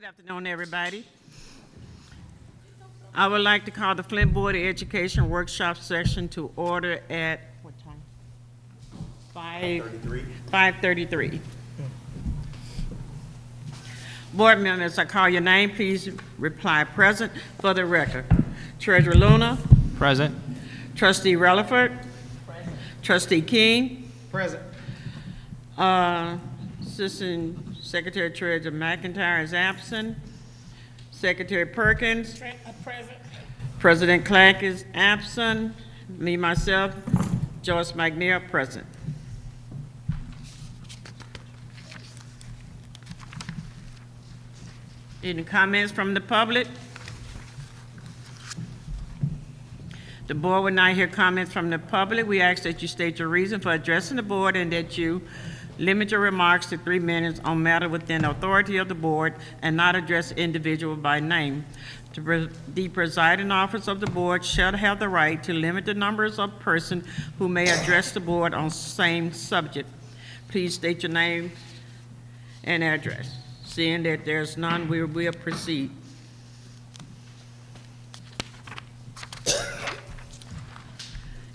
Good afternoon, everybody. I would like to call the Flint Board of Education workshop session to order at, what time? 5:33. Board members, I call your name, please reply present for the record. Treasurer Luna. Present. Trustee Relaford. Present. Trustee King. Present. Assistant Secretary Treasurer McIntyre is absent. Secretary Perkins. Present. President Clack is absent. Me, myself, Joyce McNeil, present. Any comments from the public? The board will not hear comments from the public. We ask that you state your reason for addressing the board and that you limit your remarks to 3 minutes on matter within the authority of the board and not address individual by name. The presiding officer of the board shall have the right to limit the numbers of persons who may address the board on same subject. Please state your name and address. Seeing that there's none, we will proceed.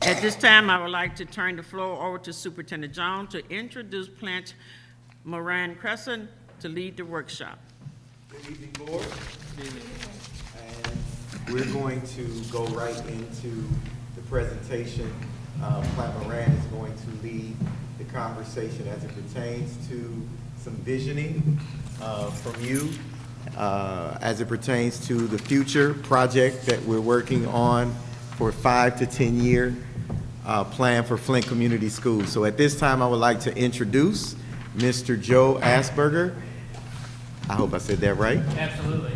At this time, I would like to turn the floor over to Superintendent Jones to introduce Plante Moran Cresa to lead the workshop. Good evening, board. Good evening. And we're going to go right into the presentation. Plante Moran is going to lead the conversation as it pertains to some visioning from you as it pertains to the future project that we're working on for 5 to 10 year plan for Flint Community Schools. So at this time, I would like to introduce Mr. Joe Asperger. I hope I said that right. Absolutely.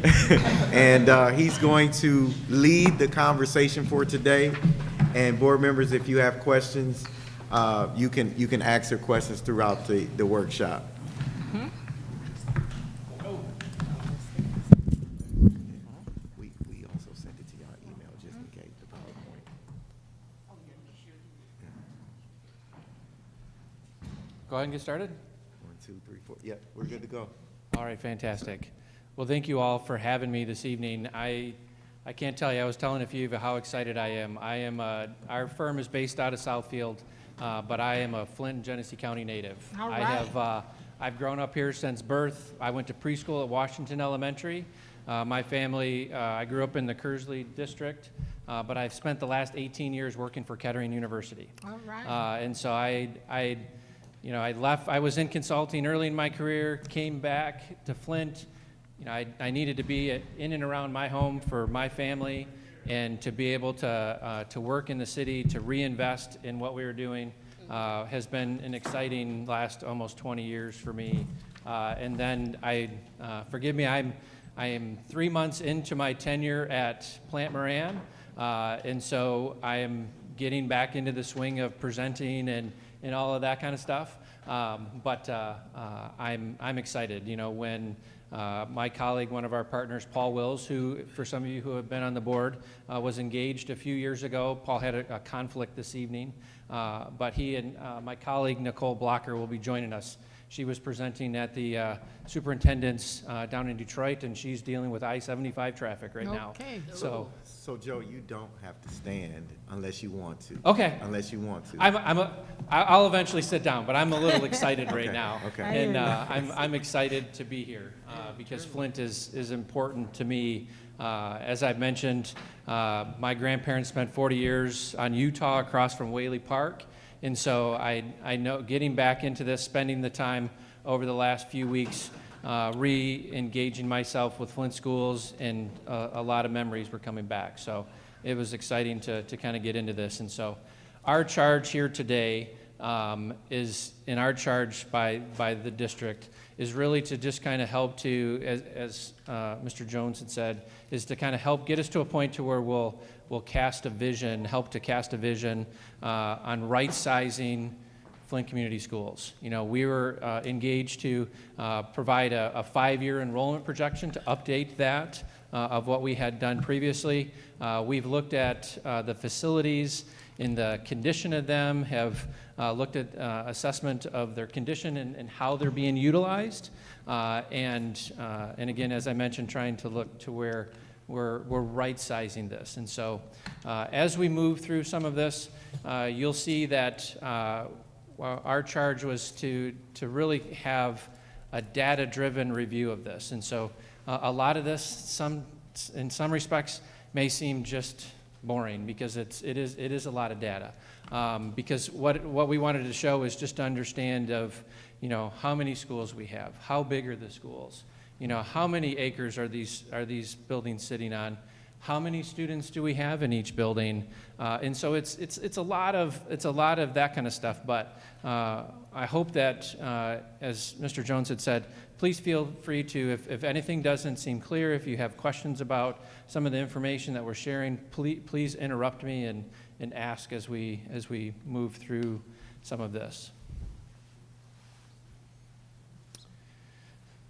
And he's going to lead the conversation for today. And board members, if you have questions, you can ask your questions throughout the workshop. We also sent it to your email just in case, the PowerPoint. Go ahead and get started. 1, 2, 3, 4. Yep, we're good to go. All right, fantastic. Well, thank you all for having me this evening. I can't tell you, I was telling a few of you how excited I am. Our firm is based out of Southfield, but I am a Flint and Genesee County native. All right. I've grown up here since birth. I went to preschool at Washington Elementary. My family, I grew up in the Kersley district, but I've spent the last 18 years working for Kettering University. All right. And so I left. I was in consulting early in my career, came back to Flint. I needed to be in and around my home for my family, and to be able to work in the city, to reinvest in what we were doing, has been an exciting last almost 20 years for me. And then forgive me, I am 3 months into my tenure at Plante Moran, and so I am getting back into the swing of presenting and all of that kind of stuff. But I'm excited. When my colleague, one of our partners, Paul Wills, who, for some of you who have been on the board, was engaged a few years ago. Paul had a conflict this evening, but he and my colleague, Nicole Blocker, will be joining us. She was presenting at the superintendent's down in Detroit, and she's dealing with I-75 traffic right now. Okay. So Joe, you don't have to stand unless you want to. Okay. Unless you want to. I'll eventually sit down, but I'm a little excited right now. Okay. And I'm excited to be here because Flint is important to me. As I've mentioned, my grandparents spent 40 years on Utah across from Whaley Park. And so I know getting back into this, spending the time over the last few weeks, re-engaging myself with Flint schools, and a lot of memories were coming back. So it was exciting to kind of get into this. And so our charge here today is, in our charge by the district, is really to just kind of help to, as Mr. Jones had said, is to kind of help get us to a point to where we'll cast a vision, help to cast a vision on right-sizing Flint Community Schools. We were engaged to provide a 5-year enrollment projection to update that of what we had done previously. We've looked at the facilities in the condition of them, have looked at assessment of their condition and how they're being utilized. And again, as I mentioned, trying to look to where we're right-sizing this. And so as we move through some of this, you'll see that our charge was to really have a data-driven review of this. And so a lot of this, in some respects, may seem just boring because it is a lot of data. Because what we wanted to show is just to understand of, how many schools we have, how big are the schools, how many acres are these buildings sitting on, how many students do we have in each building, and so it's a lot of that kind of stuff. But I hope that, as Mr. Jones had said, please feel free to, if anything doesn't seem clear, if you have questions about some of the information that we're sharing, please interrupt me and ask as we move through some of this.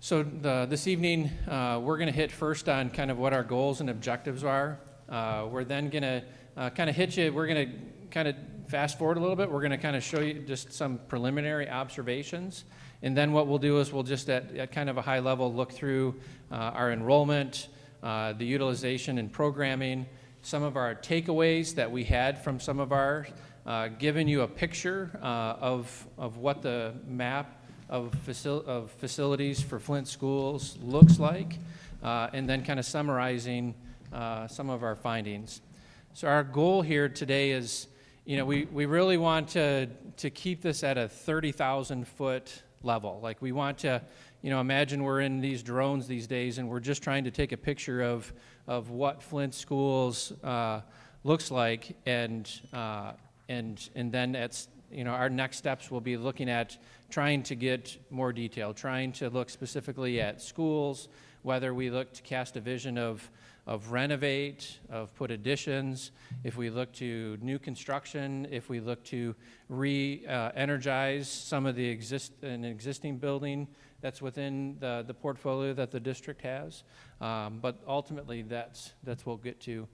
So this evening, we're going to hit first on kind of what our goals and objectives are. We're then going to kind of hit you. We're going to kind of fast forward a little bit. We're going to kind of show you just some preliminary observations. And then what we'll do is we'll just at kind of a high level look through our enrollment, the utilization and programming, some of our takeaways that we had from some of our, giving you a picture of what the map of facilities for Flint schools looks like, and then kind of summarizing some of our findings. So our goal here today is, we really want to keep this at a 30,000 foot level. Like we want to, imagine we're in these drones these days and we're just trying to take a picture of what Flint schools looks like, and then our next steps will be looking at trying to get more detail, trying to look specifically at schools, whether we look to cast a vision of renovate, of put additions, if we look to new construction, if we look to re-energize some of the existing building that's within the portfolio that the district has. But ultimately, that's what we'll get to.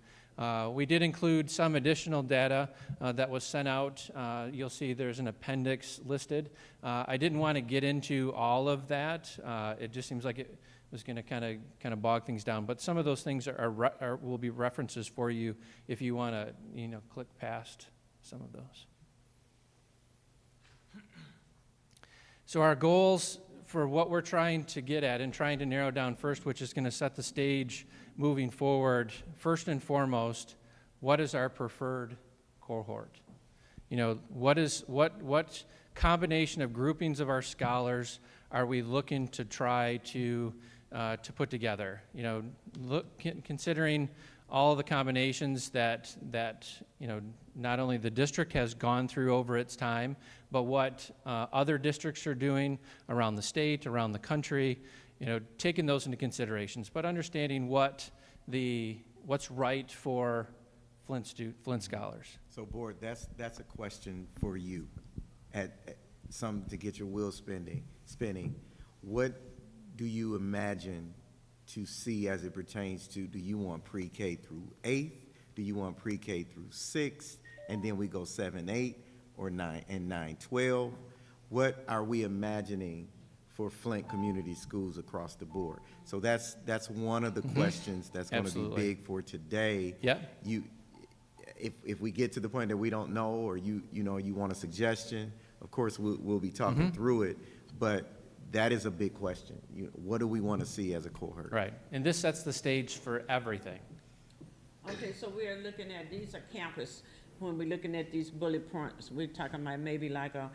We did include some additional data that was sent out. You'll see there's an appendix listed. I didn't want to get into all of that. It just seems like it was going to kind of bog things down. But some of those things will be references for you if you want to click past some of those. So our goals for what we're trying to get at and trying to narrow down first, which is going to set the stage moving forward, first and foremost, what is our preferred cohort? What combination of groupings of our scholars are we looking to try to put together? Considering all the combinations that not only the district has gone through over its time, but what other districts are doing around the state, around the country, taking those into considerations, but understanding what's right for Flint scholars. So, Board, that's a question for you, some to get your wheels spinning. What do you imagine to see as it pertains to? Do you want pre-K through 8th? Do you want pre-K through 6th? And then we go 7, 8, or 9 and 9, 12? What are we imagining for Flint community schools across the board? So that's one of the questions that's going to be big for today. Yeah. If we get to the point that we don't know, or you want a suggestion, of course we'll be talking through it. But that is a big question. What do we want to see as a cohort? Right, and this sets the stage for everything. Okay, so we are looking at, these are campus, when we're looking at these bullet points, we're talking about maybe like a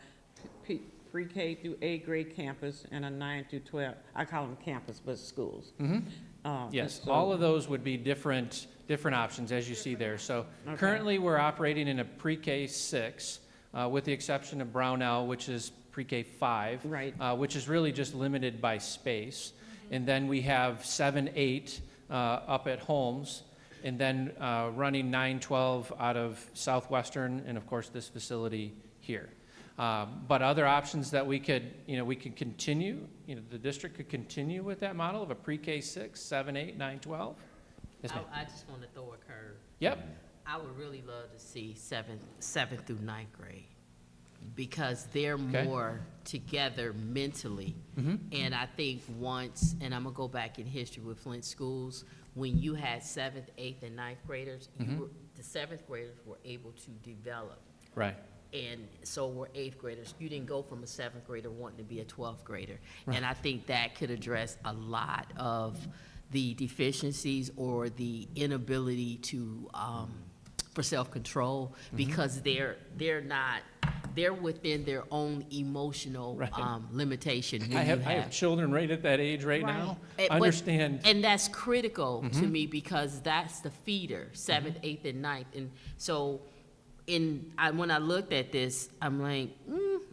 pre-K through 8th grade campus and a 9 through 12, I call them campus, but schools. Yes, so, all of those would be different options, as you see there. So currently we're operating in a pre-K 6, with the exception of Brownell, which is pre-K 5, right. Which is really just limited by space. And then we have 7, 8 up at Holmes, and then running 9, 12 out of Southwestern, and of course this facility here. But other options that we could continue, the district could continue with that model of a pre-K 6, 7, 8, 9, 12. Yes, ma'am. I just want to throw a curve. Yep. I would really love to see seventh through ninth grade, because they're Okay. more together mentally. And I think once, and I'm gonna go back in history with Flint schools, when you had seventh, eighth, and ninth graders, the seventh graders were able to develop. Right. And so were eighth graders. You didn't go from a seventh grader wanting to be a 12th grader. And I think that could address a lot of the deficiencies or the inability to, for self-control, because they're within their own emotional Right. limitation. when I you have children right at that age right now. but- Understand. And that's critical to me, because that's the feeder, seventh, eighth, and ninth. And so when I looked at this, I'm like,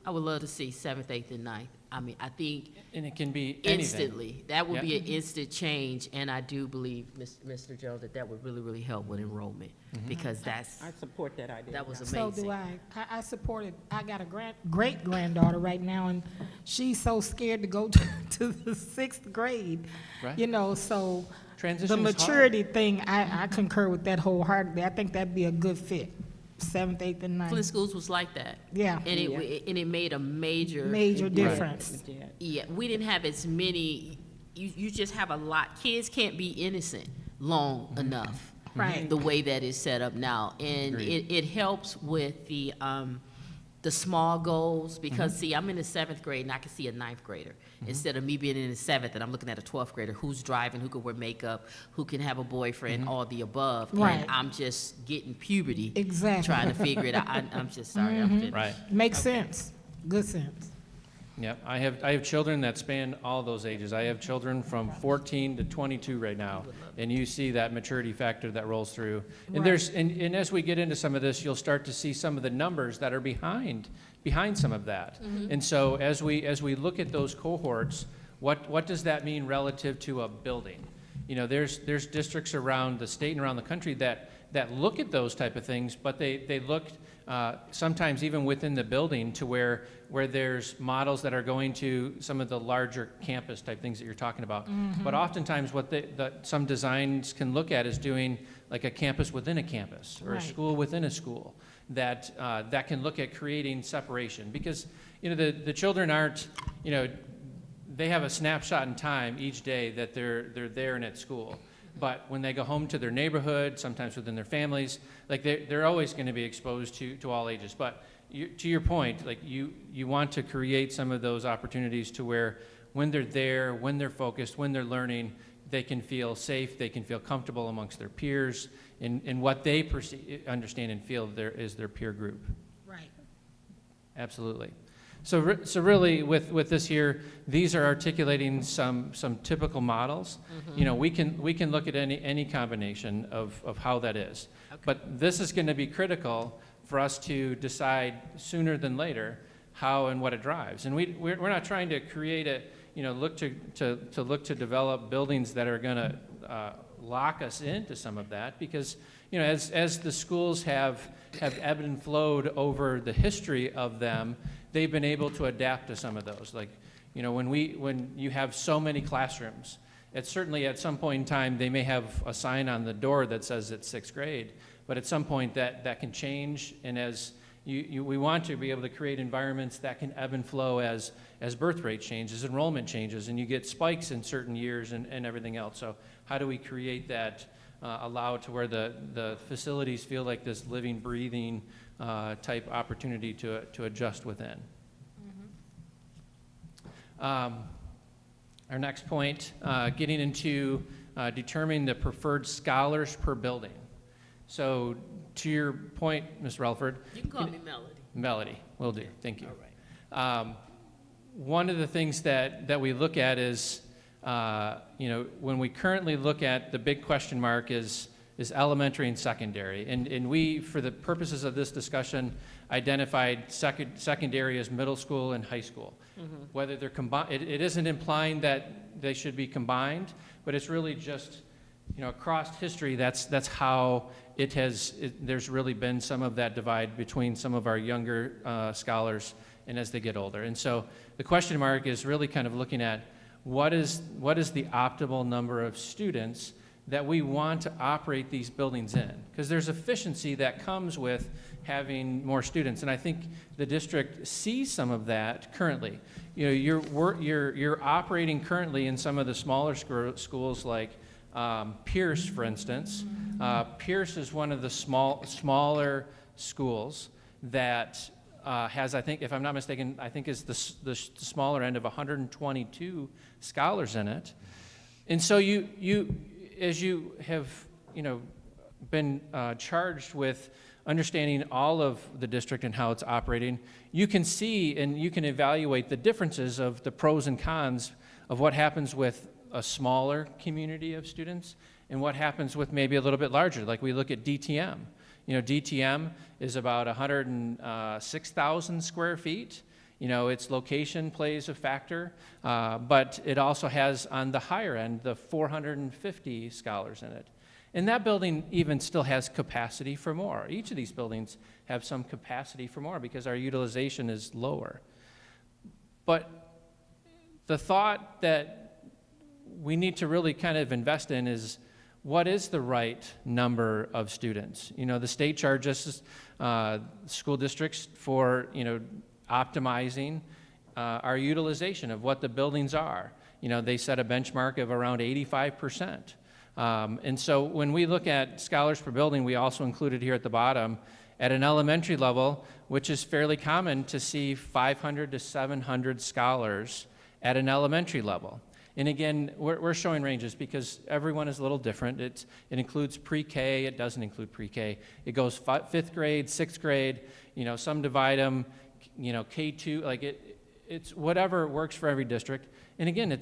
I would love to see seventh, eighth, and ninth. I mean, I think And it can be anything. instantly, that would Yeah. be an instant change. And I do believe, Mr. Jones, that would really, really help with enrollment, because I support that idea. that was So amazing. do I. I support it. I got a great granddaughter right now, and she's so scared to go to the 6th grade. Right. You know, so Transition's the hard. maturity thing, I concur with that wholeheartedly. I think that'd be a good fit, 7th, 8th, and Flint 9th. schools was like that. Yeah. And it made a major. Major difference. Yeah, we didn't have as many, you just have a lot, kids can't be innocent long enough. Right. The way that it's set up now. And Agreed. it helps with the small goals, because see, I'm in the 7th grade and I can see a 9th grader. Instead of me being in the 7th and I'm looking at a 12th grader who's driving, who can wear makeup, who can have a boyfriend, all the above. Right. And I'm just getting puberty. Exactly. Trying to figure it out. I'm just sorry, I'm finished. Right. Makes sense. Good sense. Yep, I have children that span all those ages. I have children from 14 to 22 right now, and you see that maturity factor that rolls through. And and as we get into some of this, you'll start to see some of the numbers that are behind some of that. And so as we look at those cohorts, what does that mean relative to a building? You know, there's districts around the state and around the country that look at those type of things, but they look sometimes even within the building to where there's models that are going to some of the larger campus type things that you're talking about. But oftentimes what some designs can look at is doing like a campus within a campus or a Right. school within a school that can look at creating separation, because you know the children aren't, you know, they have a snapshot in time each day that they're there and at school. But when they go home to their neighborhood, sometimes within their families, like they're always going to be exposed to all ages. But to your point, like you want to create some of those opportunities to where when they're there, when they're focused, when they're learning, they can feel safe, they can feel comfortable amongst their peers in what they understand and feel is their peer group. Right. Absolutely. So really, with this here, these are articulating some typical models. You know, we can look at any combination of how that is. Okay. But this is going to be critical for us to decide sooner than later how and what it drives. And we're not trying to create look to develop buildings that are going to lock us into some of that, because you know, as the schools have ebbed and flowed over the history of them, they've been able to adapt to some of those. Like, you know, when you have so many classrooms, it's certainly at some point in time they may have a sign on the door that says it's 6th grade, but at some point that can change. And as we want to be able to create environments that can ebb and flow as birth rate changes, enrollment changes, and you get spikes in certain years and everything else. So how do we create that, allow to where the facilities feel like this living, breathing type opportunity to adjust within? Our next point, getting into determining the preferred scholars per building. So to your point, Ms. Relford. You can call me Melody. Melody, will do, thank you. All right. One of the things that we look at is, you know, when we currently look at the big question mark is elementary and secondary. And we, for the purposes of this discussion, identified secondary as middle school and high school. Whether they're combined, it isn't implying that they should be combined, but it's really just, you know, across history, that's how there's really been some of that divide between some of our younger scholars and as they get older. And so the question mark is really kind of looking at what is the optimal number of students that we want to operate these buildings in, because there's efficiency that comes with having more students, and I think the district sees some of that currently. You know, you're operating currently in some of the smaller schools like Pierce, for instance. Pierce is one of the smaller schools that has, I think, if I'm not mistaken, I think is the smaller end of 122 scholars in it. And so as you have, been charged with understanding all of the district and how it's operating, you can see and you can evaluate the differences of the pros and cons of what happens with a smaller community of students and what happens with maybe a little bit larger. Like we look at DTM. DTM is about 106,000 square feet. Its location plays a factor, but it also has on the higher end the 450 scholars in it. And that building even still has capacity for more. Each of these buildings have some capacity for more because our utilization is lower. But the thought that we need to really kind of invest in is, what is the right number of students? The state charges school districts for, optimizing our utilization of what the buildings are. They set a benchmark of around 85%. And so when we look at scholars per building, we also included here at the bottom, at an elementary level, which is fairly common to see 500 to 700 scholars at an elementary level. And again, we're showing ranges because everyone is a little different. It includes pre-K, it doesn't include pre-K. It goes 5th grade, 6th grade, some divide them, K2, like it's whatever works for every district. And again,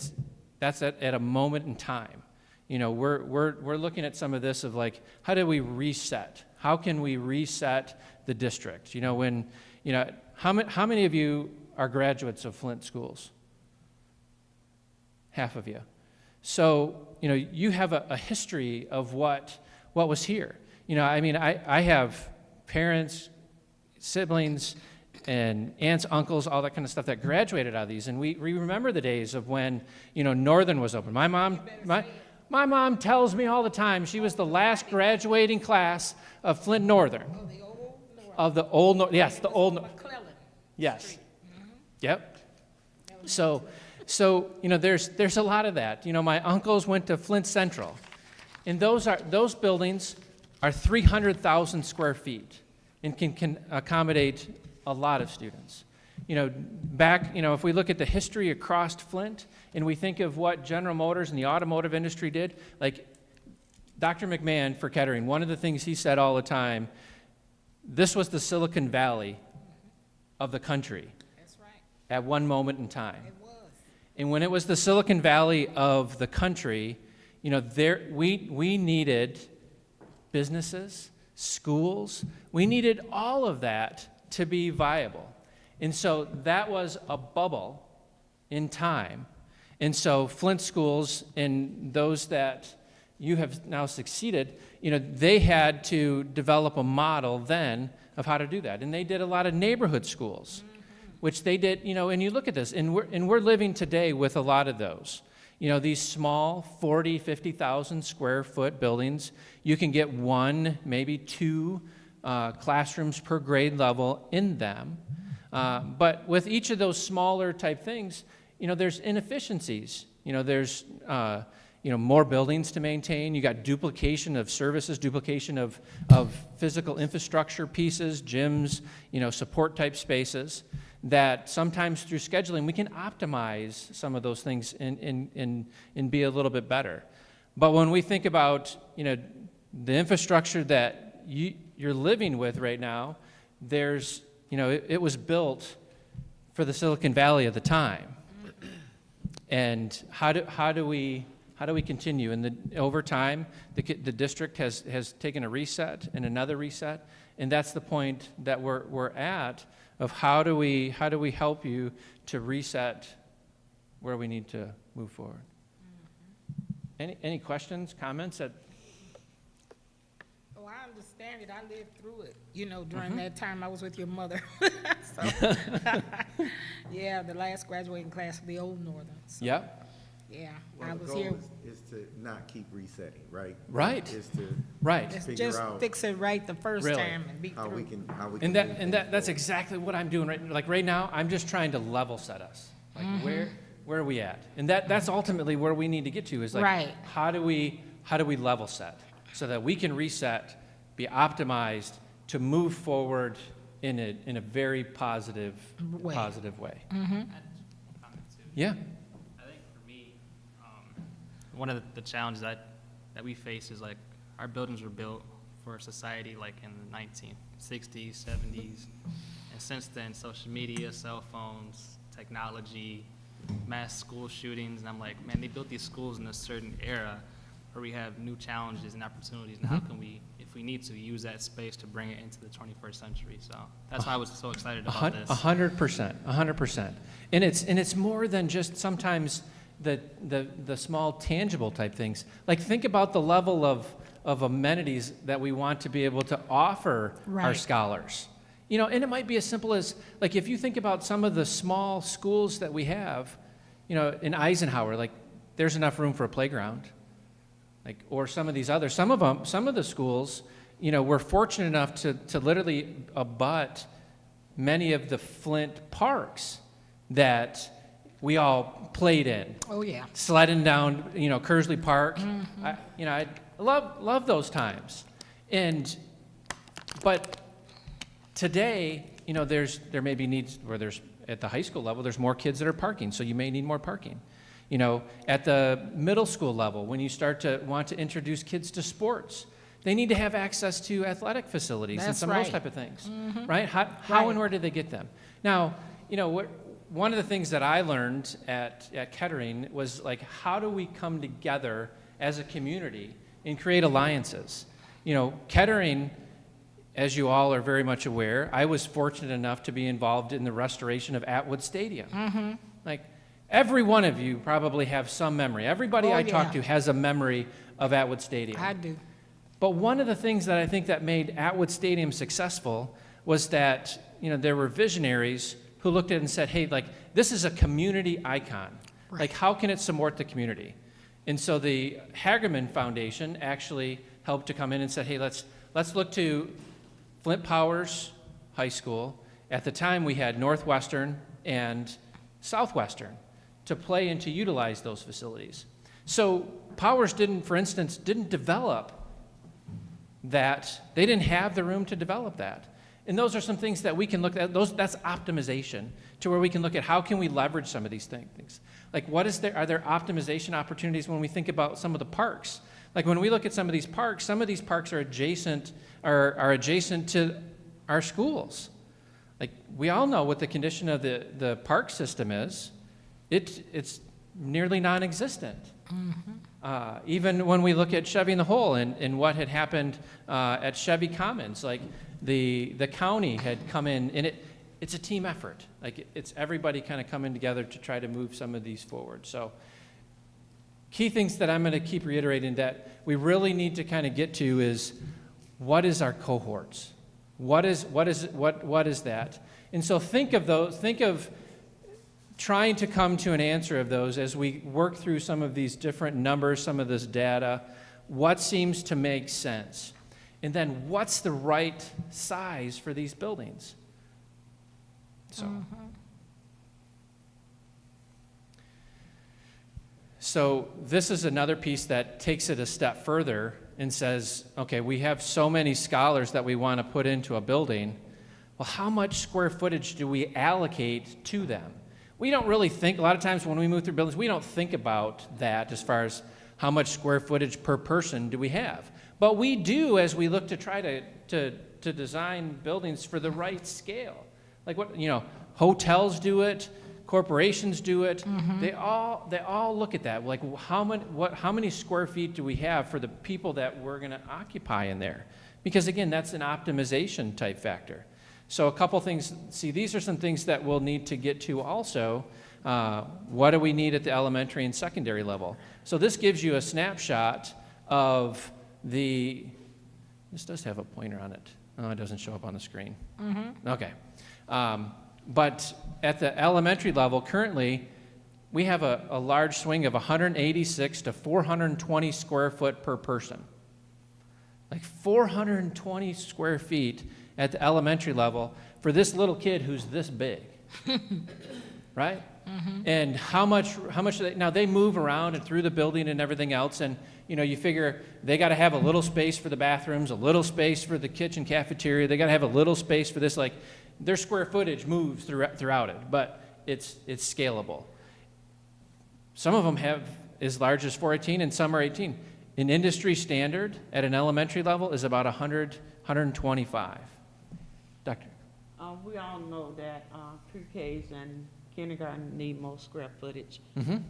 that's at a moment in time. We're looking at some of this of like, how do we reset? How can we reset the district? How many of you are graduates of Flint schools? Half of you. So, you have a history of what was here. I have parents, siblings, and aunts, uncles, all that kind of stuff that graduated out of these. And we remember the days of when, Northern was open. My mom tells me all the time she was the last graduating class of Flint Northern. Of the old North. Yes, the old North. Yes. Yep. So there's a lot of that. My uncles went to Flint Central, and those buildings are 300,000 square feet and can accommodate a lot of students. If we look at the history across Flint and we think of what General Motors and the automotive industry did, like Dr. McMahon for Kettering, one of the things he said all the time, this was the Silicon Valley of the country. That's right. At one moment in time. It was. And when it was the Silicon Valley of the country, we needed businesses, schools, we needed all of that to be viable. And so that was a bubble in time. And so Flint schools and those that you have now succeeded, they had to develop a model then of how to do that. And they did a lot of neighborhood schools, which they did, and you look at this, and we're living today with a lot of those. These small 40, 50,000 square foot buildings, you can get 1, maybe 2 classrooms per grade level in them. But with each of those smaller type things, there's inefficiencies. There's more buildings to maintain. You got duplication of services, duplication of physical infrastructure pieces, gyms, support type spaces that sometimes through scheduling we can optimize some of those things and be a little bit better. But when we think about the infrastructure that you're living with right now, there's it was built for the Silicon Valley at the time. And how do we continue? And over time, the district has taken a reset and another reset, and that's the point that we're at of how do we help you to reset where we need to move forward. Any questions, comments? Oh, I understand it. I lived through it. During that time I was with your mother. So, yeah, the last graduating class of the old Northern. So. Yep. Yeah, Well, I the was goal here. is to not keep resetting, right? Right. Is to Right. Let's figure just out fix it right the first Really. time and be how we through. can, how we can And move that, things that's forward. exactly what I'm doing right now, I'm just trying to level set us. Like, where are we at? And that's ultimately where we need to get to, is like, Right. how do we level set so that we can reset, be optimized to move forward in a very positive Way. way. comment too. Yeah. I think for me, one of the challenges that we face is like our buildings were built for society like in the 1960s, 70s, and since then, social media, cell phones, technology, mass school shootings, and I'm like, man, they built these schools in a certain era where we have new challenges and opportunities, and how can we, if we need to, use that space to bring it into the 21st century? So that's why I was so excited about this. 100%. And it's more than just sometimes the small tangible type things. Like, think about the level of amenities that we want to be able to offer our Right. scholars. You know, and it might be as simple as, like, if you think about some of the small schools that we have, you know, in Eisenhower, like, there's enough room for a playground. Like, or some of these others, some of the schools, you know, we're fortunate enough to literally abut many of the Flint parks that we all played in. Oh, yeah. Sledding down, you know, Kersley Park. I love those times. But today, you know, there may be needs where there's, at the high school level, there's more kids that are parking, so you may need more parking. You know, at the middle school level, when you start to want to introduce kids to sports, they need to have access to athletic facilities and That's some of those right. type of things, right? How Right. and where did they get them? Now, you know, one of the things that I learned at Kettering was, like, how do we come together as a community and create alliances? You know, Kettering, as you all are very much aware, I was fortunate enough to be involved in the restoration of Atwood Stadium. Like, every one of you probably have some memory. Everybody Oh, I talk yeah. to has a memory of Atwood Stadium. I do. But one of the things that I think that made Atwood Stadium successful was that, you know, there were visionaries who looked at it and said, hey, like, this is a community icon. Right. Like, how can it support the community? And so the Hagerman Foundation actually helped to come in and said, hey, let's look to Flint Powers High School. At the time, we had Northwestern and Southwestern to play and to utilize those facilities. So Powers for instance, didn't develop that. They didn't have the room to develop that. And those are some things that we can look at. That's optimization, to where we can look at how can we leverage some of these things. Like, are there optimization opportunities when we think about some of the parks? Like, when we look at some of these parks are adjacent to our schools. Like, we all know what the condition of the park system is. It's nearly non-existent. Even when we look at Chevy in the Hole and what had happened at Chevy Commons, like, the county had come in, and it's a team effort. Like, it's everybody kind of coming together to try to move some of these forward. So, key things that I'm going to keep reiterating that we really need to kind of get to is, what is our cohorts? What is that? And so think of trying to come to an answer of those as we work through some of these different numbers, some of this data. What seems to make sense? And then what's the right size for these buildings? So this is another piece that takes it a step further and says, okay, we have so many scholars that we want to put into a building. Well, how much square footage do we allocate to them? We don't really think, a lot of times when we move through buildings, we don't think about that as far as how much square footage per person do we have. But we do as we look to try to design buildings for the right scale. Like, what, you know, hotels do it, corporations do it. They all look at that. Like, how many square feet do we have for the people that we're going to occupy in there? Because again, that's an optimization type factor. So a couple things. See, these are some things that we'll need to get to also. What do we need at the elementary and secondary level? So this gives you a snapshot of this does have a pointer on it. Oh, it doesn't show up on the screen. Okay. But at the elementary level, currently, we have a large swing of 186 to 420 square foot per person. Like 420 square feet at the elementary level for this little kid who's this big, right? And how much now they move around and through the building and everything else, and you figure they got to have a little space for the bathrooms, a little space for the kitchen cafeteria, they got to have a little space for this, like their square footage moves throughout it, but it's scalable. Some of them have as large as 418 and some are 18. An industry standard at an elementary level is about 100, 125. Doctor? We all know that pre-Ks and kindergarten need more square footage.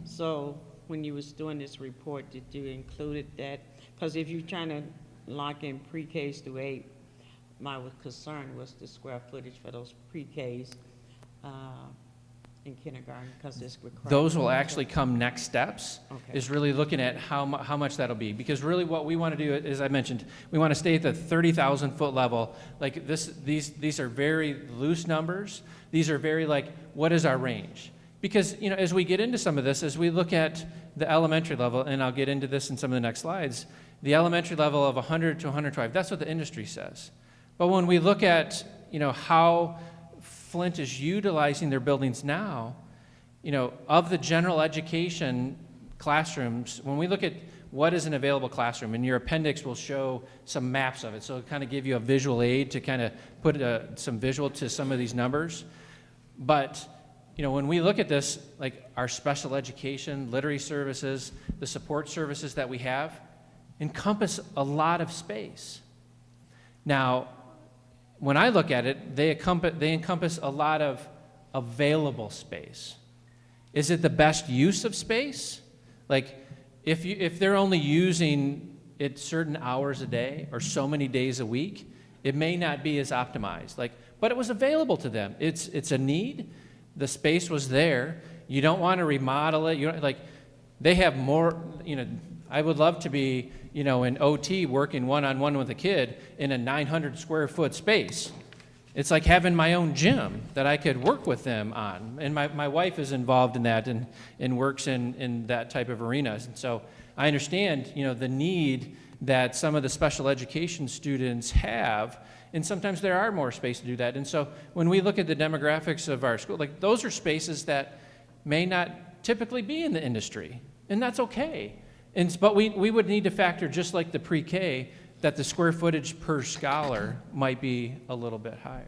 So when you was doing this report, did you include that? Because if you're trying to lock in pre-Ks through 8, my concern was the square footage for those pre-Ks in kindergarten, because it's required. Those will actually come next steps, Okay. is really looking at how much that'll be. Because really what we want to do, as I mentioned, we want to stay at the 30,000 foot level. Like these are very loose numbers. These are very like, what is our range? Because, as we get into some of this, as we look at the elementary level, and I'll get into this in some of the next slides, the elementary level of 100 to 125, that's what the industry says. But when we look at, how Flint is utilizing their buildings now, of the general education classrooms, when we look at what is an available classroom, and your appendix will show some maps of it, so it'll kind of give you a visual aid to kind of put some visual to some of these numbers. But, when we look at this, like our special education, literacy services, the support services that we have, encompass a lot of space. Now, when I look at it, they encompass a lot of available space. Is it the best use of space? Like, if they're only using it certain hours a day or so many days a week, it may not be as optimized. Like, but it was available to them. It's a need. The space was there. You don't want to remodel it. You don't, like, they have more. I would love to be, an OT working one-on-one with a kid in a 900 square foot space. It's like having my own gym that I could work with them on. And my wife is involved in that and works in that type of arenas. And so I understand, the need that some of the special education students have, and sometimes there are more space to do that. And so when we look at the demographics of our school, like those are spaces that may not typically be in the industry, and that's okay. But we would need to factor, just like the pre-K, that the square footage per scholar might be a little bit higher.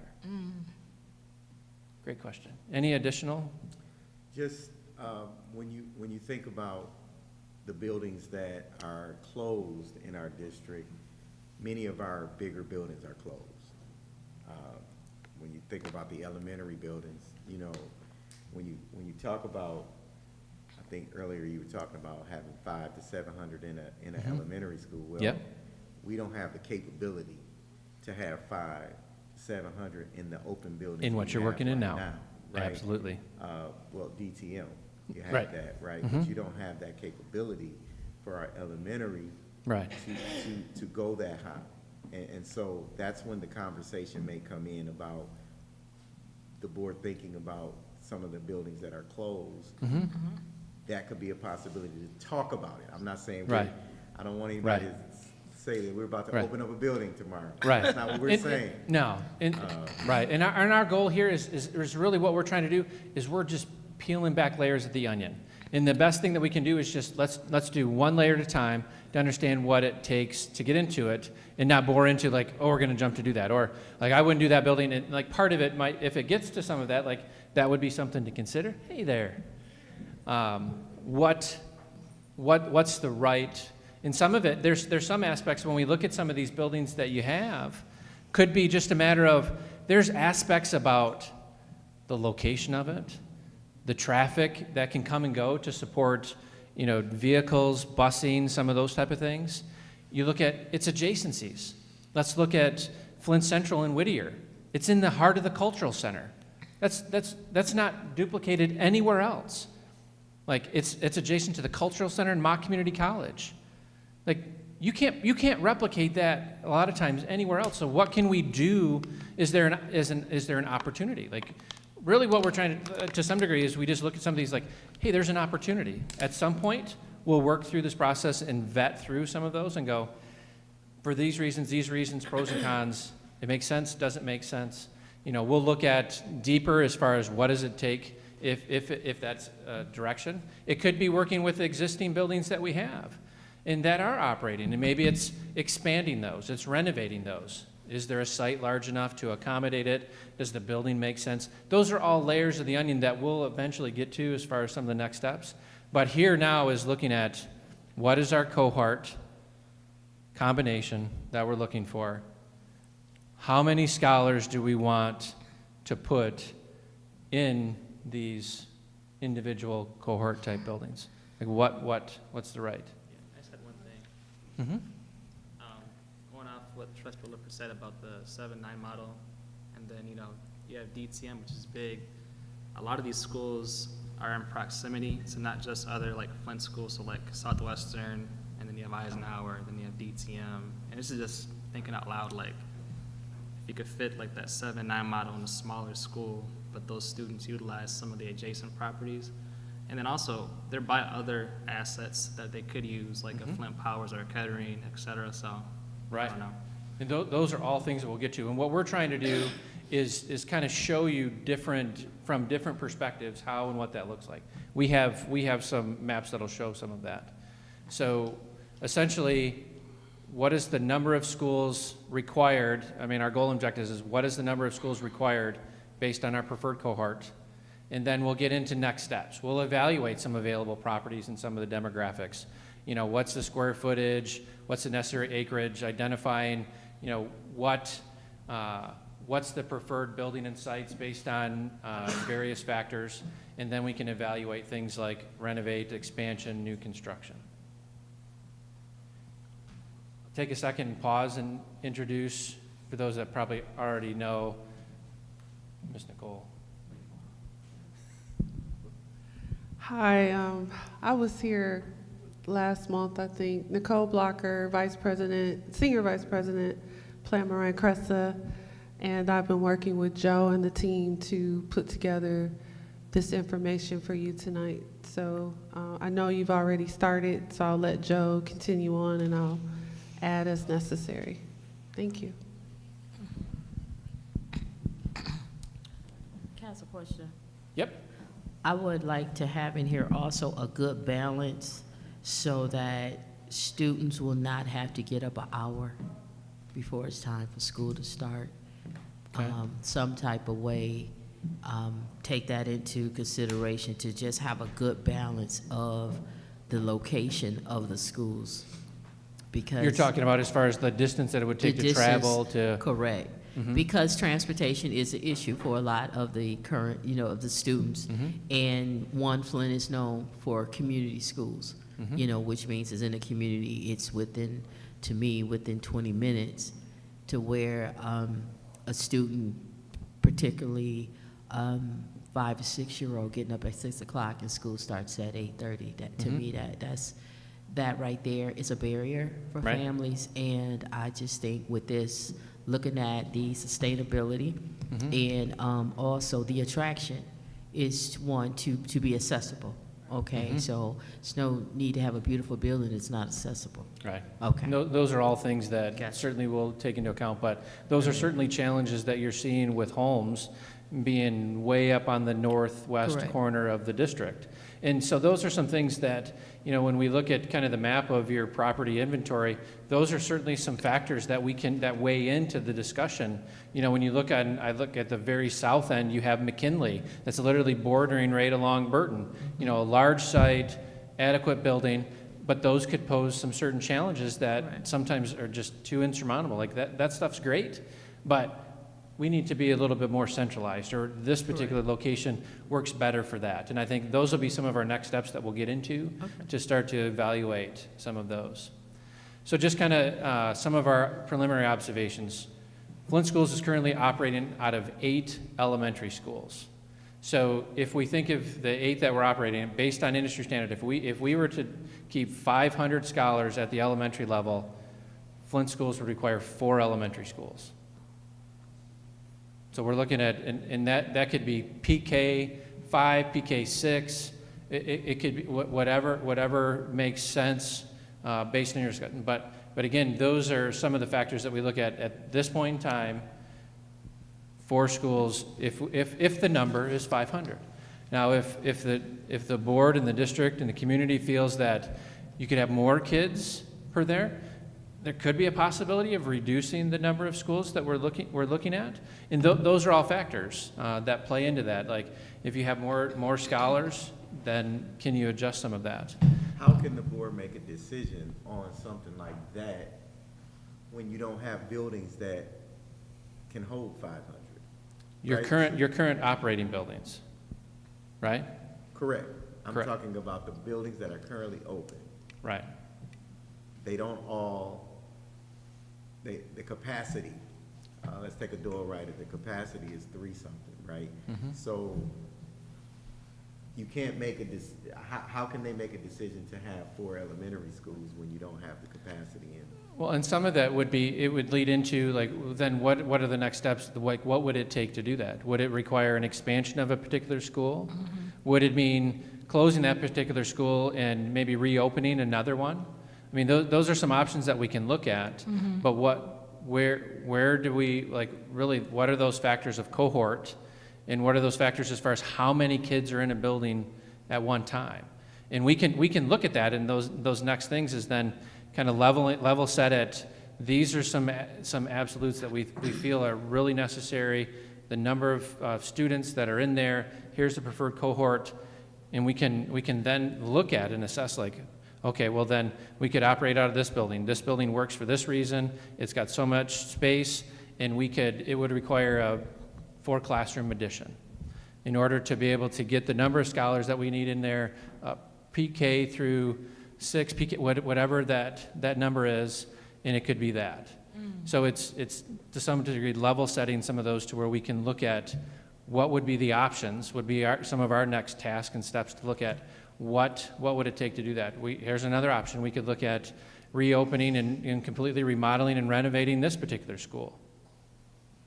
Great question. Any additional? Just when you think about the buildings that are closed in our district, many of our bigger buildings are closed. When you think about the elementary buildings, when you talk about, I think earlier you were talking about having 500 to 700 in an elementary school. Well, Yep. we don't have the capability to have 500 to 700 in the open buildings. In what we you're have working in right now. right? Absolutely. Well, DTM, you have Right. that, right? But you don't have that capability for our elementary Right. to go that high. And so that's when the conversation may come in about the board thinking about some of the buildings that are closed. That could be a possibility to talk about it. I'm not saying, Right. I don't want anybody Right. to say that we're about to Right. open up a building tomorrow. Right. That's not what we're saying. No. Right. And our goal here is really what we're trying to do is we're just peeling back layers of the onion. And the best thing that we can do is just let's do one layer at a time to understand what it takes to get into it and not bore into like, oh, we're going to jump to do that. Or like, I wouldn't do that building. And like part of it might, if it gets to some of that, like that would be something to consider. Hey there. What's the right, in some of it, there's some aspects when we look at some of these buildings that you have, could be just a matter of, there's aspects about the location of it, the traffic that can come and go to support, vehicles, busing, some of those type of things. You look at its adjacencies. Let's look at Flint Central and Whittier. It's in the heart of the cultural center. That's not duplicated anywhere else. Like it's adjacent to the cultural center and Mock Community College. Like you can't replicate that a lot of times anywhere else. So what can we do? Is there an opportunity? Like really what we're trying to some degree, is we just look at some of these like, hey, there's an opportunity. At some point, we'll work through this process and vet through some of those and go, for these reasons, pros and cons, it makes sense, doesn't make sense. You know, we'll look at deeper as far as what does it take if that's a direction. It could be working with existing buildings that we have and that are operating, and maybe it's expanding those, it's renovating those. Is there a site large enough to accommodate it? Does the building make sense? Those are all layers of the onion that we'll eventually get to as far as some of the next steps. But here now is looking at what is our cohort combination that we're looking for. How many scholars do we want to put in these individual cohort type buildings? Like what's the right? Yeah, I just had one thing. Mm-hmm. Going off what Trustee Lippert said about the 7-9 model, and then, you know, you have DTM, which is big. A lot of these schools are in proximity to not just other like Flint schools, so like Southwestern, and then you have Eisenhower, then you have DTM. And this is just thinking out loud, like, if you could fit like that 7-9 model in a smaller school, but those students utilize some of the adjacent properties. And then also, they're by other assets that they could use, like a Flint Powers or a Kettering, et cetera, so, Right. I don't know. And those are all things that we'll get to. And what we're trying to do is kind of show you from different perspectives how and what that looks like. We have some maps that'll show some of that. So essentially, what is the number of schools required? I mean, our goal and objectives is what is the number of schools required based on our preferred cohort? And then we'll get into next steps. We'll evaluate some available properties and some of the demographics. You know, what's the square footage? What's the necessary acreage? Identifying, you know, what's the preferred building and sites based on various factors. And then we can evaluate things like renovate, expansion, new construction. Take a second and pause and introduce, for those that probably already know, Ms. Nicole. Hi, I was here last month, I think. Nicole Blocker, Senior Vice President, Plante Moran Cresa, and I've been working with Joe and the team to put together this information for you tonight. So I know you've already started, so I'll let Joe continue on and I'll add as necessary. Thank you. Can I ask a question? Yep. I would like to have in here also a good balance so that students will not have to get up an hour before it's time for school to start. Okay. Some type of way, take that into consideration to just have a good balance of the location of the schools. Because You're talking about as far as the distance that it would take the to travel to. Correct. Because transportation is an issue for a lot of the current, you know, of the students. And Flint is known for community schools, you know, which means it's in a community, it's within 20 minutes to where a student, particularly 5 or 6 year old, getting up at 6 o'clock and school starts at 8:30. That to me, that right there is a barrier for Right. families. And I just think with this, looking at the sustainability and also the attraction is one to be accessible. Okay, so there's no need to have a beautiful building that's not accessible. Right. Okay. No, those are all things that Gotcha. certainly we'll take into account, but those are certainly challenges that you're seeing with homes being way up on the northwest Correct. corner of the district. And so those are some things that, you know, when we look at kind of the map of your property inventory, those are certainly some factors that that weigh into the discussion. You know, when you look I look at the very south end, you have McKinley, that's literally bordering right along Burton. You know, a large site, adequate building, but those could pose some certain challenges that Right. sometimes are just too insurmountable. Like that stuff's great, but we need to be a little bit more centralized, or this particular location works better for that. And I think those will be some of our next steps that we'll get into to start to evaluate some of those. So just kind of some of our preliminary observations. Flint Schools is currently operating out of 8 elementary schools. So if we think of the 8 that we're operating, based on industry standard, if we were to keep 500 scholars at the elementary level, Flint Schools would require 4 elementary schools. So we're looking at, and that could be PK 5, PK 6, it could be whatever makes sense based on your discussion. But again, those are some of the factors that we look at this point in time for schools if the number is 500. Now, if the board and the district and the community feels that you could have more kids per there could be a possibility of reducing the number of schools that we're looking at, and those are all factors that play into that. Like, if you have more scholars, then can you adjust some of that? How can the board make a decision on something like that when you don't have buildings that can hold 500? Your Right. current operating buildings, right? Correct. I'm Correct. talking about the buildings that are currently open. Right. They don't all, the capacity, let's take a door right, the capacity is 3 something, right? Mhm. So you can't make how can they make a decision to have 4 elementary schools when you don't have the capacity in them? Well, and some of that would lead into, like, then what are the next steps? Like, what would it take to do that? Would it require an expansion of a particular school? Would it mean closing that particular school and maybe reopening another one? I mean, those are some options that we can look at, but where do we, like, really, what are those factors of cohort, and what are those factors as far as how many kids are in a building at one time? And we can look at that, and those next things is then kind of level set at, these are some absolutes that we feel are really necessary, the number of students that are in there, here's the preferred cohort, and we can then look at and assess, like, okay, well then we could operate out of this building. This building works for this reason. It's got so much space, and it would require a 4 classroom addition in order to be able to get the number of scholars that we need in there, PK through 6, PK, whatever that number is, and it could be that. So it's to some degree level setting some of those to where we can look at what would be the options, would be some of our next tasks and steps to look at what would it take to do that. Here's another option. We could look at reopening and completely remodeling and renovating this particular school.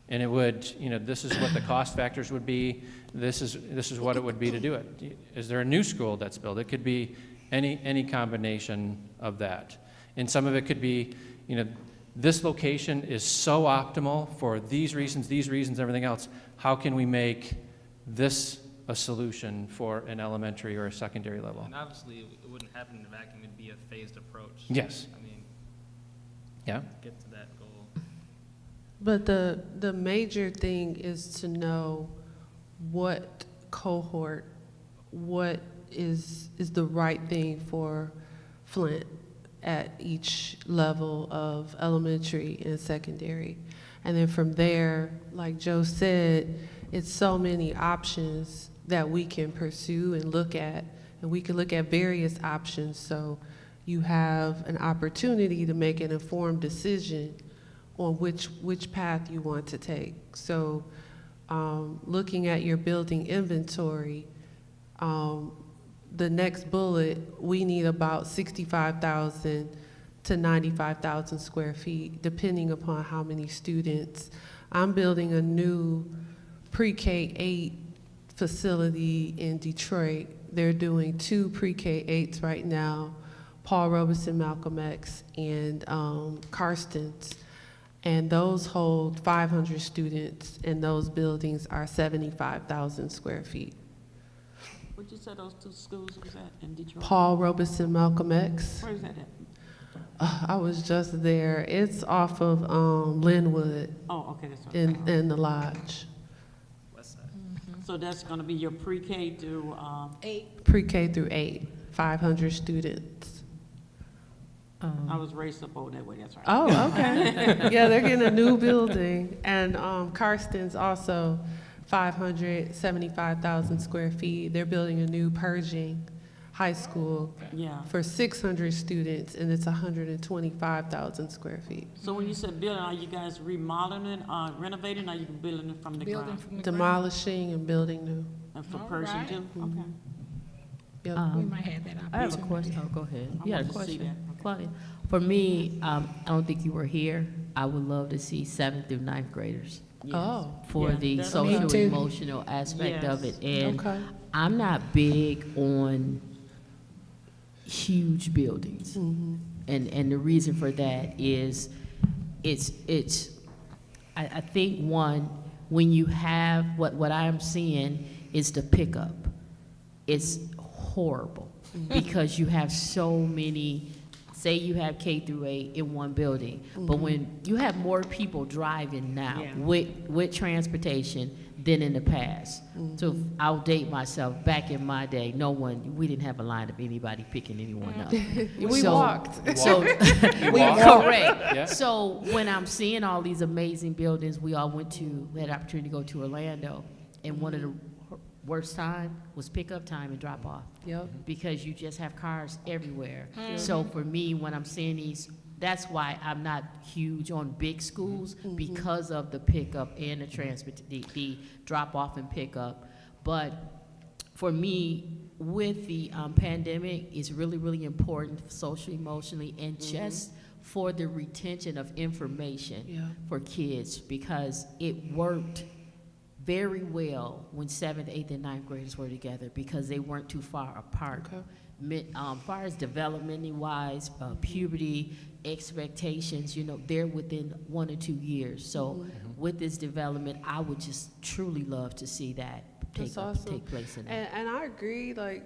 And it would, this is what the cost factors would be. This is what it would be to do it. Is there a new school that's built? It could be any combination of that. And some of it could be, this location is so optimal for these reasons, everything else. How can we make this a solution for an elementary or a secondary level? And obviously, it wouldn't happen in a vacuum. It'd be a phased approach. Yes. I mean, Yeah. get to that goal. But the major thing is to know what cohort, what is the right thing for Flint at each level of elementary and secondary. And then from there, like Joe said, it's so many options that we can pursue and look at, and we can look at various options, so you have an opportunity to make an informed decision on which path you want to take. So looking at your building inventory, the next bullet, we need about 65,000 to 95,000 square feet, depending upon how many students. I'm building a new pre-K 8 facility in Detroit. They're doing 2 pre-K 8s right now, Paul Robeson, Malcolm X, and Karstens. And those hold 500 students, and those buildings are 75,000 square feet. What'd you say those 2 schools was at in Detroit? Paul Robeson, Malcolm X. Where is that at? I was just there. It's off of Linwood Oh, okay, that's right. in the lodge. West side. So that's gonna be your pre-K to, 8. Pre-K through 8, 500 students. I was raised up over that way, that's right. Oh, okay. Yeah, they're getting a new building. And Karsten's also 575,000 square feet. They're building a new Pershing High School Yeah. for 600 students, and it's 125,000 square feet. So when you said building, are you guys remodeling it, renovating, or you building it from the Building ground? from the ground. Demolishing and building new. And for All Pershing right. too? Okay. Yep. We might have that opportunity. I have a question. Oh, go ahead. I You had a wanted to see question, that. Claudia? For me, I don't think you were here. I would love to see 7th through 9th graders Yes, Oh. for Yeah, the that's- social Me too. emotional aspect of it. And Okay. I'm not big on huge buildings. And the reason for that is I think one, when you have, what I am seeing is the pickup. It's horrible because you have so many, say you have K through 8 in one building, but when you have more people driving now Yeah. with transportation than in the past. So I'll date myself. Back in my day, we didn't have a line of anybody picking anyone up. We walked. So, walked? correct. Yeah. So when I'm seeing all these amazing buildings, we had the opportunity to go to Orlando, and one of the worst time was pickup time and drop off Yep. because you just have cars everywhere. So for me, when I'm seeing these, that's why I'm not huge on big schools because of the pickup and the drop off and pickup. But for me, with the pandemic, it's really, really important socially, emotionally, and just for the retention of information Yeah. for kids, because it worked very well when 7th, 8th, and 9th graders were together because they weren't too far apart. Okay. Far as developmentally wise, puberty, expectations, they're within 1 or 2 years. So with this development, I would just truly love to see that That's awesome. take place in that. And I agree, like,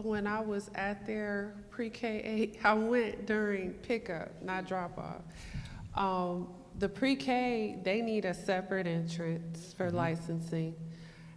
when I was at their pre-K 8, I went during pickup, not drop-off. The pre-K, they need a separate entrance for licensing.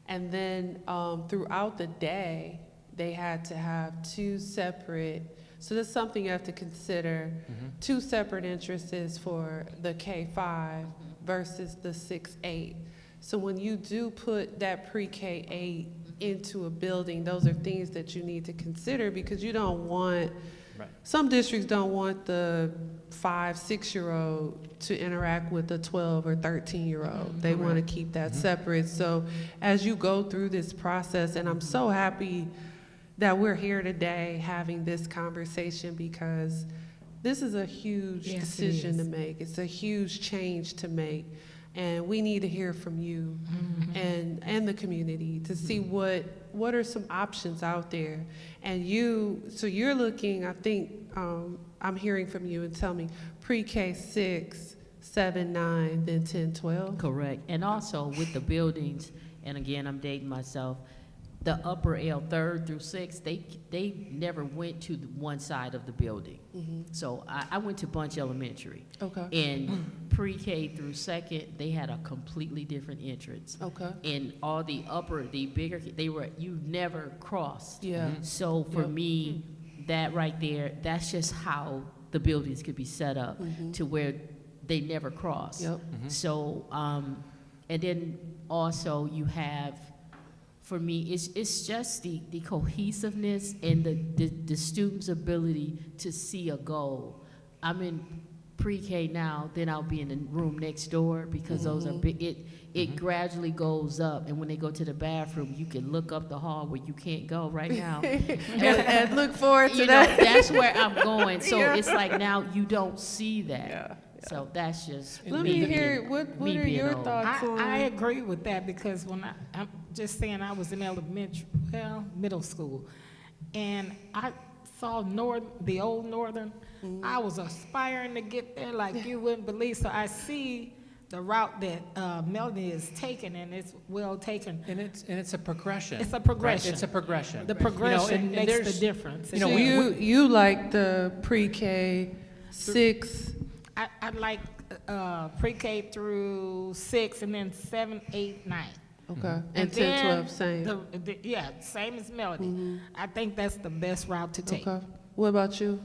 And then throughout the day, they had to have 2 separate, so that's something you have to consider, 2 separate entrances for the K-5 versus the 6-8. So when you do put that pre-K 8 into a building, those are things that you need to consider because you don't want, some districts don't want the 5, 6-year-old to interact with a 12 or 13-year-old. They want to keep that separate. So as you go through this process, and I'm so happy that we're here today having this conversation because this is a huge Yes, it decision to is. make. It's a huge change to make. And we need to hear from you and the community to see what are some options out there. And so you're looking, I think, I'm hearing from you and tell me pre-K 6, 7, 9, then 10, 12. Correct. And also with the buildings, and again, I'm dating myself, the upper L, 3rd through 6th, they never went to one side of the building. So I went to Bunch Elementary. Okay. And pre-K through 2nd, they had a completely different entrance. Okay. And all the bigger, you never crossed. Yeah. So for Yep. me, that right there, that's just how the buildings could be set up to where they never cross. Yep. So, and then also you have, for me, it's just the cohesiveness and the student's ability to see a goal. I'm in pre-K now, then I'll be in the room next door because those are big. It gradually goes up, and when they go to the bathroom, you can look up the hall where you can't go right now. and look forward to You know, that. that's where I'm going. So Yeah. it's like now you don't see that. Yeah. So that's just Let me me hear, being- what me are being your old. thoughts on? I agree with that because when I'm just saying I was in middle school, and I saw the old Northern, I was aspiring to get there like you wouldn't believe. So I see the route that Melanie is taking, and it's well taken. And it's a progression. It's a progression. Right? It's a progression. The progression and makes the there's- difference. you know, So you like the pre-K 6? I like pre-K through 6, and then 7, 8, 9. Okay. And 10, 12, same. Yeah, same as Melody. I think that's the best route to take. Okay. What about you?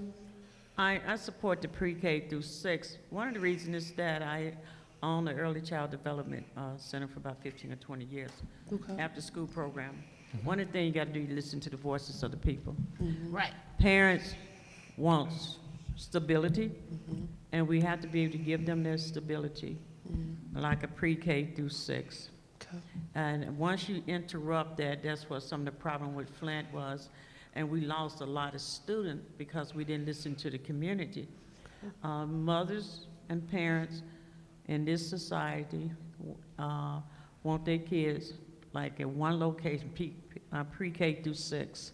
I support the pre-K through 6. One of the reasons is that I own the Early Child Development Center for about 15 or 20 years, Okay. after-school program. One of the things you got to do is listen to the voices of the people. Right. Parents want stability, and we have to be able to give them their stability, like a pre-K through 6. Okay. And once you interrupt that, that's what some of the problem with Flint was, and we lost a lot of students because we didn't listen to the community. Mothers and parents in this society want their kids like in one location, pre-K through 6.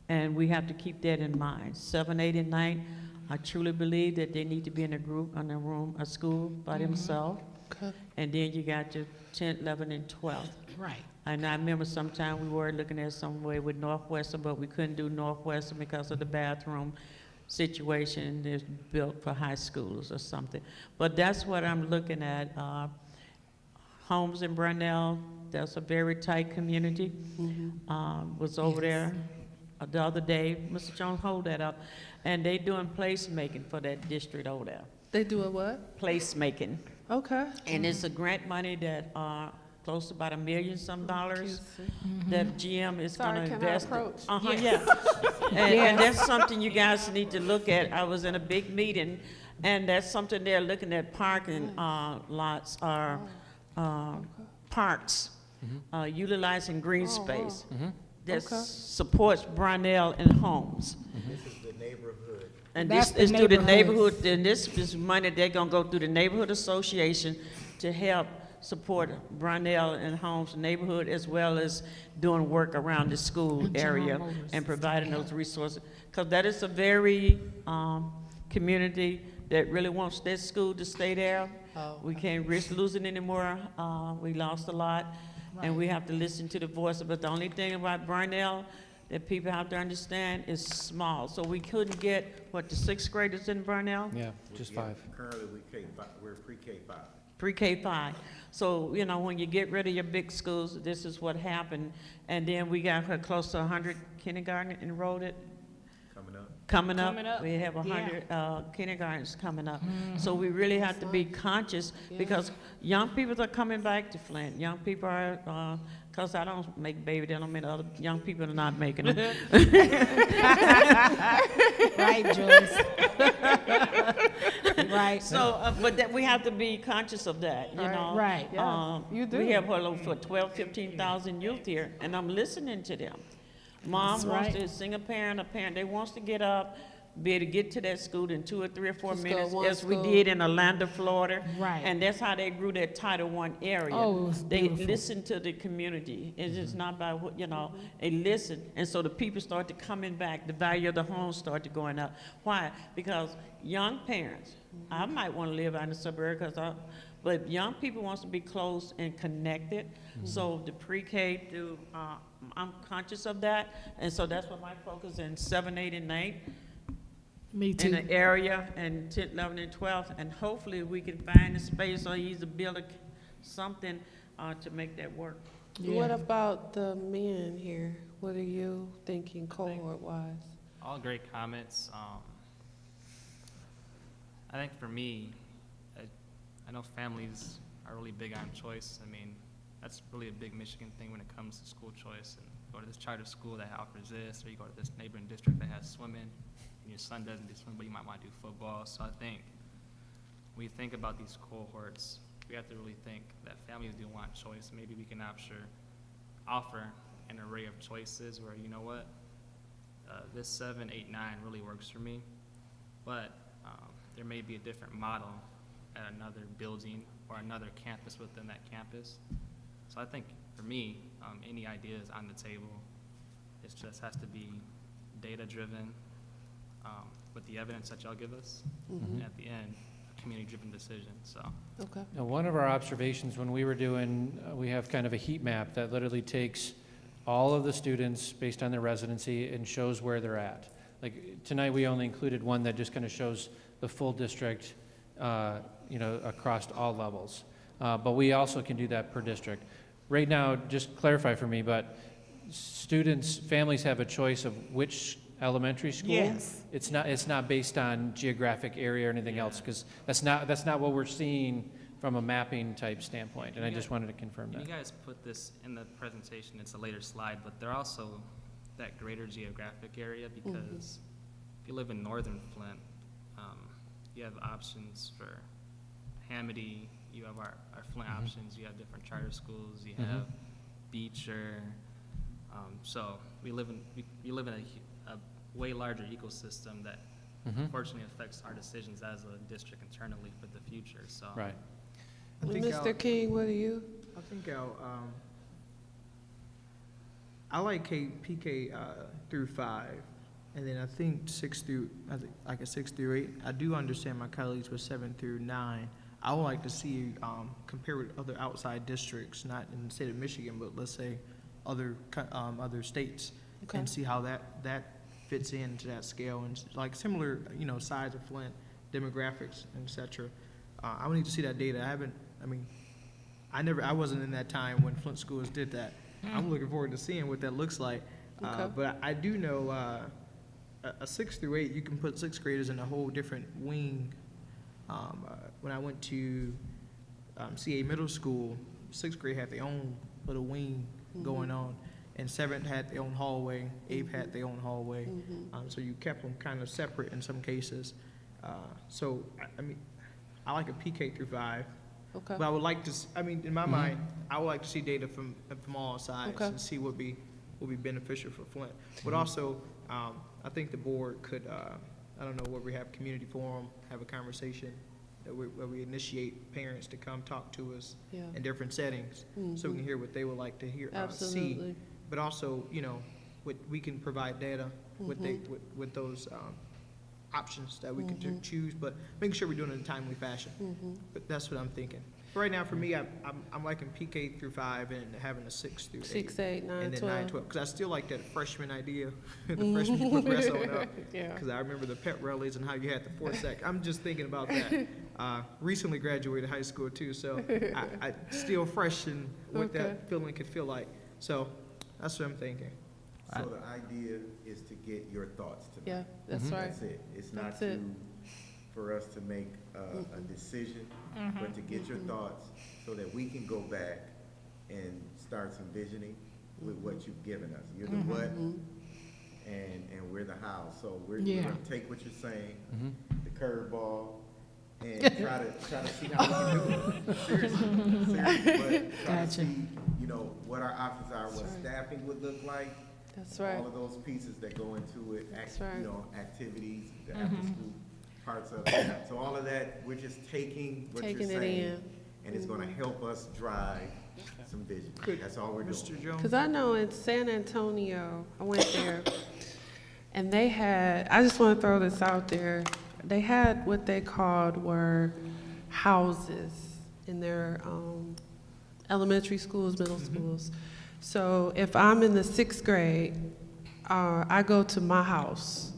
And we have to keep that in mind. 7, 8, and 9, I truly believe that they need to be in a group, in a room, a school by themselves. Okay. And then you got your 10th, 11th, and 12th. Right. And I remember sometime we were looking at some way with Northwestern, but we couldn't do Northwestern because of the bathroom situation that's built for high schools or something. But that's what I'm looking at. Homes in Brunel, that's a very tight community. Was over there the other day. Mr. Jones, hold that up. And they doing placemaking for that district over there. They do a what? Placemaking. Okay. And it's a grant money that close to about $1 million some dollars that GM is Sorry, going to can I invest. approach? Yeah. And that's something you guys need to look at. I was in a big meeting, and that's something they're looking at, parking lots or parks, utilizing green space. That Okay. supports Brunel and homes. This is the neighborhood. And That's this the is through the neighborhoods. neighborhood, and this is money they're gonna go through the neighborhood association to help support Brunel and Holmes neighborhood, as well as doing work around the school And General area Motors. and providing those resources. Because that is a very community that really wants their school to stay there. Oh, We can't risk losing anymore. We lost a lot, and we have to listen to the voice. But the only thing about Brunel that people have to understand is small. So we couldn't get, what, the 6th graders in Brunel? Yeah, just 5. Currently, we're pre-K 5. Pre-K 5. So, you know, when you get rid of your big schools, this is what happened. And then we got close to 100 kindergarten enrolled Coming up. Coming up, We have yeah. 100 kindergartens coming up. So we really have to be conscious because young people are coming back to Flint. Young people are, because I don't make baby, that don't mean other young people are not making them. Right, Joyce. Right. So, but that we have to be conscious of that, you know. Right. Yeah, you do. We have for 12, 15,000 youth here, and I'm listening to them. Mom That's wants right. to sing a parent, they wants to get up, be able to get to that school in 2 or 3 or 4 Just go minutes, one as we school. did in Orlando, Florida. Right. And that's how they grew that Title I area. Oh, it was They beautiful. listen to the community. It's just not by what, you know, they listen. And so the people started coming back, the value of the home started going up. Why? Because young parents, I might want to live out in the suburb but young people wants to be close and connected. So the pre-K through, I'm conscious of that. And so that's what my focus in 7, 8, and 9 Me in too. the area, and 10th, 11th, and 12th. And hopefully we can find a space or either build something to make that work. What Yeah. about the men here? What are you thinking cohort-wise? All great comments. I think for me, I know families are really big on choice. I mean, that's really a big Michigan thing when it comes to school choice. And go to this charter school that offers this, or you go to this neighboring district that has swimming, and your son doesn't do swimming, but you might want to do football. So I think when you think about these cohorts, we have to really think that families do want choice. Maybe we can offer an array of choices where, you know what, this 7, 8, 9 really works for me, but there may be a different model at another building or another campus within that campus. So I think for me, any ideas on the table, it just has to be data-driven with the evidence that y'all give us, and at the end, a community-driven decision, so. Okay. Now, one of our observations when we were doing, we have kind of a heat map that literally takes all of the students based on their residency and shows where they're at. Like tonight, we only included one that just kind of shows the full district, you know, across all levels. But we also can do that per district. Right now, just clarify for me, but families have a choice of which elementary school. Yes. It's not based on geographic area or anything else, because that's not what we're seeing from a mapping type standpoint, and I just wanted to confirm You that. guys put this in the presentation, it's a later slide, but they're also that greater geographic area, because if you live in northern Flint, you have options for Hamady, you have our Flint options, you have different charter schools, you have Beecher. So we live in a way larger ecosystem that unfortunately affects our decisions as a district internally for the future. So Right. Mr. King, what are you? I think I like PK through 5, and then I think 6 through, like a 6 through 8. I do understand my colleagues with 7 through 9. I would like to see compare with other outside districts, not in the state of Michigan, but let's say other states, Okay. and see how that fits into that scale, and like similar, size of Flint, demographics, et cetera. I would need to see that data. I wasn't in that time when Flint schools did that. I'm looking forward to seeing what that looks like. Okay. But I do know a 6 through 8, you can put 6th graders in a whole different wing. When I went to CA Middle School, 6th grade had their own little wing going on, and 7th had their own hallway, 8th had their own hallway. So you kept them kind of separate in some cases. So, I like a PK through 5. Okay. But I would like to, in my mind, I would like to see data from all sides Okay. and see what be beneficial for Flint. But also, I think the board could, I don't know, where we have community forum, have a conversation, where we initiate parents to come talk to us Yeah. in different settings, so we can hear what they would like to hear, see. Absolutely. But also, we can provide data with those options that we could choose, but making sure we're doing it in a timely fashion. But that's what I'm thinking. Right now, for me, I'm liking PK through 5 and having a 6 through 8. 6, 8, 9, And then 12. 9, 12, because I still like that freshman idea, the freshmen can progress on up. Yeah. Because I remember the pep rallies and how you had the 4 sec. I'm just thinking about that. Recently graduated high school too, so I still fresh in what Okay. that feeling could feel like. So that's what I'm thinking. So the idea is to get your thoughts tonight. Yeah, that's right. That's it. It's not That's it. for us to make a decision, but to get your thoughts so that we can go back and start some visioning with what you've given us. You're the what, and we're the how. So we're gonna take what you're saying, the curveball, and try to see how we can do it. Seriously, but try to Gotcha. see, what our options are, what staffing would look like. That's right. All of those pieces that go into it, That's right. activities, the after-school parts of it. So all of that, we're just taking what you're Taking it saying, in. and it's gonna help us drive some vision. That's all we're Mr. doing. Jones? Because I know in San Antonio, I went there, and they had, I just want to throw this out there, they had what they called were houses in their elementary schools, middle schools. So if I'm in the 6th grade, I go to my house,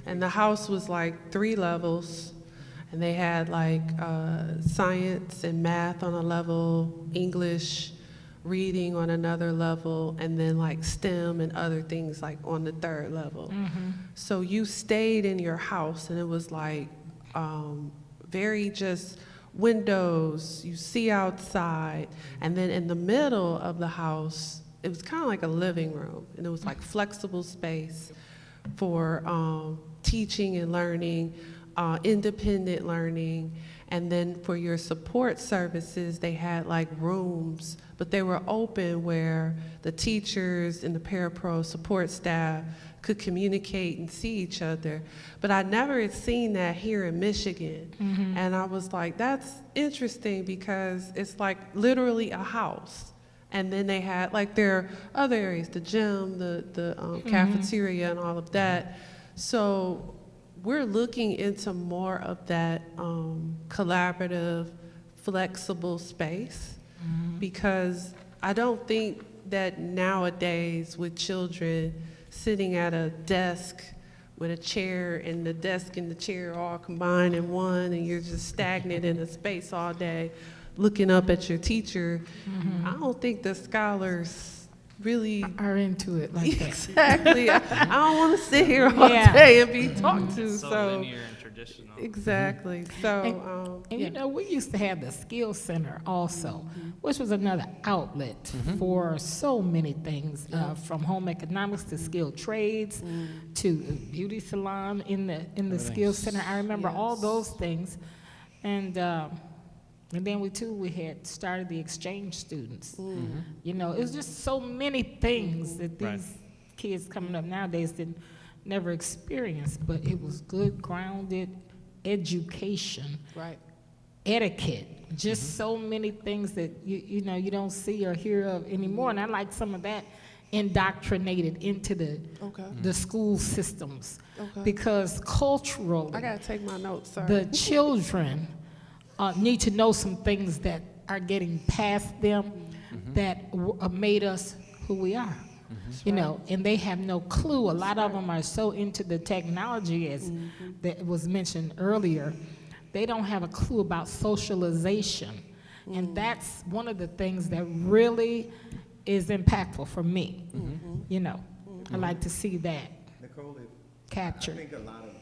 and the house was like 3 levels, and they had like science and math on a level, English, reading on another level, and then like STEM and other things like on the 3rd level. So you stayed in your house, and it was like very just windows, you see outside, and then in the middle of the house, it was kind of like a living room, and it was like flexible space for teaching and learning, independent learning, and then for your support services, they had like rooms, but they were open where the teachers and the parapro support staff could communicate and see each other. But I never had seen that here in Michigan. And I was like, that's interesting because it's like literally a house. And then they had like their other areas, the gym, the cafeteria and all of that. So we're looking into more of that collaborative, flexible space because I don't think that nowadays with children sitting at a desk with a chair and the desk and the chair all combined in one, and you're just stagnant in a space all day looking up at your teacher. I don't think the scholars really Are into it like that. exactly. I don't want to sit here all Yeah. day and be talked to. So So linear and traditional. exactly. So And yeah. you know, we used to have the skill center also, which was another outlet for so many things, from home economics to skilled trades to beauty salon in the skill center. I remember all those things, and then we had started the exchange students. You know, it was just so many things that these Right. kids coming up nowadays didn't never experienced, but it was good grounded education. Right. etiquette, just so many things that you know you don't see or hear of anymore. And I like some of that indoctrinated into the school systems, Okay. because culturally, I gotta take my notes, sorry. the children need to know some things that are getting past them that made us who we are. You know, and they have no clue. A lot of them are so into the technology, as that was mentioned earlier. They don't have a clue about socialization. And that's one of the things that really is impactful for me. You know, I like to see that Nicole, I captured. think a lot of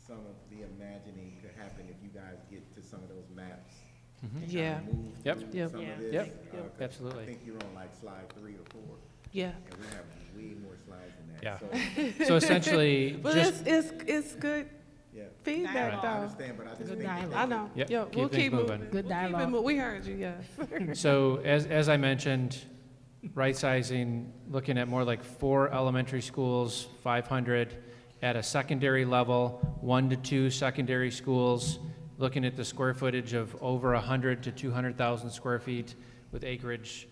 some of the imagining could happen if you guys get to some of those maps. and Yeah. kinda move Yep. through Yep. some of Yeah. this. Yep. 'Cause Absolutely. I think you're on like slide 3 or 4, Yeah. and we have way more slides than that. Yeah. So, So essentially, But just, it's good yeah. feedback, I though. understand, but I just Good think that dialogue. they I could- know. Yep, Yeah, keep we'll things keep moving. moving. Good We'll keep it dialogue. mo- We heard you, yes. so as I mentioned, right sizing, looking at more like 4 elementary schools, 500 at a secondary level, 1 to 2 secondary schools, looking at the square footage of over 100 to 200,000 square feet with acreage,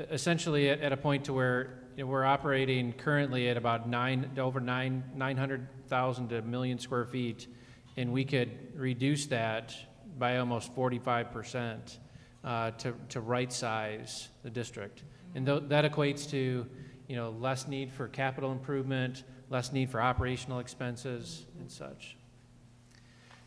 essentially at a point to where, you know, we're operating currently at about 900,000 to 1 million square feet, and we could reduce that by almost 45% to right size the district. And that equates to, you know, less need for capital improvement, less need for operational expenses and such.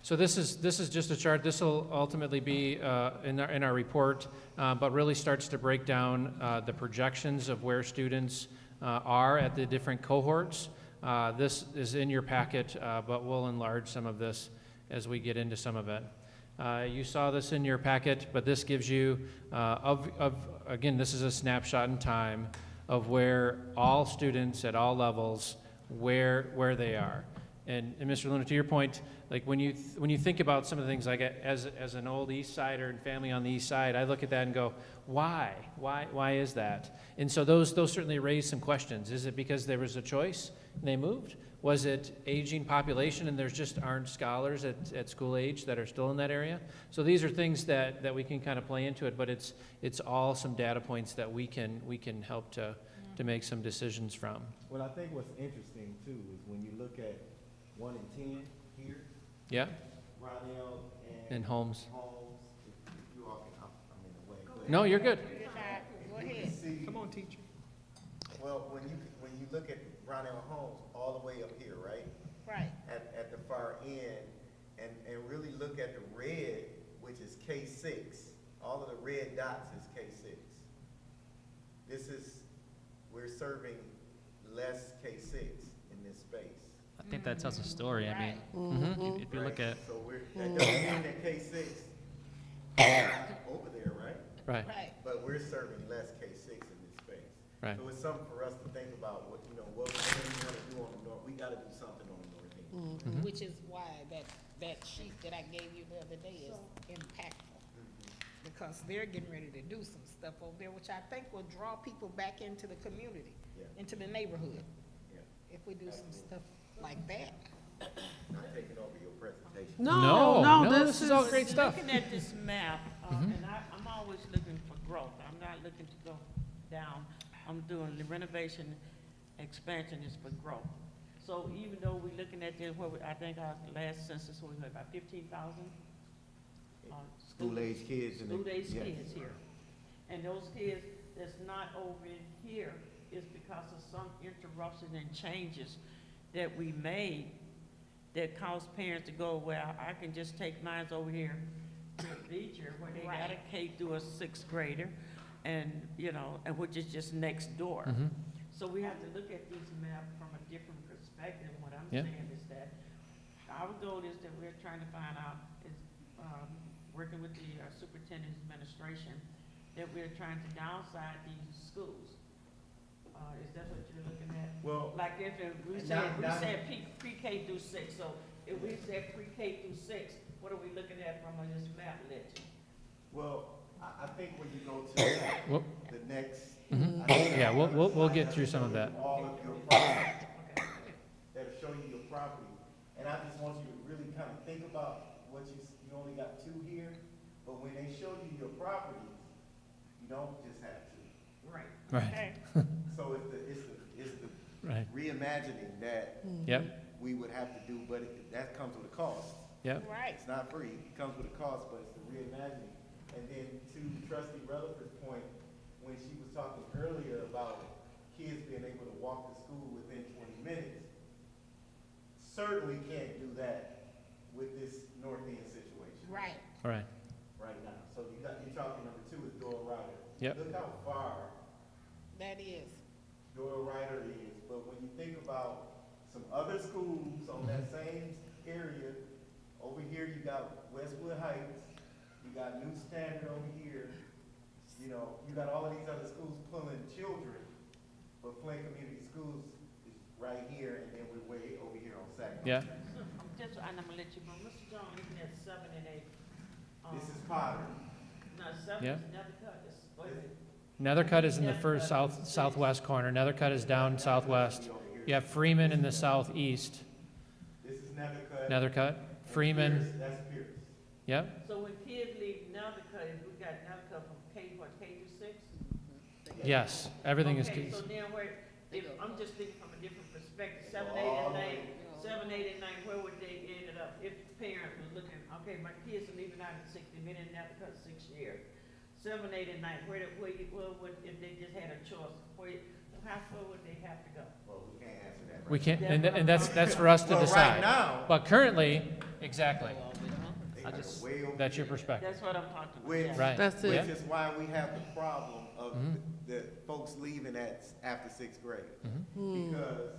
So this is just a chart. This will ultimately be in our report, but really starts to break down the projections of where students are at the different cohorts. This is in your packet, but we'll enlarge some of this as we get into some of it. You saw this in your packet, but this gives you, again, this is a snapshot in time of where all students at all levels, where they are. And Mr. Luna, to your point, like when you think about some of the things, like as an old East Sider and family on the East Side, I look at that and go, why is that? And so those certainly raise some questions. Is it because there was a choice and they moved? Was it aging population and there just aren't scholars at school age that are still in that area? So these are things that we can kind of play into it, but it's all some data points that we can help to make some decisions from. Well, I think what's interesting too is when you look at 1 and 10 here, Yeah, Ronell and Holmes. Holmes, if you all can, I'm in the way. but No, you're good. you can see- Come on, teacher. Well, when you look at Ronell Holmes all the way up here, right? Right. At the far end, and really look at the red, which is K6. All of the red dots is K6. We're serving less K6 in this space. I think that tells a story. I mean, if you look at, So that doesn't mean that K6 is over there, right? Right, Right. But we're serving less K6 in this space. right. So it's something for us to think about, what we want to do on the north, we gotta do something on the north end. Which is why that sheet that I gave you the other day is impactful. Because they're getting ready to do some stuff over there, which I think will draw people back into the community, Yeah. into the neighborhood, Yeah. if we do some stuff like that. Not taking over your presentation. No, this is all great stuff. Looking at this map, and I'm always looking for growth. I'm not looking to go down. I'm doing the renovation, expansion is for growth. So even though we're looking at this, I think our last census, we had about 15,000 School-age kids and. school-age yeah. kids here. And those kids that's not over in here is because of some interruption and changes that we made that caused parents to go, well, I can just take mine over here to Beecher where they got a K through a 6th grader and, you know, and which is just next door. Mhm. So we have to look at this map from a different perspective. What I'm Yeah. saying is that our goal is that we're trying to find out, is, working with the superintendent's administration, that we're trying to downsize these schools. Is that what you're looking at? Well, Like if we said pre-K through 6, so if we said pre-K through 6, what are we looking at from this map legend? well, I think when you go to Well, the next. Mhm. I think Yeah, we'll slides get that'll through some of show you that. All of your property, that'll show you your property. And I just want you to really kind of think about what you only got 2 here, properties, you don't just have two. Right. Right. So it's the Right. reimagining that Yep. we would have to do, but that comes with a cost. Yep. Right. It's not free, it comes with a cost, but it's the reimagining. And then to Trustee Rutherford's point, when she was talking earlier about kids being able to walk to school within 20 minutes, certainly can't do that with this North End situation Right. All right. right now. So you're talking number 2 is Doyle Ryder. Yep. Look how far That is. Doyle Ryder is, but when you think about some other schools on that same area, over here you got Westwood Heights, you got New Standard over here, you know, you got all of these other schools pulling children, but Flint Community Schools is right here, and then we're way over here on Sac. Yeah. I'm gonna let you know, Mr. Jones, looking at 7 and 8. This is Potter. No, 7 Yeah. is another cut, what is it? Nethercutt is in the first southwest corner. Nethercutt is down southwest. You have Freeman in the southeast. This is Nethercutt. Nethercutt, Freeman. Pierce, that's Pierce. Yep. So when kids leave Nethercutt, we got Nethercutt from K through 6? Yes. Everything is. Okay, so then I'm just thinking from a different perspective, 7, 8, and 9, 7, 8, and 9, where would they ended up if the parent was looking, okay, my kids are leaving out in 60 minutes, Nethercutt 6 years. 7, 8, and 9, where would, if they just had a choice, how far would they have to go? Well, we can't answer that right We can't, and that's for us to Well, right decide. now- But currently, exactly. They are way over That's your here. perspective. That's what I'm talking about. Which, yeah. Right. That's it. Yeah. which is why we have the problem of Mhm. the folks leaving after 6th grade. Mhm. Because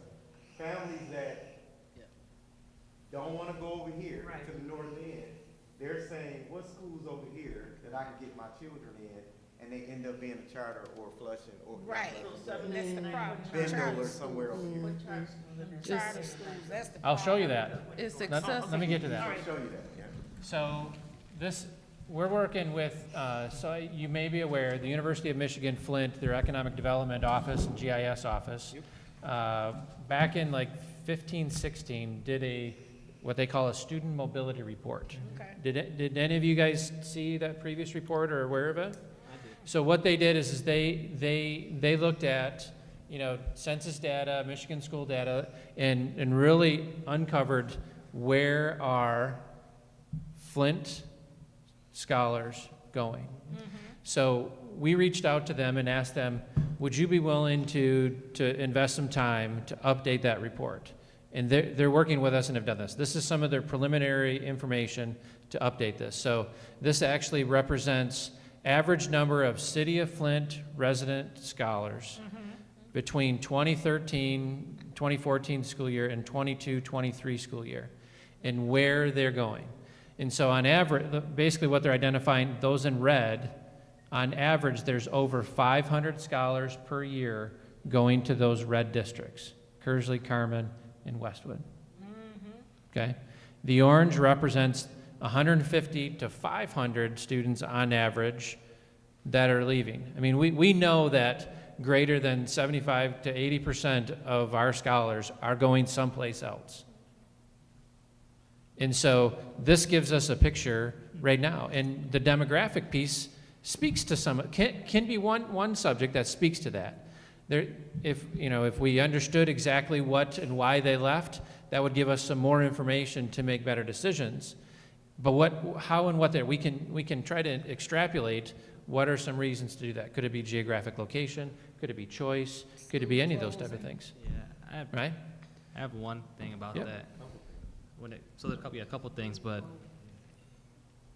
families that don't wanna go over here Right. to the north end, they're saying, what school's over here that I can get my children in? And they end up being a charter or Flushing or. Right. So 7, That's 8, the and 9, problem. what Bendel charter or school- somewhere over here. What charter school is it? Charter schools, that's the I'll show you problem. that. It's Let accessible. me get to that. I'll show you that, yeah. So we're working with, so you may be aware, the University of Michigan Flint, their Economic Development Office and GIS office, back in like 15, 16, did what they call a student mobility report. Okay. Did any of you guys see that previous report or aware of it? So what they did is they looked at, census data, Michigan school data, and really uncovered where are Flint scholars going. So we reached out to them and asked them, would you be willing to invest some time to update that report? And they're working with us and have done this. This is some of their preliminary information to update this. So this actually represents average number of City of Flint resident scholars between 2014 school year and 22-23 school year, and where they're going. And so on average, basically what they're identifying, those in red, on average, there's over 500 scholars per year going to those red districts, Kearsley, Carmen, and Westwood. Okay? The orange represents 150 to 500 students on average that are leaving. I mean, we know that greater than 75 to 80% of our scholars are going someplace else. And so this gives us a picture right now. And the demographic piece speaks to can be one subject that speaks to that. If we understood exactly what and why they left, that would give us some more information to make better decisions. But how and what there, we can try to extrapolate what are some reasons to do that. Could it be geographic location? Could it be choice? Could it be any of those type of things? Yeah, Right? I have one thing about Yep. that. So there's a couple things, but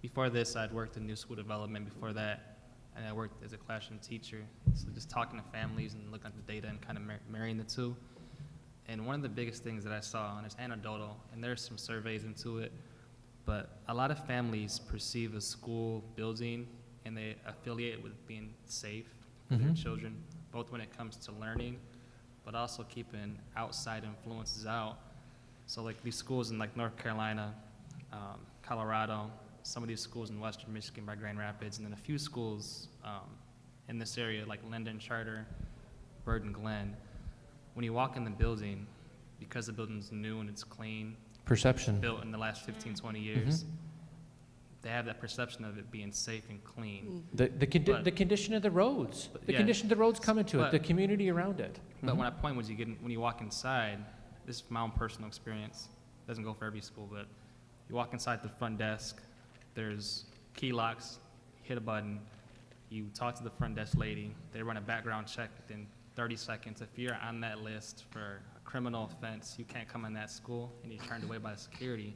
before this, I'd worked in new school development before that, and I worked as a classroom teacher. So just talking to families and looking at the data and kind of marrying the two. And one of the biggest things that I saw, and it's anecdotal, and there's some surveys into it, but a lot of families perceive a school building and they affiliate it with being safe for their children, both when it comes to learning, but also keeping outside influences out. So like these schools in like North Carolina, Colorado, some of these schools in Western Michigan by Grand Rapids, and then a few schools in this area like Linden Charter, Bird and Glen. When you walk in the building, because the building's new and it's clean, Perception. built in the last 15, 20 years, they have that perception of it being safe and clean. The condition of the roads, the Yeah. condition of the roads coming to it, But- the community around it. But when I point was when you walk inside, this is my own personal experience, doesn't go for every school, but you walk inside the front desk, there's key locks, hit a button, you talk to the front desk lady, they run a background check within 30 seconds. If you're on that list for a criminal offense, you can't come in that school, and you're turned away by security.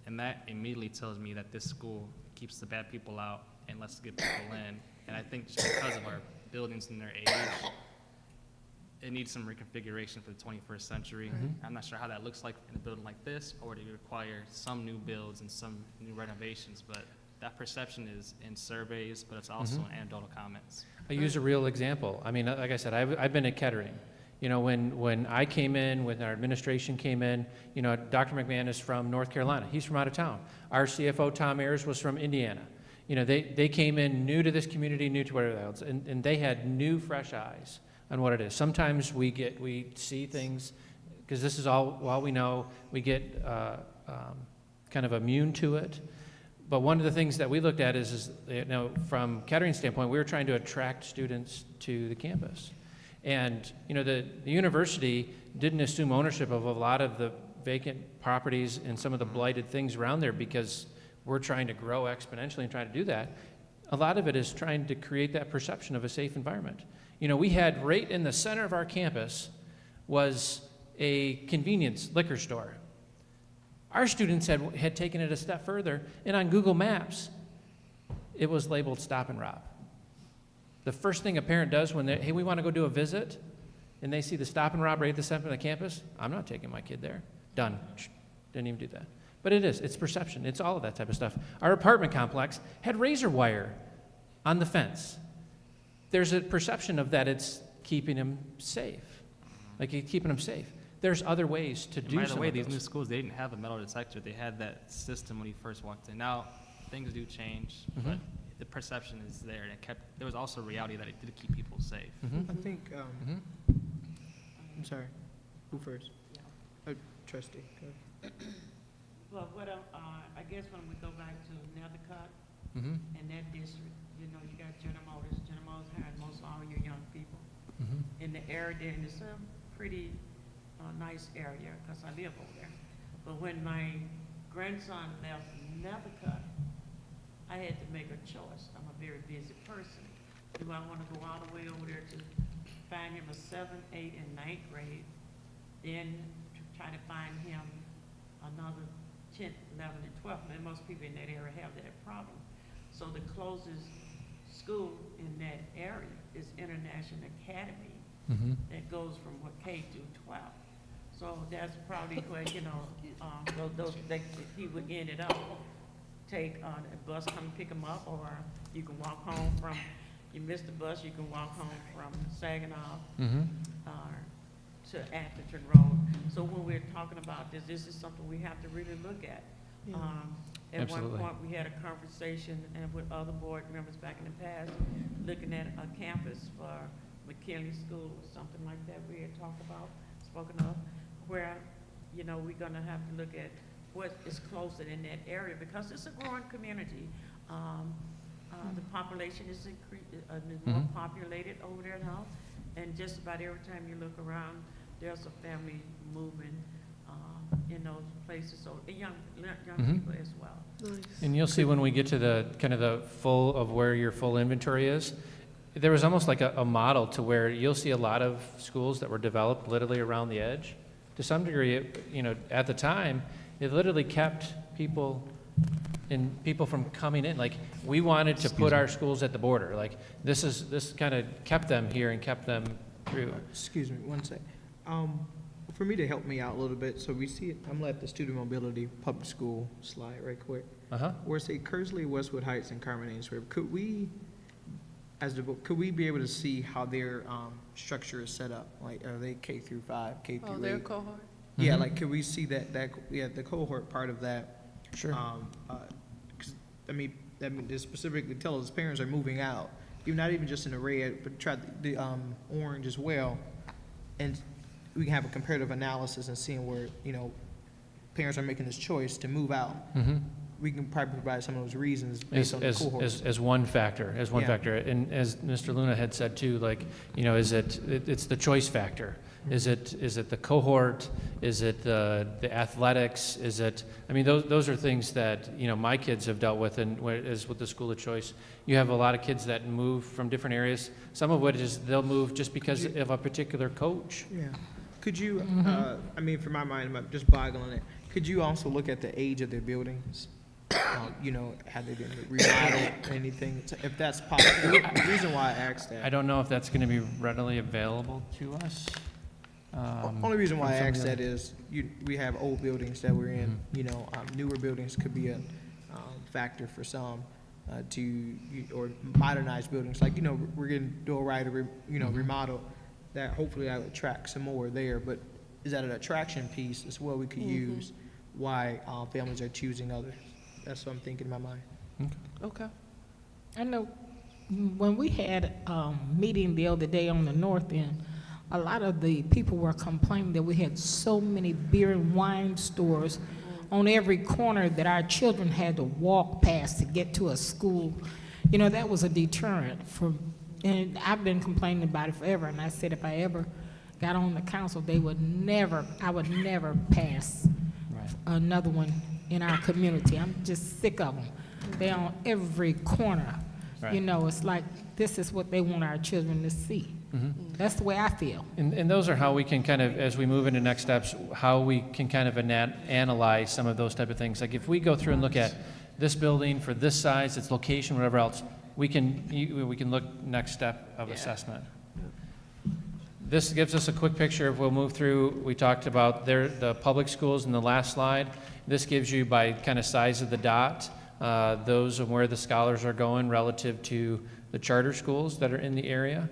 And that immediately tells me that this school keeps the bad people out and lets the good people in. And I think just because of our buildings and their age, it needs some reconfiguration for the 21st century. I'm not sure how that looks like in a building like this, or would it require some new builds and some new renovations, but that perception is in surveys, but it's also in anecdotal comments. I use a real example. I mean, like I said, I've been at Kettering. You know, when I came in, when our administration came in, you know, Dr. McMahon is from North Carolina. He's from out of town. Our CFO, Tom Ayers, was from Indiana. You know, they came in new to this community, new to whatever else, and they had new, fresh eyes on what it is. Sometimes we see things, because this is all we know, we get kind of immune to it. But one of the things that we looked at is you know, from Kettering's standpoint, we were trying to attract students to the campus. And, you know, the university didn't assume ownership of a lot of the vacant properties and some of the blighted things around there because we're trying to grow exponentially and trying to do that. A lot of it is trying to create that perception of a safe environment. You know, we had right in the center of our campus was a convenience liquor store. Our students had taken it a step further, and on Google Maps, it was labeled Stop and Rob. The first thing a parent does when hey, we want to go do a visit, and they see the Stop and Rob right at the center of the campus, I'm not taking my kid there. Done. Didn't even do that. But it's perception. It's all of that type of stuff. Our apartment complex had razor wire on the fence. There's a perception of that it's keeping them safe. Like it's keeping them safe. There's other ways to do By the some way, of these those. new schools, they didn't have a metal detector. They had that system when you first walked in. Now, things do change, but the perception is there. And there was also reality that it did keep people safe. I think, I'm sorry, who first? Trustee, go ahead. Well, I guess when we go back to Nethercutt and that district, you know, you got General Motors. General Motors had most all your young people in the area there, and it's a pretty nice area because I live over there. But when my grandson left Nethercutt, I had to make a choice. I'm a very busy person. Do I want to go all the way over there to find him a 7th, 8th, and 9th grade, then to try to find him another 10th, 11th, and 12th? And most people in that area have that problem. So the closest school in that area is International Academy that goes from K through 12. So that's probably where, you know, he would end it up. Take a bus, come and pick him up, or you can walk home from, you missed the bus, you can walk home from Saginaw to Atherton Road. So when we're talking about this is something we have to really look at. At Absolutely. one point, we had a conversation and with other board members back in the past, looking at a campus for McKinley School or something like that we had spoken of, where, you know, we're gonna have to look at what is closer in that area because it's a growing community. The population is more populated over there now, and just about every time you look around, there's a family moving in those places, so young people as well. Nice. And you'll see when we get to the kind of the full of where your full inventory is, there was almost like a model to where you'll see a lot of schools that were developed literally around the edge. To some degree, you know, at the time, it literally kept people from coming in. Like, we wanted to put our schools at the border. Like, this kind of kept them here and kept them through. Excuse me, one sec. For me to help me out a little bit, so we see it, I'm gonna let the student mobility public school slide right quick. Where it say Kersley, Westwood Heights, and Carmen Ainsworth, could we be able to see how their structure is set up? Like, are they K through 5, K through 8? Oh, their cohort? Yeah, like, could we see that, the cohort part of that? Sure. 'Cause, I mean, they specifically tell us parents are moving out, not even just in the red, but try the orange as well. And we can have a comparative analysis and seeing where, you know, parents are making this choice to move out. we can probably provide some of those reasons As, based on the cohorts. as one factor, Yeah. And as Mr. Luna had said too, like, you know, it's the choice factor. Is it the cohort? Is it the athletics? I mean, those are things that, you know, my kids have dealt with, and is with the school of choice. You have a lot of kids that move from different areas, some of which is they'll move just because of a particular coach. Yeah. Could you, I mean, for my mind, I'm just boggling it, could you also look at the age of their buildings? You know, have they been remodeled, anything, if that's possible? The reason why I asked that. I don't know if that's going to be readily available to us. Only reason why I from some of asked the- that is, we have old buildings that we're in, you know, newer buildings could be a factor for some, or modernized buildings, like, you know, we're getting dual right, or, you know, remodel, that hopefully I would attract some more there, but is that an attraction piece as well we could use, why families are choosing others? That's what I'm thinking in my mind. Okay. I know when we had a meeting the other day on the north end, a lot of the people were complaining that we had so many beer and wine stores on every corner that our children had to walk past to get to a school. You know, that was a deterrent for, and I've been complaining about it forever, and I said if I ever got on the council, I would never pass another one in our community. I'm just sick of them. They're on every corner. Right. You know, it's like, this is what they want our children to see. That's the way I feel. And those are how we can kind of, as we move into next steps, how we can kind of analyze some of those type of things. Like if we go through and look at this building for this size, its location, whatever else, we can look next step of assessment. This gives us a quick picture of, we'll move through, we talked about the public schools in the last slide. This gives you by kind of size of the dot, those of where the scholars are going relative to the charter schools that are in the area.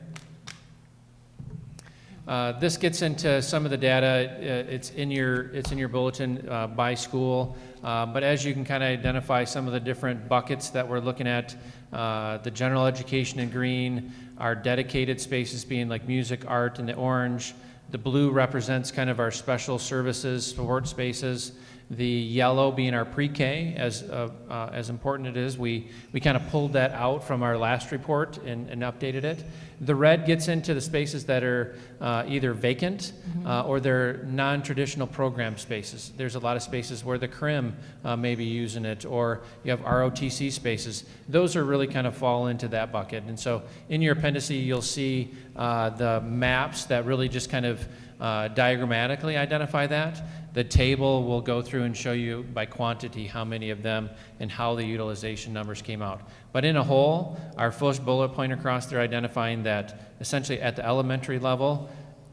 This gets into some of the data. It's in your bulletin by school. But as you can kind of identify some of the different buckets that we're looking at, the general education in green, our dedicated spaces being like music, art in the orange. The blue represents kind of our special services, support spaces. The yellow being our pre-K, as important it is. We kind of pulled that out from our last report and updated it. The red gets into the spaces that are either vacant or they're non-traditional program spaces. There's a lot of spaces where the CRIM may be using it, or you have ROTC spaces. Those are really kind of fall into that bucket. And so in your appendice, you'll see the maps that really just kind of diagrammatically identify that. The table will go through and show you by quantity how many of them and how the utilization numbers came out. But in a whole, our first bullet point across there identifying that essentially at the elementary level,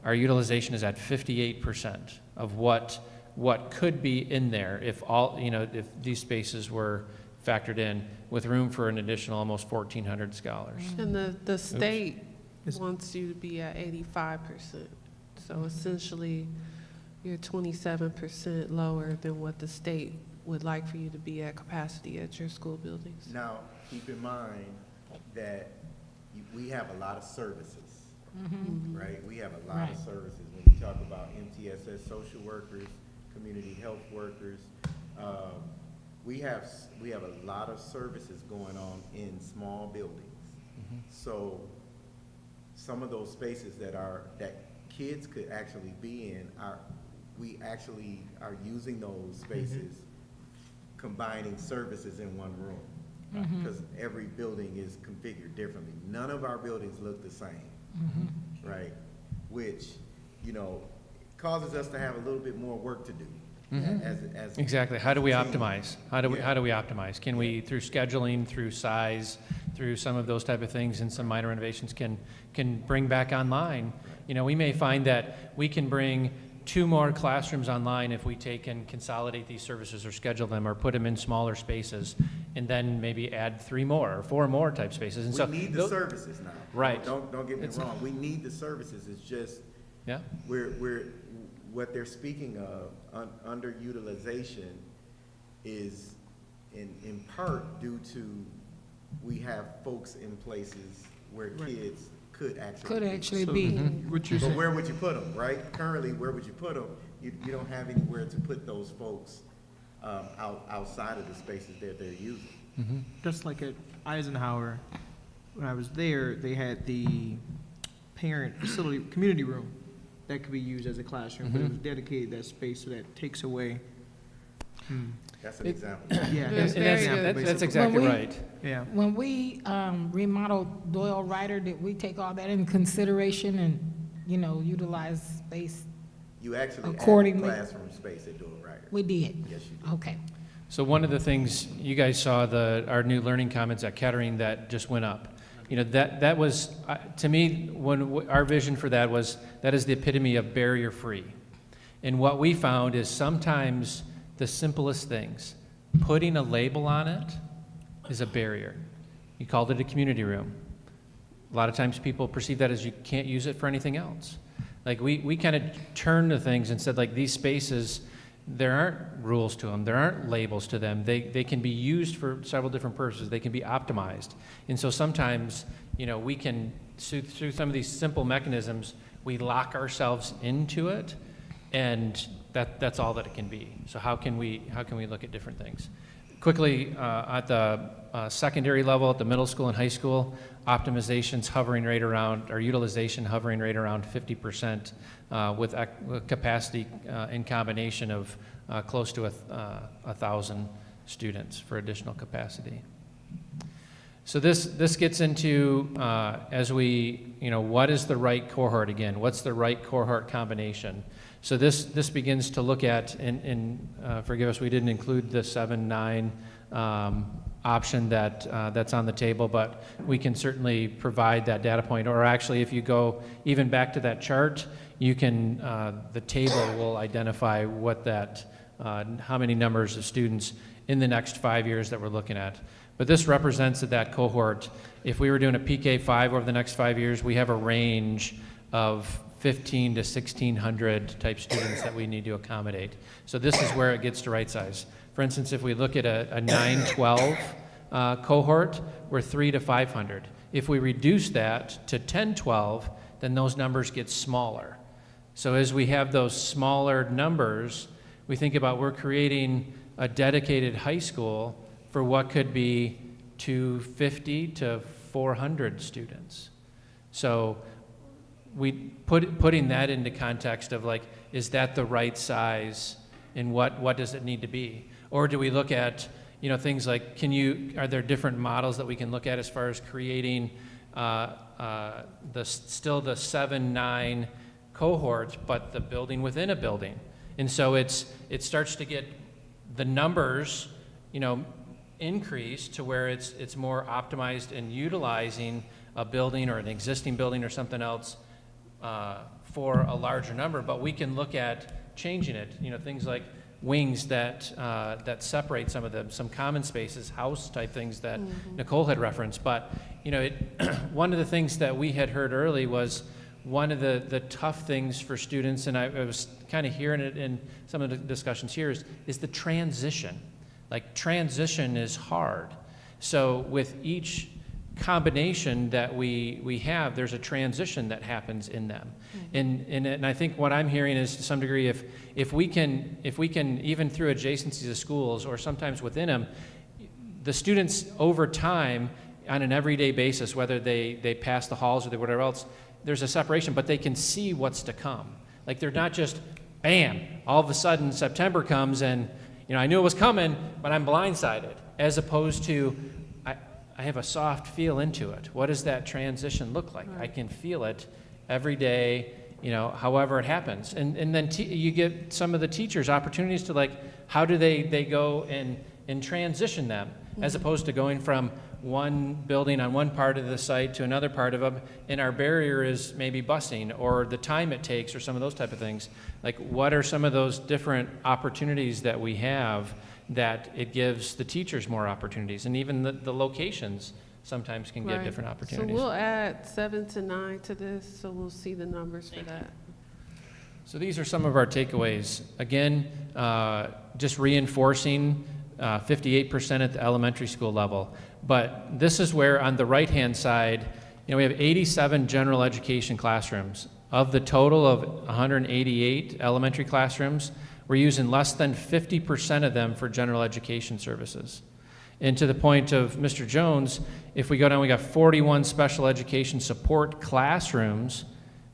our utilization is at 58% of what could be in there if if these spaces were factored in, with room for an additional almost 1,400 scholars. And the state wants you to be at 85%. So essentially, you're 27% lower than what the state would like for you to be at capacity at your school buildings. Now, keep in mind that we have a lot of services, right? We have a lot of services. When you talk about MTSS social workers, community health workers, we have a lot of services going on in small buildings. So some of those spaces that kids could actually be in we actually are using those spaces, combining services in one room, because every building is configured differently. None of our buildings look the same, right? Which, causes us to have a little bit more work to do. As Exactly. How do we as a team. optimize? How do we optimize? Can we, through scheduling, through size, through some of those type of things, and some minor renovations, can bring back online? We may find that we can bring 2 more classrooms online if we take and consolidate these services or schedule them or put them in smaller spaces, and then maybe add 3 more or 4 more type spaces. And We need the services now. Right. Don't get me wrong. We need the services. It's just we're what they're speaking of underutilization is in part due to we have folks in places where kids could actually be. What you're But saying, where would you put them, right? Currently, where would you put them? You don't have anywhere to put those folks outside of the spaces that they're using. Just like at Eisenhower, when I was there, they had the parent facility, community room that could be used as a classroom, but it was dedicated that space, so that takes away. That's an example. Yeah, That's an very example, good. That's basically. exactly When we- right. Yeah. When we remodeled Doyle Ryder, did we take all that into consideration and, you know, utilize space? You actually added Accordingly. classroom space at Doyle Ryder. We did? Yes, you did. Okay. So one of the things, you guys saw our new learning commons at Kettering that just went up. You know, that was, to me, our vision for that was, that is the epitome of barrier-free. And what we found is sometimes the simplest things, putting a label on it is a barrier. You called it a community room. A lot of times people perceive that as you can't use it for anything else. Like we kind of turned to things and said, like, these spaces, there aren't rules to them, there aren't labels to them. They can be used for several different purposes. They can be optimized. And so sometimes, you know, we can, through some of these simple mechanisms, we lock ourselves into it, and that's all that it can be. So how can we look at different things? Quickly, at the secondary level, at the middle school and high school, optimization's hovering right around, or utilization hovering right around 50%, with capacity in combination of close to 1,000 students for additional capacity. So this gets into, as we, you know, what is the right cohort again? What's the right cohort combination? So this begins to look at, and forgive us, we didn't include the 7-9 option that's on the table, but we can certainly provide that data point. Or actually, if you go even back to that chart, you can, the table will identify what that, how many numbers of students in the next 5 years that we're looking at. But this represents that cohort. If we were doing a PK5 over the next 5 years, we have a range of 1,500 to 1,600 type students that we need to accommodate. So this is where it gets to right size. For instance, if we look at a 9-12 cohort, we're 300 to 500. If we reduce that to 10-12, then those numbers get smaller. So as we have those smaller numbers, we think about we're creating a dedicated high school for what could be 250 to 400 students. So we putting that into context of, like, is that the right size, and what does it need to be? Or do we look at, you know, things like, are there different models that we can look at as far as creating still the 7-9 cohort, but the building within a building? And so it starts to get the numbers, you know, increase to where it's more optimized in utilizing a building or an existing building or something else for a larger number. But we can look at changing it, you know, things like wings that separate some common spaces, house type things that Nicole had referenced. But, you know, one of the things that we had heard early was one of the tough things for students, and I was kind of hearing it in some of the discussions here, is the transition. Like, transition is hard. So with each combination that we have, there's a transition that happens in them. And I think what I'm hearing is, to some degree, if we can even through adjacencies of schools or sometimes within them, the students over time on an everyday basis, whether they pass the halls or whatever else, there's a separation, but they can see what's to come. Like, they're not just, bam, all of a sudden September comes and, you know, I knew it was coming, but I'm blindsided, as opposed to, I have a soft feel into it. What does that transition look like? I can feel it every day, you know, however it happens. And then you get some of the teachers opportunities to, like, how do they go and transition them, as opposed to going from one building on one part of the site to another part of them, and our barrier is maybe busing or the time it takes or some of those type of things. Like, what are some of those different opportunities that we have that it gives the teachers more opportunities, and even the locations sometimes can give Right. different opportunities. So we'll add 7 to 9 to this, so we'll see the numbers for that. So these are some of our takeaways. Again, just reinforcing 58% at the elementary school level. But this is where, on the right-hand side, you know, we have 87 general education classrooms. Of the total of 188 elementary classrooms, We're using less than 50% of them for general education services. And to the point of Mr. Jones, if we go down, we got 41 special education support classrooms.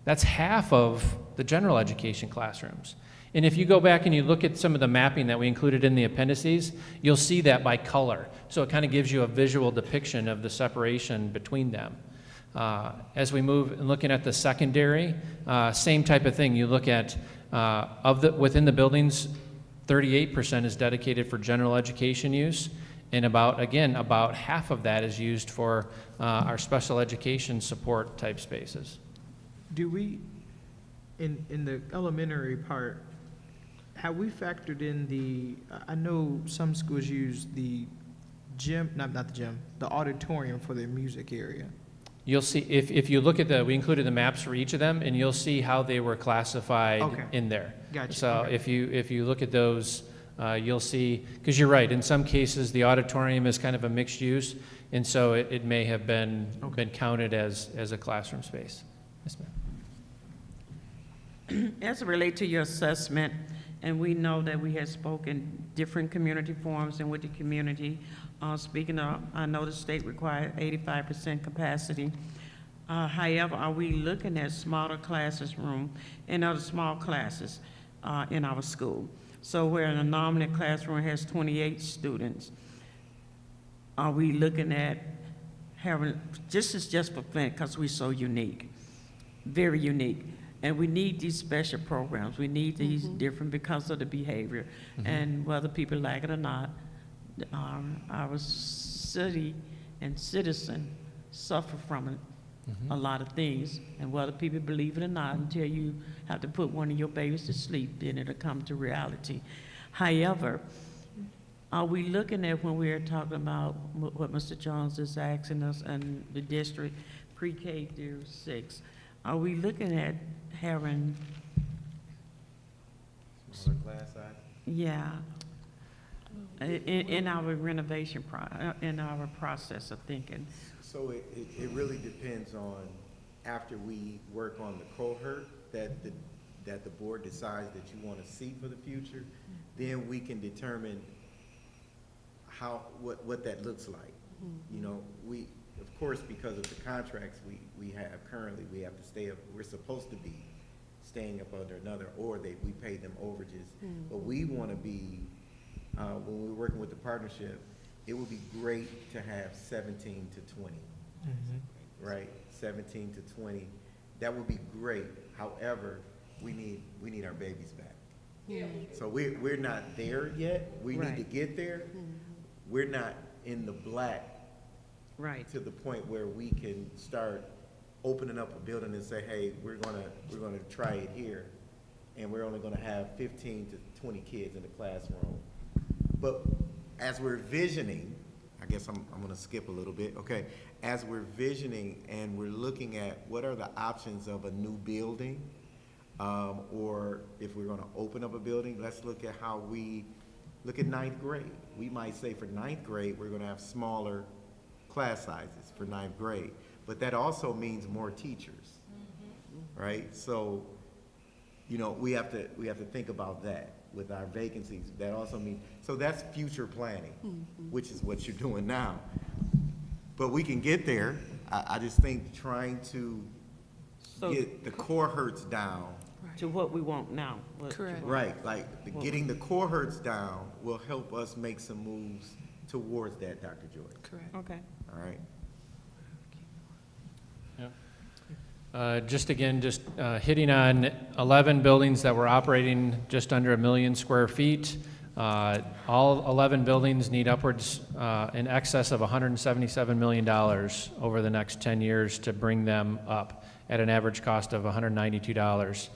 That's half of the general education classrooms. And if you go back and you look at some of the mapping that we included in the appendices, you'll see that by color. So it kind of gives you a visual depiction of the separation between them. As we move and looking at the secondary, same type of thing. You look at within the buildings, 38% is dedicated for general education use, and about half of that is used for our special education support type spaces. Do we, in the elementary part, have we factored in I know some schools use the gym, not the gym, the auditorium for their music area. You'll see, if you look at we included the maps for each of them, and you'll see how they were classified Okay. in there. Gotcha. So Okay. if you look at those, you'll see, because you're right, in some cases, the auditorium is kind of a mixed use, and so it may have been counted as a classroom space. Yes, ma'am. As it relates to your assessment, and we know that we have spoken different community forums and with the community. Speaking of, I know the state required 85% capacity. However, are we looking at smaller classes room and other small classes in our school? So where a nominal classroom has 28 students, are we looking at having, this is just for Flint because we're so unique, very unique. And we need these special programs. We need these different because of the behavior. And whether people like it or not, our city and citizen suffer from it, a lot of things. And whether people believe it or not, until you have to put one of your babies to sleep, then it'll come to reality. However, are we looking at, when we're talking about what Mr. Jones is asking us and the district, pre-K through 6, are we looking at having, Smaller class size? yeah, in our renovation, in our process of thinking? So it really depends on, after we work on the cohort that the board decides that you want to see for the future, then we can determine what that looks like. You know, of course, because of the contracts we have currently, we have to stay up, we're supposed to be staying up under another, or we pay them overages. But we want to be, when we're working with the partnership, it would be great to have 17 to 20, right? 17 to 20, that would be great. However, we need our babies back. So we're not there yet. We need to get there. We're not in the black Right. to the point where we can start opening up a building and say, hey, we're gonna try it here, and we're only gonna have 15 to 20 kids in the classroom. But as we're visioning, I guess I'm gonna skip a little bit, okay? As we're visioning and we're looking at what are the options of a new building, or if we're gonna open up a building, let's look at how we look at 9th grade. We might say for 9th grade, we're gonna have smaller class sizes for 9th grade, but that also means more teachers, right? So, you know, we have to think about that with our vacancies. That also means, so that's future planning, which is what you're doing now. But we can get there. I just think trying to So- get the core hurts down. To what we want now. Correct. Right, getting the core hurts down will help us make some moves towards that, Dr. Joy. Correct. Okay. All right? Just hitting on 11 buildings that were operating just under 1 million square feet. All 11 buildings need upwards in excess of $177 million over the next 10 years to bring them up at an average cost of $192.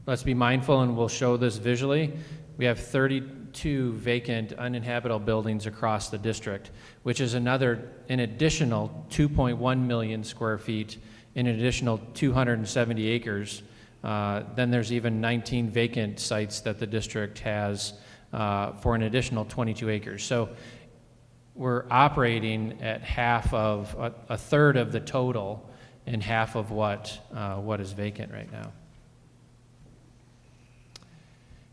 Let's be mindful, and we'll show this visually. We have 32 vacant, uninhabitable buildings across the district, which is an additional 2.1 million square feet, an additional 270 acres. Then there's even 19 vacant sites that the district has for an additional 22 acres. So we're operating at half of, a third of the total and half of what is vacant right now.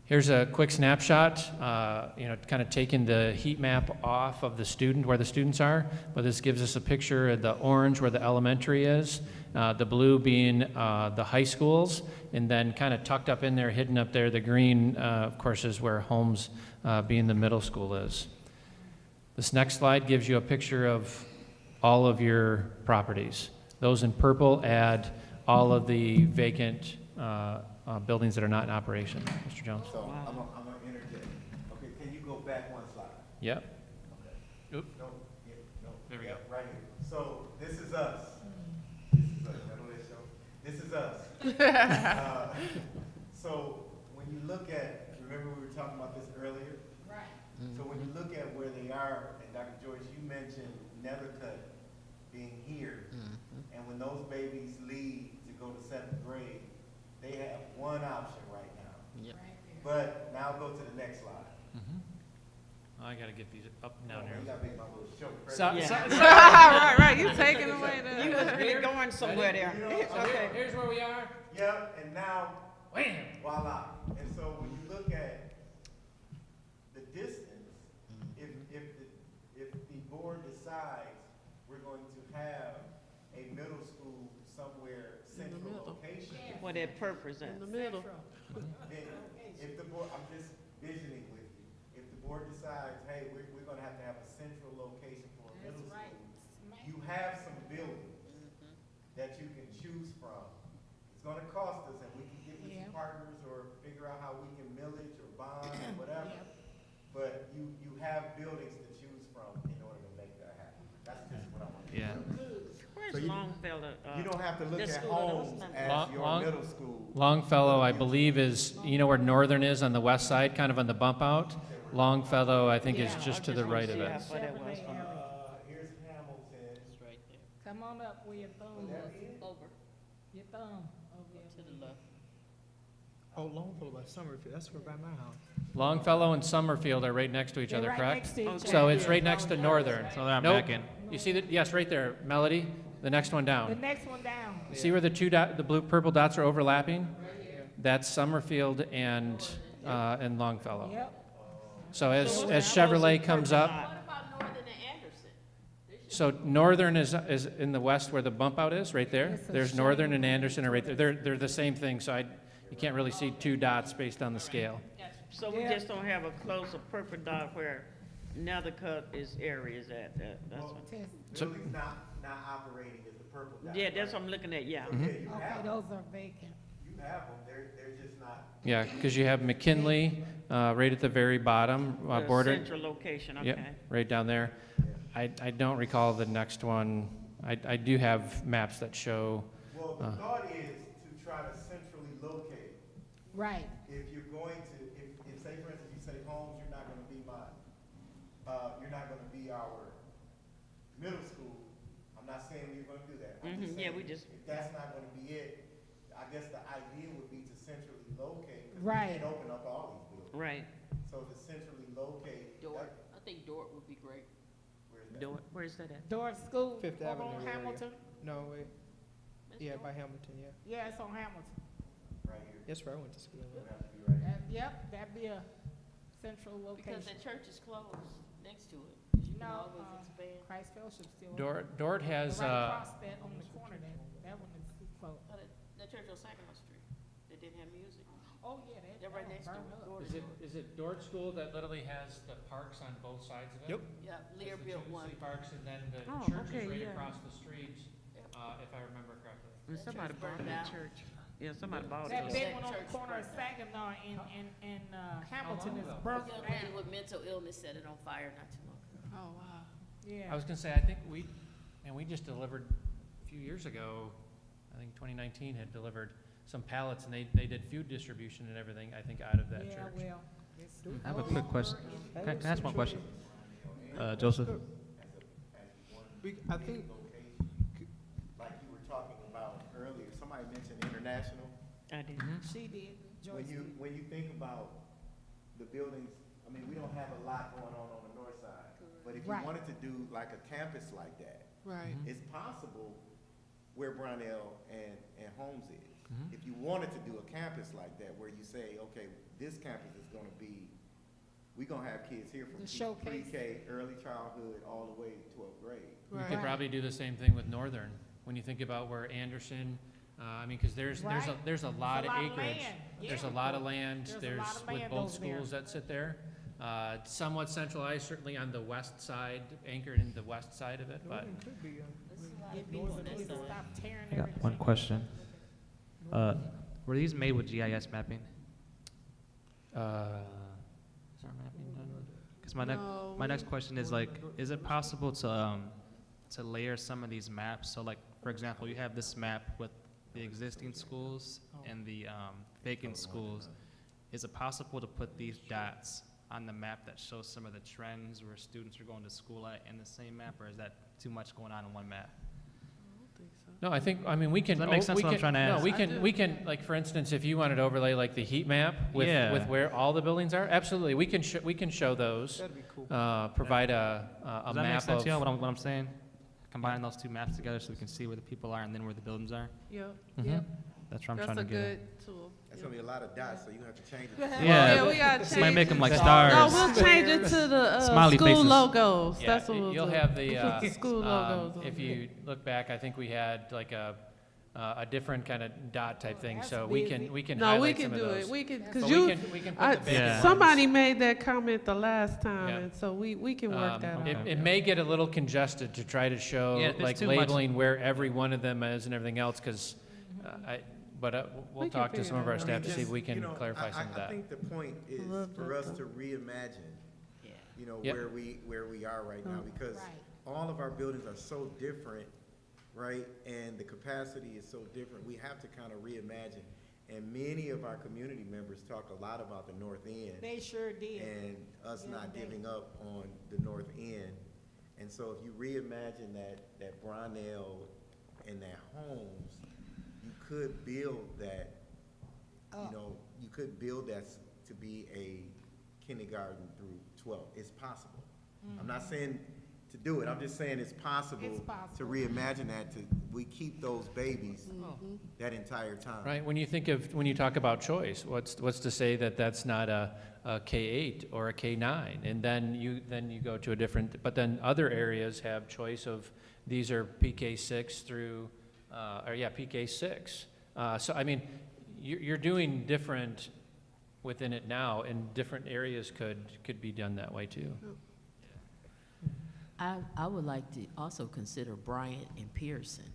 Here's a quick snapshot, kind of taking the heat map off of the student, where the students are, but this gives us a picture of the orange where the elementary is, the blue being the high schools, and then kind of tucked up in there, hidden up there, the green, of course, is where Holmes being the middle school is. This next slide gives you a picture of all of your properties. Those in purple add all of the vacant buildings that are not in operation. Mr. Jones? So I'm gonna interject. Okay, can you go back one slide? Yep. Okay. Oop. No, yeah, no. There we yeah, go. Right here. So this is us. This is us. Y'all know that show? This is us. So when you look at, remember we were talking about this earlier? Right. So when you look at where they are, and Dr. George, you mentioned Nethercutt being here. And when those babies leave to go to 7th grade, they have one option right now. Yep. But now go to the next slide. I gotta get these up and down Oh, here. You gotta make my little show. Right, you taking away the. You're going somewhere there. You know, Okay. Here's where we are. Yep, and now, Wham! voila. And so when you look at the distance, if the board decides we're going to have a middle school somewhere central location, What that purpose is. In the middle. then if the board, I'm just visioning with you, if the board decides, hey, we're gonna have to have a central location for a middle That's right. school, you have some buildings that you can choose from. It's gonna cost us, and we can get with some Yeah. partners or figure out how we can millage or bond or whatever. Yep. But you have buildings to choose from in order to make that happen. That's just what I want to do. Yeah. Where's So you- Longfellow? You don't have to look this at school, no, homes it's not. as your Long- middle school. Longfellow, I believe, is, where Northern is on the west side, kind of on the bump out? Longfellow, I think, is Yeah, just I to the just right wanna of see it. how far that was Chevrolet from- area. Here's Hamilton. It's right there. Come on up where your thumb was. Over Your thumb over to there. the left. Oh, Longfellow by Summerfield, that's right by my house. Longfellow and Summerfield are right next to each They're other, right correct? next to each other. So it's right next to Northern. So they're Nope. back in. You see that? Yes, right there, Melody, the next one The down. next one down. See where the the blue, purple dots are overlapping? That's Summerfield and Longfellow. Yep. So as Chevrolet comes up, What about Northern and Anderson? so Northern is in the west where the bump out is, right there. It's a There's shame. Northern and Anderson are right there. They're the same thing, so you can't really see two dots based on the scale. So we Yeah. just don't have a closer purple dot where Nethercutt is areas at, that's Well, what. Test. So- Buildings not operating is the purple dot. Yeah, that's what right? I'm looking at, yeah. So, yeah, you Okay, have them. those are vacant. You have them, they're just not. Yeah, because you have McKinley right at the very bottom, The border. Central location, Yep, okay. right down there. I don't recall the next one. I do have maps that show, Well, the thought is to try to centrally locate. Right. If you're going to, if say for instance, you say Holmes, you're not gonna be you're not gonna be our middle school. I'm not saying you're gonna do that. I'm just Mhm, yeah, saying we just- If that's not gonna be it, I guess the idea would be to centrally locate. 'Cause Right. We can't open up all these buildings. Right. So to centrally locate. Dort, I think Dort would be great. Where's that? Where's that at? Dorf School. Fifth over Avenue on area. Hamilton. No, wait, That's yeah, Dort. by Hamilton, yeah. Yeah, it's on Hamilton. Right here. That's where I went to school. It'll have to be right here. Yep, that'd be a central Because location. the church is closed next to it. 'Cause you can No, always expand. Christ Fellowship still. Dort has, Right across that on the corner, that one is closed. Oh, the church on Saginaw Street, they didn't have music. Oh, yeah, They're right next to it. Dort is it Dort School that literally has the parks on both sides of it? Yep. Yeah, Lear built one. Parks, and then the Oh, church okay, is right yeah. across the street, if I remember correctly. And somebody church bought burned that down. church. Yeah, somebody bought That it. big That one on the church corner of burned Saginaw and Hamilton is ago? A burnt young lady down. with mental illness set it on fire not too long ago. Oh, wow. I Yeah. was gonna say, I think we just delivered a few years ago, I think 2019 had delivered some pallets, and they did food distribution and everything, I think, out of that Yeah, church. well. it's- I have a quick question. Can I ask one question? Joseph? I think, Like you were talking about earlier, somebody mentioned international. I did. She did, Joyce did. When you think about the buildings, I mean, we don't have a lot going on the north side. But if you Right. wanted to do like a campus like that, Right. it's possible where Brownell and Holmes is. if you wanted to do a campus like that, where you say, okay, this campus is gonna be, we gonna have kids here from The showcase. pre-K, early childhood, all the way to 12th grade. You Right. could probably do the same thing with Northern, when you think about where Anderson, I mean, because there's a Right. lot of There's a lot of acreage. land, There's a yeah. lot of land, There's a there's, lot of with land both over there. schools that sit there. Somewhat centralized, certainly on the west side, anchored in the west side of it, but. Northern could be, It needs to stop tearing I got everything. one question. Were these made with GIS mapping? Is our mapping done? Because No, my next question is like, is it possible to layer some of these maps? So like, for example, you have this map with the existing schools and the vacant schools. Is it possible to put these dots on the map that shows some of the trends where students are going to school at in the same map, or is that too much going on in one map? No, I mean, we can. Does that make sense we what I'm can- trying to No, ask? we can, like, for instance, if you wanted to overlay like the heat map Yeah. with where all the buildings are, absolutely, we can show those. that'd be cool. Provide a Does that make map sense, of. you know, what I'm saying? Combine those two maps together so we can see where the people are and then where the buildings are? Yep, Mhm. yep. That's what I'm That's trying a to get at. good tool. That's gonna be a lot of dots, so you have to change it. Yeah, Yeah, we gotta this might change make them it. like No, stars. we'll change it to the Smiley school faces. logos. Yeah, That's what we'll you'll do. have the, We'll put the school logos on if there. you look back, I think we had like a different kind of dot type thing, That's so busy. we can No, we highlight can some of do those. it. We can, But cause we you, can put I, the basic ones. somebody made that comment the last time, Yeah. and so we can work that It, out. it may get a little congested to try to show, Yeah, if it's like too much- labeling where every one of them is and everything else, because we'll We can talk to figure some of that our out. staff to see if we You can know, clarify some of I that. think the point is Love for that us to though. reimagine, Yeah. you know, Yep. where we are right now, because Right. all of our buildings are so different, right? And the capacity is so different, we have to kind of reimagine. And many of our community members talked a lot about the north end They sure did. and us Yeah, not they- giving up on the north end. And so if you reimagine that Brownell and that Holmes, you could build that, you know, you could build that to be a kindergarten through 12. It's possible. I'm not saying to do it, I'm just saying it's possible It's to possible. reimagine that, we keep those babies that entire time. Right, when you talk about choice, what's to say that that's not a K-8 or a K-9? And then you go to a different, but then other areas have choice of, these are PK6 through, PK6. So, I mean, you're doing different within it now, and different areas could be done that way too. I would like to also consider Bryant and Pearson,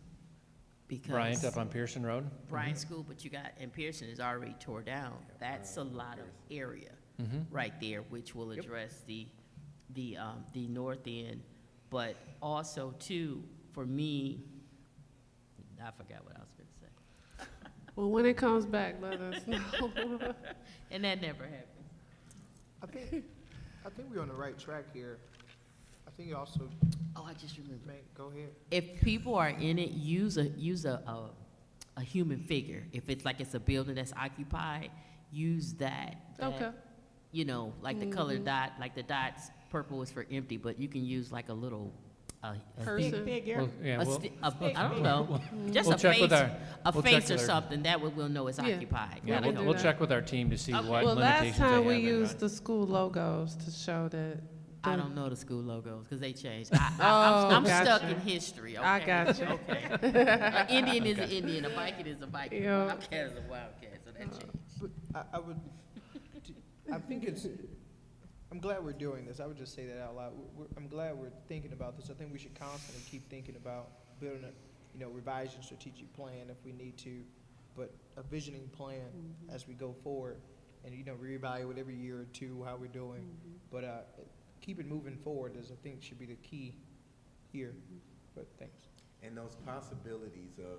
because. Bryant up on Pearson Road? Bryant School, but you got, and Pearson is already tore down. That's a lot of area right there, which will address the north end. But also too, for me, I forgot what I was gonna say. Well, when it comes back, let us know. And that never happens. I think we're on the right track here. I think you also, Oh, I just remembered. go ahead. If people are in it, use a human figure. If it's like it's a building that's occupied, use that. Okay. You know, like the colored dot, like the dots, purple is for empty, but you can use like a little, Person. Big figure. Well, yeah, a we'll- sti- a- I don't know, just we'll a check with face, our- a we'll check face or with our- something, that we'll know it's Yeah. occupied. Yeah, can we'll do that. check with our team to see Okay. what Well, limitations last they time we have and used not. the school logos to show that. I don't know the school logos, because they changed. Oh, I'm stuck gotcha. in history, okay? I got you. Okay. An Indian is an Indian, a Viking is a Viking, a Yeah. Wildcat is a Wildcat, so that changed. But I think I'm glad we're doing this. I would just say that out loud. I'm glad we're thinking about this. I think we should constantly keep thinking about building revising strategic plan if we need to, but a visioning plan as we go forward, and reevaluate every year or two how we're doing. But keep it moving forward is, I think, should be the key here. But thanks. And those possibilities of,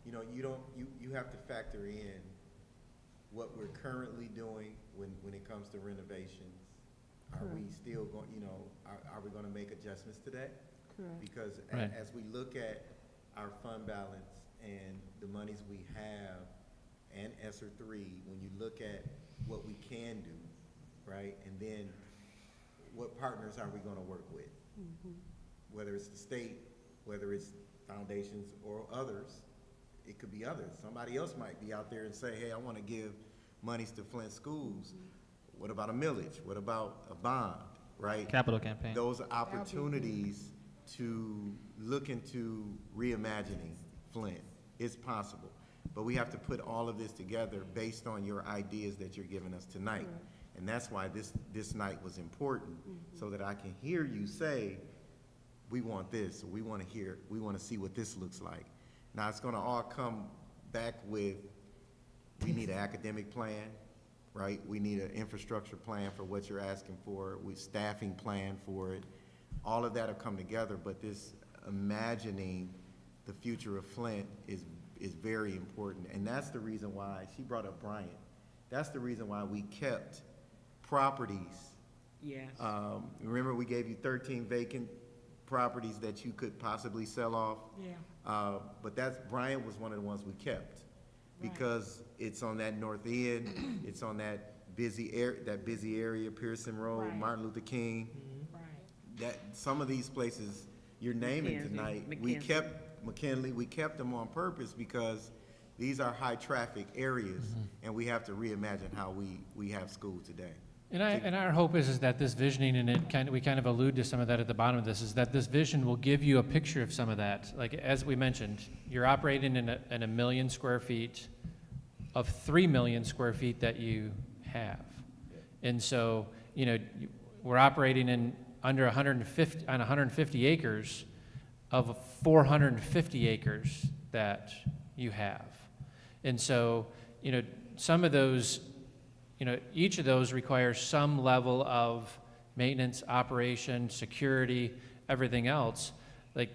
you have to factor in what we're currently doing when it comes to renovations. Are we still going, are we gonna make adjustments to that? Correct. Because Right. as we look at our fund balance and the monies we have and ESSER 3, when you look at what we can do, right? And then what partners are we gonna work with? Whether it's the state, whether it's foundations or others, It could be others. Somebody else might be out there and say, hey, I want to give monies to Flint schools. What about a millage? What about a bond, right? Capital campaign. Those are opportunities to look into reimagining Flint. It's possible. But we have to put all of this together based on your ideas that you're giving us tonight. And that's why this night was important, so that I can hear you say, we want this, or we want to see what this looks like. Now, it's gonna all come back with, we need an academic plan, right? We need an infrastructure plan for what you're asking for, with staffing plan for it. All of that will come together, but this imagining the future of Flint is very important. And that's the reason why, she brought up Bryant, that's the reason why we kept properties. Yes. Remember, we gave you 13 vacant properties that you could possibly sell off? Yeah. But Bryant was one of the ones we kept, because it's on that north end, it's on that busy area, Pearson Road, Right. Martin Luther King. Right. That, some of these places you're naming McKinsey, tonight, McKinsey. we kept them on purpose because these are high traffic areas, and we have to reimagine how we have school today. And our hope is that this visioning, and we kind of allude to some of that at the bottom of this, is that this vision will give you a picture of some of that. Like, as we mentioned, you're operating in a million square feet of 3 million square feet that you have. And so, we're operating in under 150 acres of 450 acres that you have. And so, some of those, each of those requires some level of maintenance, operation, security, everything else. Like,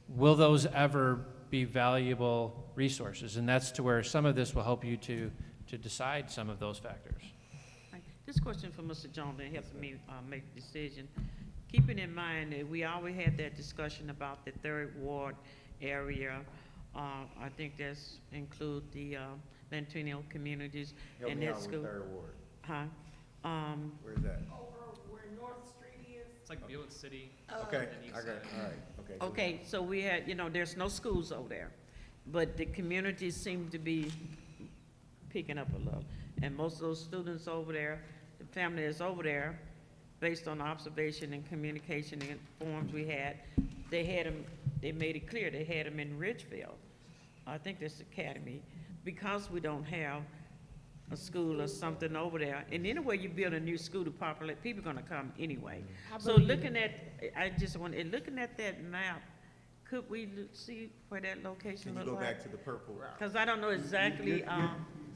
will those ever be valuable resources? And that's to where some of this will help you to decide some of those factors. This question for Mr. Jones that helps me make the decision. Keeping in mind that we always had that discussion about the third ward area. I think that's include the Latino communities Help and me that out with school. Third Ward. Huh? Where's that? Over where North Street is. It's like Beale City. Okay, and east I got it, side. all right, okay. go Okay, ahead. so we had, there's no schools over there, but the communities seem to be picking up a little. And most of those students over there, the family that's over there, based on observation and communication and forums we had, they made it clear, they had them in Ridgefield. I think that's Academy, because we don't have a school or something over there. And anyway, you build a new school to populate, people are gonna come anyway. So looking at, looking at that map, could we see where that location Can you look go like? back to the purple? Because I don't know exactly,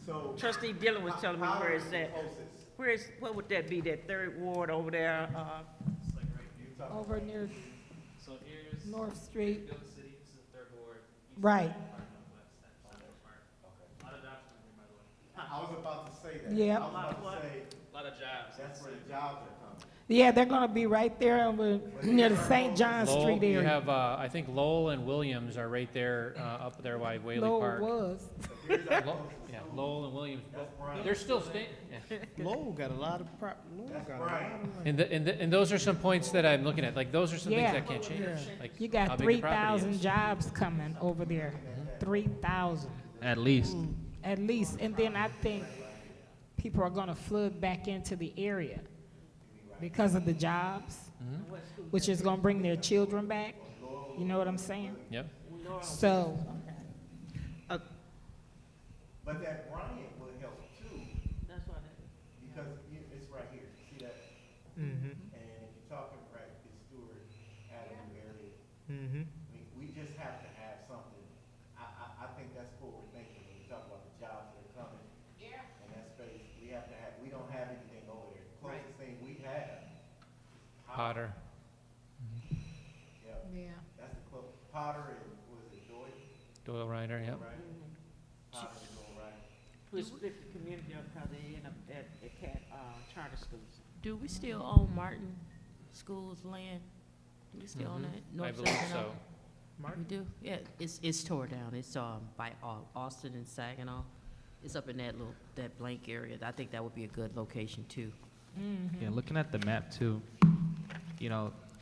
So. Trustee Dillon was telling me where it's at. Closest. What would that be, that third ward over there? It's like right here. Over near So here's North Street. Beale City, this is the third ward. Right. A lot of jobs coming here, by the way. I was about to say that. Yeah. I was about to say, A lot of jobs. that's where the jobs are coming. Yeah, they're gonna be right there over near the St. John Lowell, Street you area. have, I think Lowell and Williams are right there, up there by Whaley Lowell Park. was. Yeah, Lowell and Williams, they're still staying. Lowell got a lot of Lowell got a lot of money. And those are some points that I'm looking at, like, those are some things Yeah. that can't change. Like You how got big the property 3,000 is. jobs coming over there. 3,000 At least. at least. And then I think people are gonna flood back into the area because of the jobs, which is gonna bring their children back. You know what I'm saying? Yep. So, But that Bryant would help too, That's what because it's right here, see that? Mm-hmm, And if you're talking right, the Stewart Avenue area, mm-hmm. we just have to have something. I think that's forward thinking when you talk about the jobs that are coming. Yeah. And that space, we don't have anything over there. Closest thing we have. Potter. Yep, yeah. that's the Potter and, was it Doyle? Doyle Reiner, yep. Right? Potter and Doyle, right? we split the community up because they end up at charter schools. Do we still own Martin School's land? Do we still own that? I North believe Saginaw? so. We do? Yeah, it's tore down. It's by Austin and Saginaw. It's up in that blank area. I think that would be a good location too. Yeah, looking at the map too,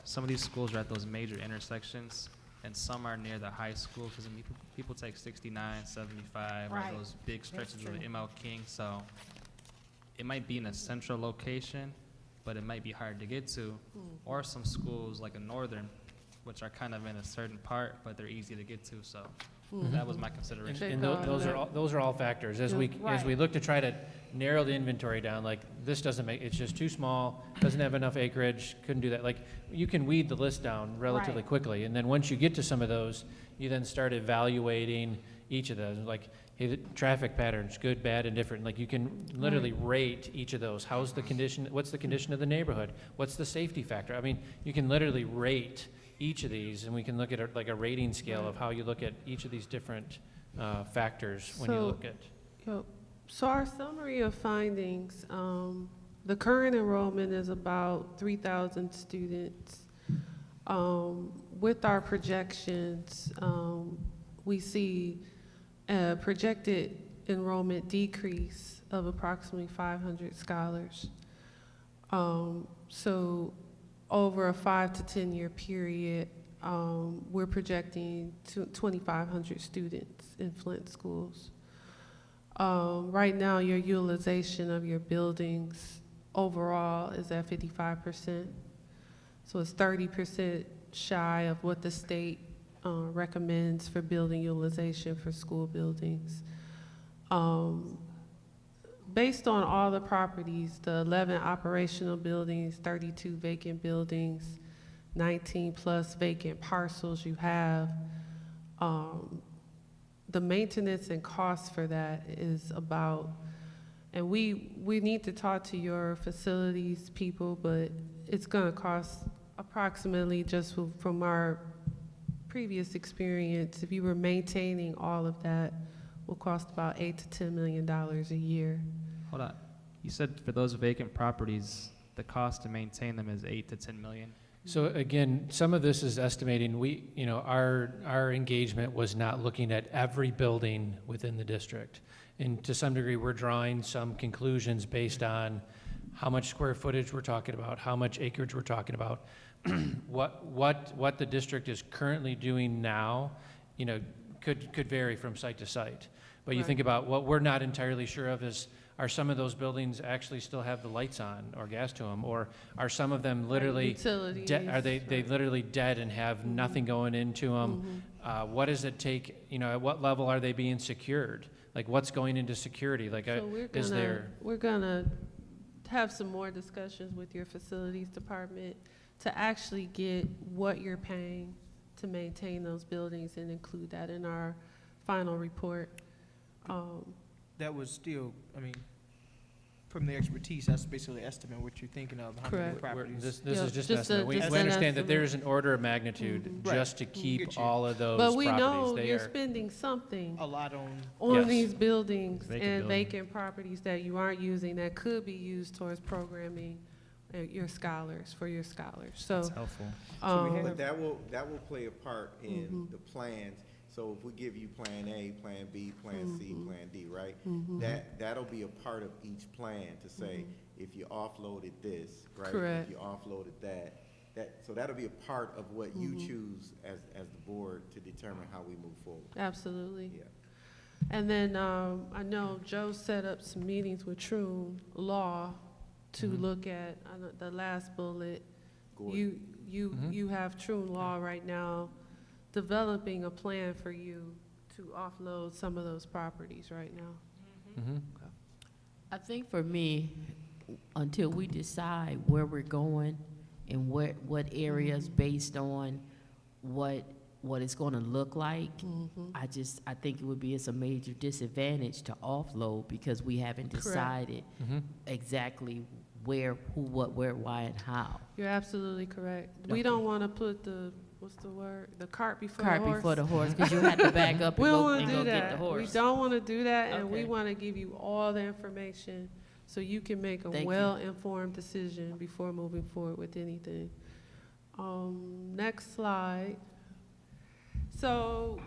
some of these schools are at those major intersections, and some are near the high school, because people people take 69, 75, Right. or those big stretches of true. the ML King, so it might be in a central location, but it might be hard to get to. Or some schools like a Northern, which are kind of in a certain part, but they're easy to get to, so that was my And, consideration. and those are all factors. As we Right. look to try to narrow the inventory down, like, this doesn't make, it's just too small, doesn't have enough acreage, couldn't do that. Like, you can weed the list down relatively Right. quickly, and then once you get to some of those, you then start evaluating each of those, like, hey, the traffic patterns, good, bad, and different. Like, you can literally rate each of those. How's the condition, what's the condition of the neighborhood? What's the safety factor? I mean, you can literally rate each of these, and we can look at it like a rating scale of how you look at each of these different factors when you So- look at. Yep. So our summary of findings, the current enrollment is about 3,000 students. With our projections, we see a projected enrollment decrease of approximately 500 scholars. So over a 5 to 10 year period, we're projecting 2,500 students in Flint schools. Right now, your utilization of your buildings overall is at 55%. So it's 30% shy of what the state recommends for building utilization for school buildings. Based on all the properties, the 11 operational buildings, 32 vacant buildings, 19 plus vacant parcels you have, the maintenance and cost for that is about, and we need to talk to your facilities people, but it's gonna cost approximately, just from our previous experience, if you were maintaining all of that, will cost about $8 to $10 million a year. Hold on. You said for those vacant properties, the cost to maintain them is 8 to 10 million? So again, some of this is estimating, our engagement was not looking at every building within the district. And to some degree, we're drawing some conclusions based on how much square footage we're talking about, how much acreage we're talking about, what the district is currently doing now, could vary from site to site. But you Right. think about what we're not entirely sure of is, are some of those buildings actually still have the lights on or gas to them? Or are some of them literally, Utilities. are they literally dead and have nothing going into them? What does it take, at what level are they being secured? Like, what's going into security? Like, So we're gonna have some more discussions with your facilities department to actually get what you're paying to maintain those buildings and include that in our final report. That was still, I mean, from the expertise, that's basically estimate what you're thinking of, how many Correct. properties. This Yeah, is just just estimate. We an understand that estimate. there's an order of magnitude Right. just to keep Get you. all of those But we properties. know They you're are, spending something A lot on, Yes. these buildings Vacant and building. vacant properties that you aren't using that could be used towards programming your scholars, for your scholars. So, That's helpful. So we um, have- But that will play a part in the plans. So if we give you Plan A, Plan B, Plan C, Plan D, right? That'll be a part of each plan to say, if you offloaded this, right? Correct. If you offloaded so that'll be a part of what you choose as the board to determine how we move forward. absolutely. Yeah. And then, I know Joe set up some meetings with Troon Law to look at, the last bullet. Gordon. You have Troon Law right now developing a plan for you to offload some of those properties right now. I think for me, until we decide where we're going and what areas based on what it's gonna look like, I think it would be, it's a major disadvantage to offload because we haven't Correct. decided exactly where, who, what, where, why, and how. You're absolutely correct. We don't want to put the cart before the Cart horse. before the horse, because you have to back up We and don't go, want and to go do get the that. We horse. don't want to do that, and we Okay. want to give you all the information so you can make a Thank you. well-informed decision before moving forward with anything. Next slide. So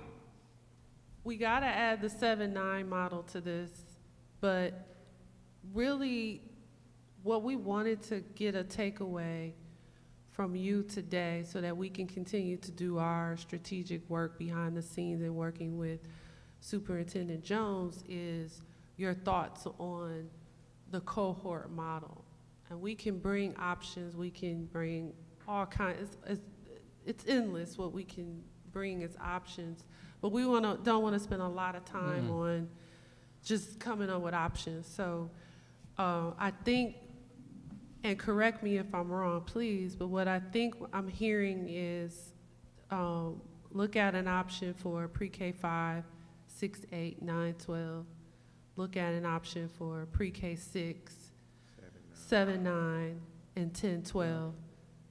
we got to add the 7-9 model to this, but really what we wanted to get a takeaway from you today so that we can continue to do our strategic work behind the scenes and working with Superintendent Jones is your thoughts on the cohort model. And we can bring options, we can bring all kinds, it's endless what we can bring as options, but we don't want to spend a lot of time on just coming up with options. So I think, and correct me if I'm wrong, please, but what I think I'm hearing is look at an option for pre-K 5, 6, 8, 9, 12. Look at an option for pre-K 6, 7, 9, and 10, 12,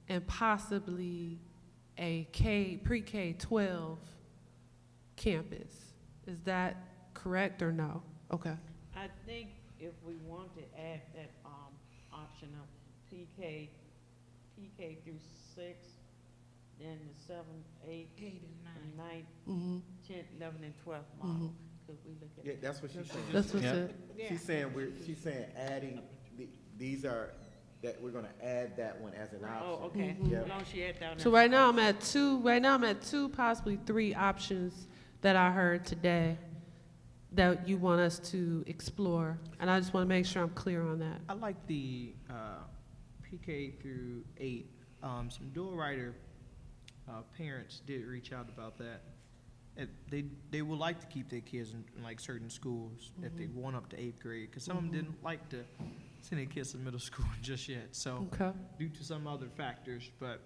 and possibly a pre-K 12 campus. Is that correct or no? Okay. I think if we want to add that option of PK through 6, then the 7, 8, 8 and 9. 9, 10, 11, and 12 model. Could we look at Yeah, that's what she's saying. That's what's Yeah. it. She's saying adding, these are, that we're gonna add that one as an option. Oh, okay. Yeah. As long as she had down So there. right now I'm at two, possibly 3 options that I heard today that you want us to explore. And I just want to make sure I'm clear on that. I like the PK through 8. Some dual rider parents did reach out about that. And they would like to keep their kids in like certain schools if they want up to 8th grade, because some of them didn't like to send their kids to middle school just yet. So Okay. due to some other factors, but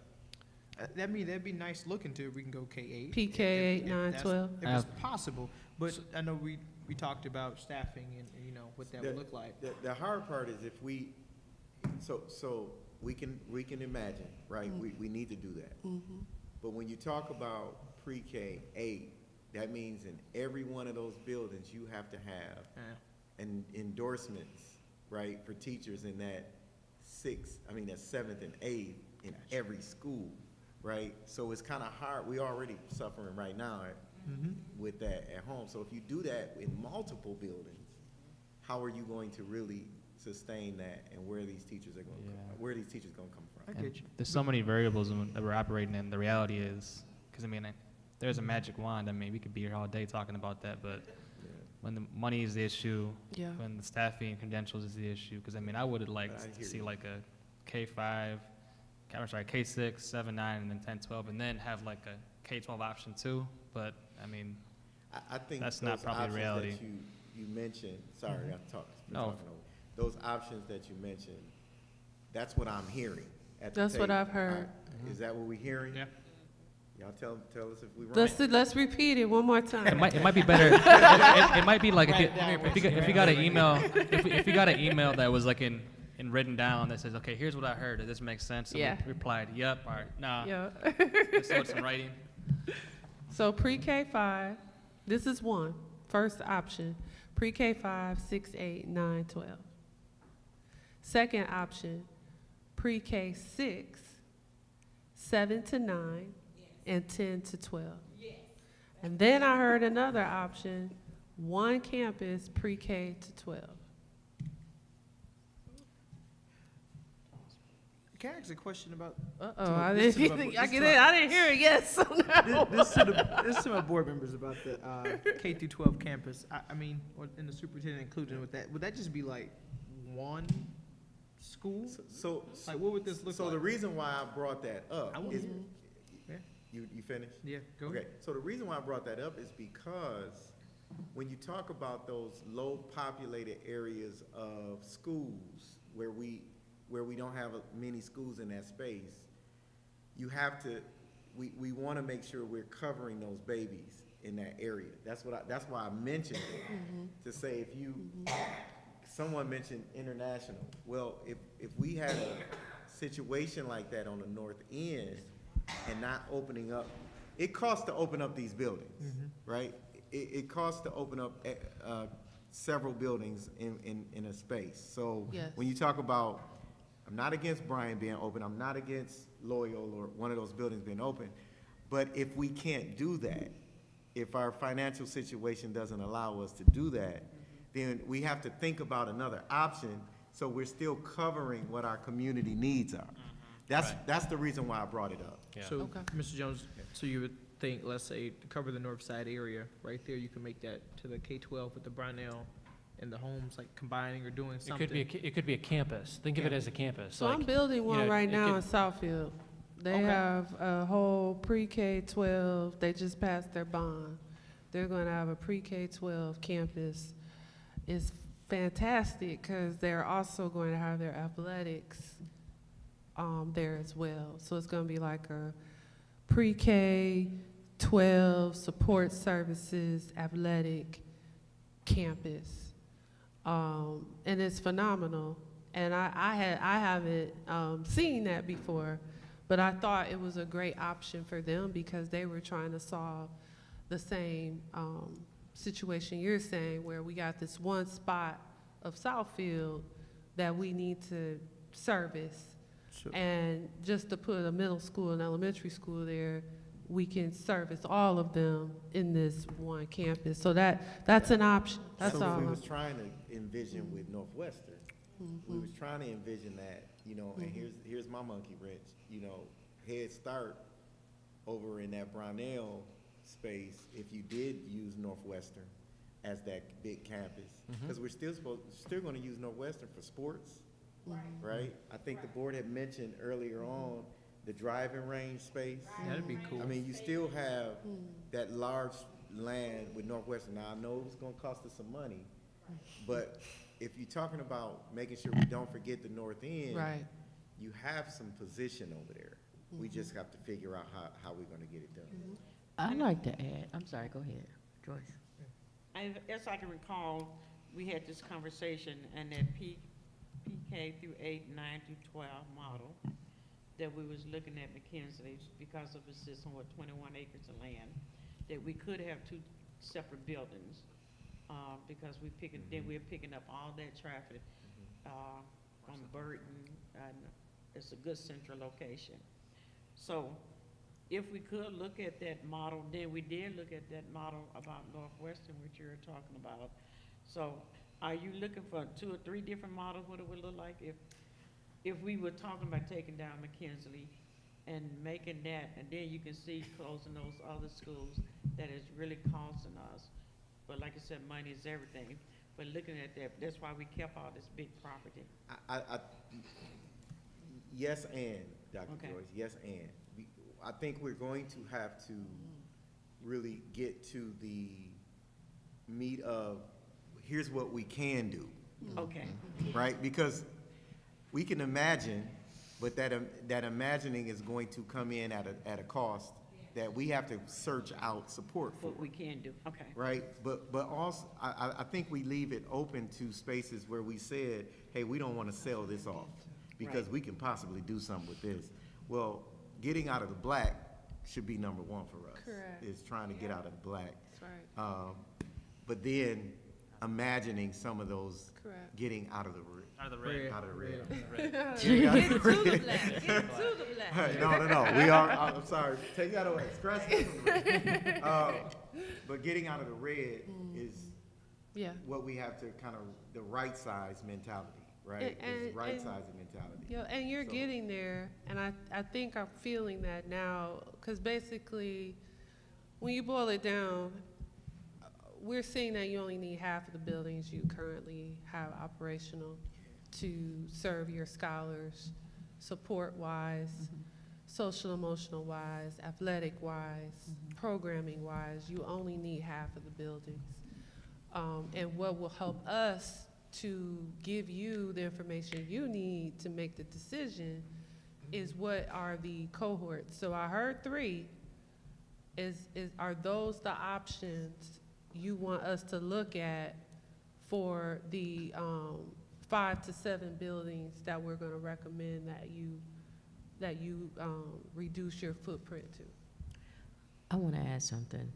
that'd be nice looking to if we can go K8. PK 8, 9, 12. If it's possible, but I know we talked about staffing and you know what that would look like. The hard part is if we, so we can imagine, right? We need to do that. But when you talk about pre-K 8, that means in every one of those buildings, you have to have an endorsements, right, for teachers in that 7th and 8th in every school, right? So it's kind of hard. We're already suffering right now with that at home. So if you do that in multiple buildings, how are you going to really sustain that, and where these teachers are going to where are these teachers going to come from? I get you. There's so many variables that we're operating in. The reality is, because I mean, there's a magic wand. I mean, we could be here all day talking about that, but when the money is the issue, Yeah. when the staffing and credentials is the issue, because I mean, I would have liked I to hear see you. like a K5, K6, 7, 9, and then 10, 12, and then have like a K12 option too. But I mean, I think That's not those probably options reality. that you mentioned, sorry, I'm talking No. over. Those options that you mentioned, that's what I'm hearing at the That's what table. I've heard. All right. Is that what we're hearing? Yeah. Y'all tell us if we're right. Let's repeat it one more time. it might be better. It might be like if you got an email, if you got an email that was like in written down that says, okay, here's what I heard. Does this make sense? And Yeah. we replied, yep. All right. Nah. Yeah. Let's see what's in writing. So pre-K 5, this is one, first option, pre-K 5, 6, 8, 9, 12. Second option, pre-K 6, 7 to 9, and 10 to 12. And then I heard another option, one campus, pre-K to 12. Can I ask a question about Uh-oh, I This is didn't, my- I didn't hear a yes on that one. this to my board members about the K through 12 campus? I mean, or in the superintendent included with that, would that just be like one school? So Like, what would this look so like? the reason why I brought that up I is, wouldn't- Yeah. you finished? Yeah, go Okay, ahead. so the reason why I brought that up is because when you talk about those low populated areas of schools where we don't have many schools in that space, you have to, we want to make sure we're covering those babies in that area. That's why I mentioned it, to say if you, someone mentioned international. Well, if we had a situation like that on the north end and not opening up, it costs to open up these buildings, right? It costs to open up several buildings in a space. So Yes. when you talk about, I'm not against Bryan being open, I'm not against Loyola or one of those buildings being open, but if we can't do that, if our financial situation doesn't allow us to do that, then we have to think about another option so we're still covering what our community needs are. That's the reason why I brought it up. Yeah. So, Okay. Mr. Jones, so you would think, let's say, to cover the north side area, right there, you can make that to the K-12 with the Brownell and the homes, like combining or doing It something. could be a campus. Think of it as a campus. So I'm like, building you one know, right it now could- in Southfield. They Okay. have a whole pre-K-12, they just passed their bond. They're gonna have a pre-K-12 campus. It's fantastic, because they're also going to have their athletics, there as well. So it's gonna be like a pre-K-12 support services athletic campus. And it's phenomenal. And I haven't seen that before, but I thought it was a great option for them because they were trying to solve the same situation you're saying, where we got this one spot of Southfield that we need to service. So- And just to put a middle school and elementary school there, we can service all of them in this one campus. So that's an option. That's So all. we was trying to envision with Northwestern, we was trying to envision that, you know, and here's my monkey wrench, you know, Head Start over in that Brownell space, if you did use Northwestern as that big campus, because we're still gonna use Northwestern for sports, right? I think the board had mentioned earlier on the driving range space. That'd be cool. I mean, you still have that large land with Northwestern. Now, I know it's gonna cost us some money, but if you're talking about making sure we don't forget the north end, Right. you have some position over there. We just have to figure out how we're gonna get it done. I'd like to add, I'm sorry, go ahead, Joyce. As I can recall, we had this conversation and that PK through 8, 9 through 12 model, that we was looking at McKinley because of the system with 21 acres of land, that we could have two separate buildings, because we're picking up all that traffic, from Burton, and it's a good central location. So if we could look at that model, then we did look at that model about Northwestern, which you're talking about. So are you looking for 2 or 3 different models, what it would look like if we were talking about taking down McKinley and making that, and then you can see closing those other schools that is really costing us. But like I said, money is everything. But looking at that, that's why we kept all this big property. Yes, and, Dr. Okay. Joyce, yes, and. I think we're going to have to really get to the meat of, here's what we can do, Okay, right? Because we can imagine, but that imagining is going to come in at a cost that we have to search out support for. what we can do, okay. Right, but also, I think we leave it open to spaces where we said, hey, we don't want to sell this off, because Right. we can possibly do something with this. Well, getting out of the black should be number one for us. Correct. Is trying to get out of the black. That's right. But then imagining some of those Correct. getting out of the Out of the red. out of the red. Red. No, we are, I'm sorry, take that away, scratch that from the red. But getting out of the red is Yeah. what we have to kind of, the right size mentality, right? Is right sizing mentality. Yeah, and you're So- getting there, and I think I'm feeling that now, because basically, when you boil it down, we're seeing that you only need half of the buildings you currently have operational to serve your scholars, support-wise, social emotional wise, athletic wise, programming wise. You only need half of the buildings. And what will help us to give you the information you need to make the decision is what are the cohorts. So I heard 3. Are those the options you want us to look at for the 5 to 7 buildings that we're going to recommend that you reduce your footprint to? I want to add something.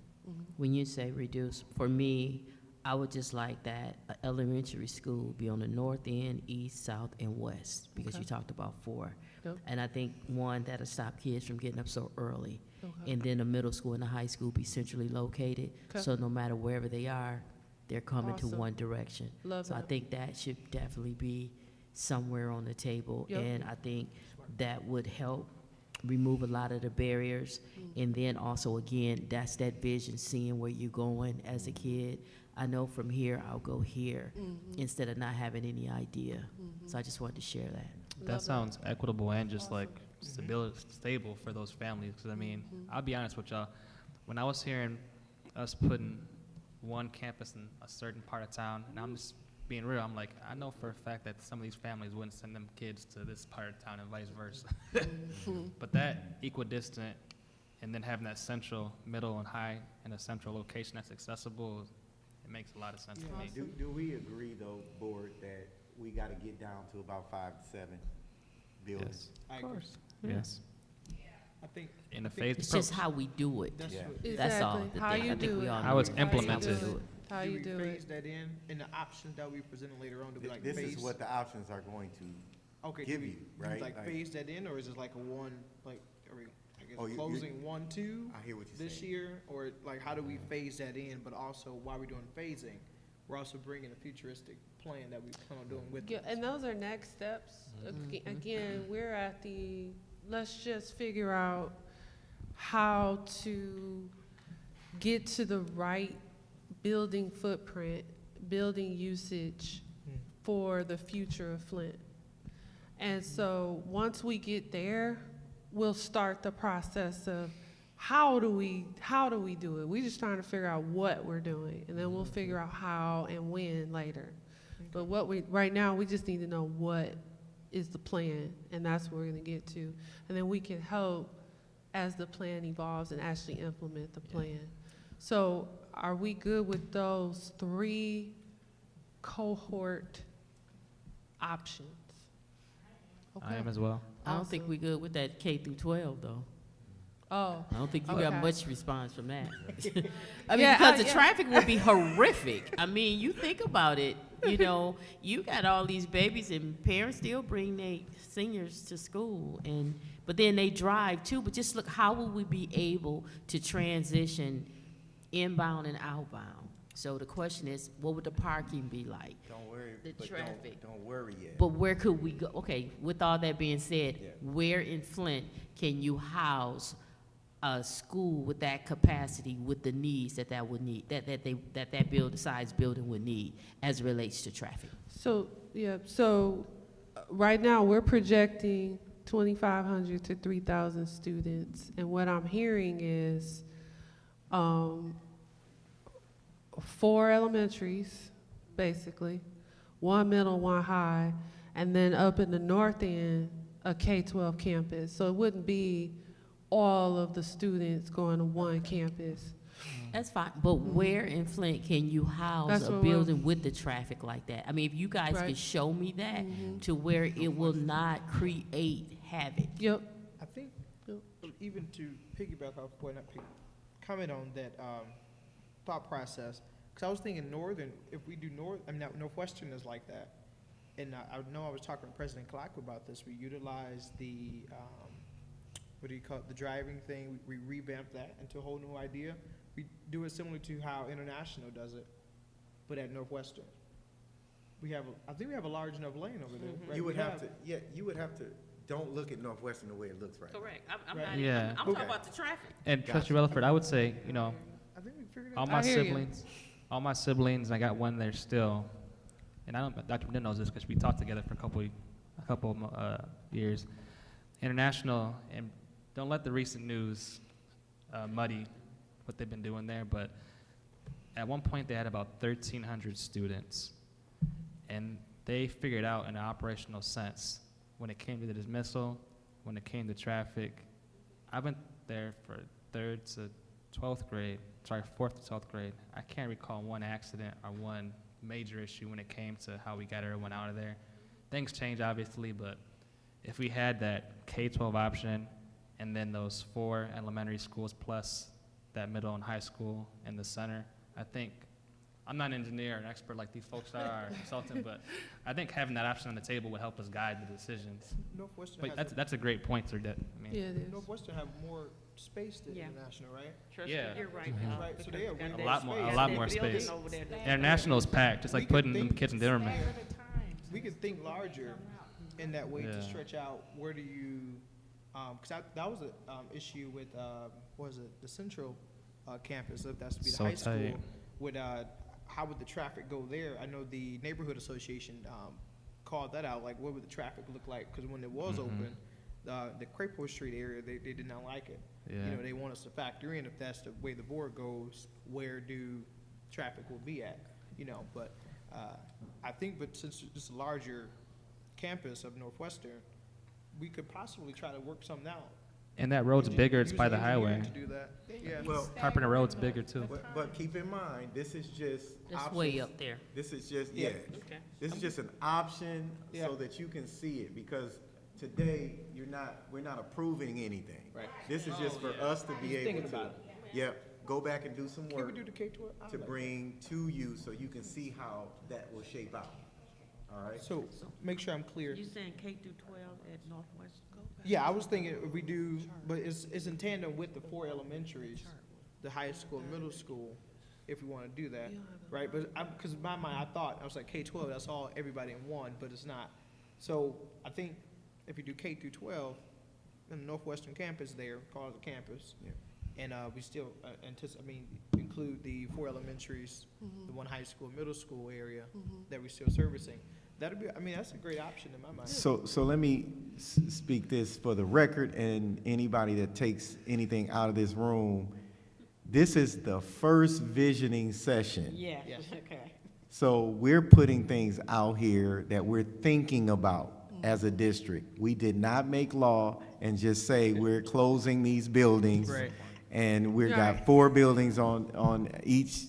When you say reduce, for me, I would just like that elementary school be on the north end, east, south, and west, because you Okay. talked about 4. Yep. And I think, one, that'll stop kids from getting up so early. Okay. And then the middle school and the high school be centrally located, Okay. so no matter wherever they are, they're coming to Awesome. one direction. Love So I that. think that should definitely be somewhere on the table. Yep. And I think that would help remove a lot of the barriers. And then also, again, that's that vision, seeing where you're going as a kid. I know from here, I'll go here, instead of not having any idea. So I just wanted to share that. That sounds equitable and just like stable for those families. Because I mean, I'll be honest with y'all, when I was hearing us putting one campus in a certain part of town, and I'm just being real, I'm like, I know for a fact that some of these families wouldn't send them kids to this part of town and vice versa. But that equidistant, and then having that central, middle, and high in a central location that's accessible, it makes a lot of sense to me. Do we agree, though, board, that we gotta get down to about 5 to 7 buildings? Yes. I agree. Yes. I think. In a I think phased It's approach. just how we do it. That's Yeah. what. That's all. Exactly. the How thing. you I think do we it. all How it's agree. implemented. How we do it. How you do phase it. that in the options that we presented later on to be like This phase? is what the options are going to Okay, give do we you, right? like phase that in, or is it like a one, like, are we, I guess, Oh, you- closing 1, 2 I hear what you're this saying. year? Or like, how do we phase that in, but also while we're doing phasing, we're also bringing a futuristic plan that we plan on doing with Yeah, this. and those are next steps. Again, we're at let's just figure out how to get to the right building footprint, building usage for the future of Flint. And so once we get there, we'll start the process of how do we do it? We're just trying to figure out what we're doing, and then we'll figure out how and when later. But right now, we just need to know what is the plan, and that's where we're gonna get to. And then we can help as the plan evolves and actually implement the plan. So are we good with those 3 cohort options? I am as well. I don't think we good with that K through 12, though. Oh, I don't think you Okay. got much response from that. I mean, Yeah, because the yeah. traffic would be horrific. I mean, you think about it, you know, you got all these babies and parents still bring their seniors to school, but then they drive too. But just look, how will we be able to transition inbound and outbound? So the question is, what would the parking be like? Don't worry, The but traffic. don't worry yet. But where could we go? Okay, with all that being said, Yeah. where in Flint can you house a school with that capacity, with the needs that would need, that size building would need as it relates to traffic? so, yeah, so right now, we're projecting 2,500 to 3,000 students. And what I'm hearing is 4 elementaries, basically, 1 middle, 1 high, and then up in the north end, a K-12 campus. So it wouldn't be all of the students going to one campus. That's fine, but where in Flint can you house That's a what we're- building with the traffic like that? I mean, if you guys could Right. show me that to where it will not create havoc. Yep. I think, Yep. even to piggyback off, comment on that thought process, because I was thinking Northern, if we do Northwestern is like that. And I know I was talking to President Clark about this. We utilize the, what do you call it, the driving thing. We revamped that into a whole new idea. We do it similar to how International does it, but at Northwestern. I think we have a large enough lane over there. right? You would We have to, don't look at Northwestern the way it looks right now. Correct, I'm Right. not, Yeah. I'm talking Okay. about the traffic. And Trustee Rutherford, I would say, you know, I think we figured it all out. my I hear you. siblings, I got one there still. And I don't, Dr. Medina knows this because we talked together for a couple years. International, and don't let the recent news muddy what they've been doing there, but at one point they had about 1,300 students, and they figured out in an operational sense when it came to the dismissal, when it came to traffic. I've been there for 4th to 12th grade. I can't recall one accident or one major issue when it came to how we got everyone out of there. Things change, obviously, but if we had that K-12 option and then those 4 elementary schools plus that middle and high school in the center, I think, I'm not an engineer or an expert like these folks are, or a consultant, but I think having that option on the table would help us guide the decisions. Northwestern But has that's a great point, sir. That, I mean, Yeah, it is. Northwestern have more space than Yeah. International, right? Yeah. You're right. Right, so they have A lot more space. Building over there. International is packed. It's like We could putting them think- kids in Zimmerman. Stagger the times. we could think larger in that way Yeah. to stretch out, where do you, because that was a issue with, what was it, the central campus, if that's to be the So high school. tight. Would, how would the traffic go there? I know the neighborhood association called that out, like what would the traffic look like? Because when it was open, the Crayport Street area, they did not like it. You Yeah. know, they want us to factor in, if that's the way the board goes, where do traffic will be at, you know, but I think, but since it's a larger campus of Northwestern, we could possibly try to work something out. And that road's bigger, it's by the Using engineering highway. to do that. Yeah. Well, Carpenter Road's bigger too. but keep in mind, this is just That's way options. up there. This is just, Yeah. yeah, Okay. this is just an option Yeah. so that you can see it, because today, we're not approving anything. Right. This is just for us to be Just able thinking to, about yep, go back and do some Can we work do the K-12? to bring to you so you can see how that will shape out. All right? So, make sure I'm clear. You saying K through 12 at Northwestern? Yeah, I was thinking if we do, but it's in tandem with the 4 elementaries, the high school, middle school, if we want to do that, right? But because in my mind, I was like K-12, that's all, everybody in one, but it's not. So I think if you do K through 12, then the Northwestern campus there, call it a campus. Yeah. And we still include the 4 elementaries, the 1 high school, middle school area that we're still servicing. That'd be, I mean, that's a great option in my mind. So let me speak this for the record, and anybody that takes anything out of this room. This is the first visioning session. Yes, Yes. okay. So we're putting things out here that we're thinking about as a district. We did not make law and just say we're closing these buildings. Right. And we've Right. got 4 buildings on each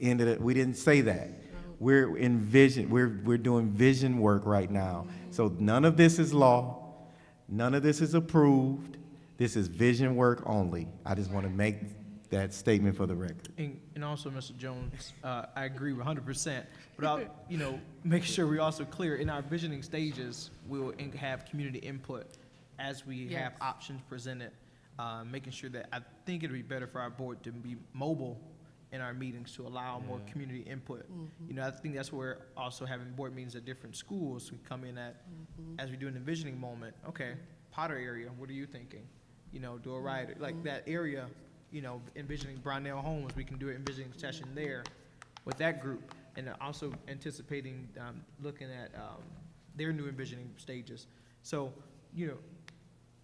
end of it. We didn't say that. We're in vision, we're doing vision work right now. So none of this is law, none of this is approved. This is vision work only. I just want to make that statement for the record. And also, Mr. Jones, I agree 100%, but I'll, make sure we're also clear, in our visioning stages, we'll have community input as we have Yes. options presented, making sure that, I think it'd be better for our board to be mobile in our meetings to allow more community input. I think that's where also having board meetings at different schools, we come in at, as we do an envisioning moment, okay, Potter area, what are you thinking? Do a ride, like that area, envisioning Brownell Homes, we can do an envisioning session there with that group, and also anticipating, looking at their new envisioning stages. So,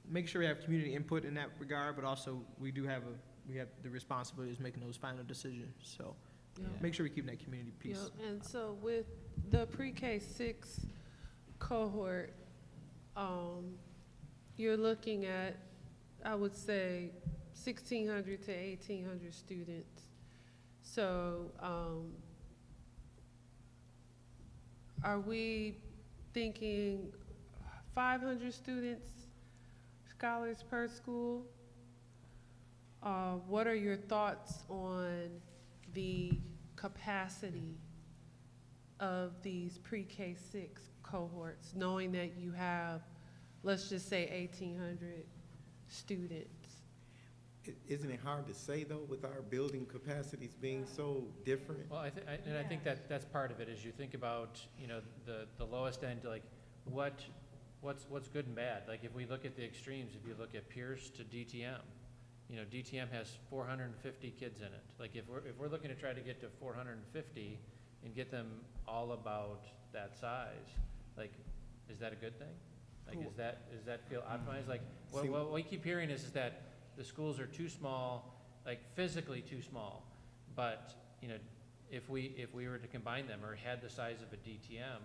make sure we have community input in that regard, but also we have the responsibility of making those final decisions. So, make sure we keep that community piece. Yeah, and so with the pre-K 6 cohort, you're looking at, I would say, 1,600 to 1,800 students. So, are we thinking 500 students, scholars per school? What are your thoughts on the capacity of these pre-K 6 cohorts, knowing that you have, let's just say, 1,800 students? Isn't it hard to say though, with our building capacities being so different? Well, I think that's part of it, is you think about, the lowest end, like, what's good and bad? Like, if we look at the extremes, if you look at Pierce to DTM, DTM has 450 kids in it. Like, if we're looking to try to get to 450 and get them all about that size, like, is that a good thing? Like, does that feel optimized? Like, what we keep hearing is that the schools are too small, like physically too small. But, if we were to combine them or had the size of a DTM,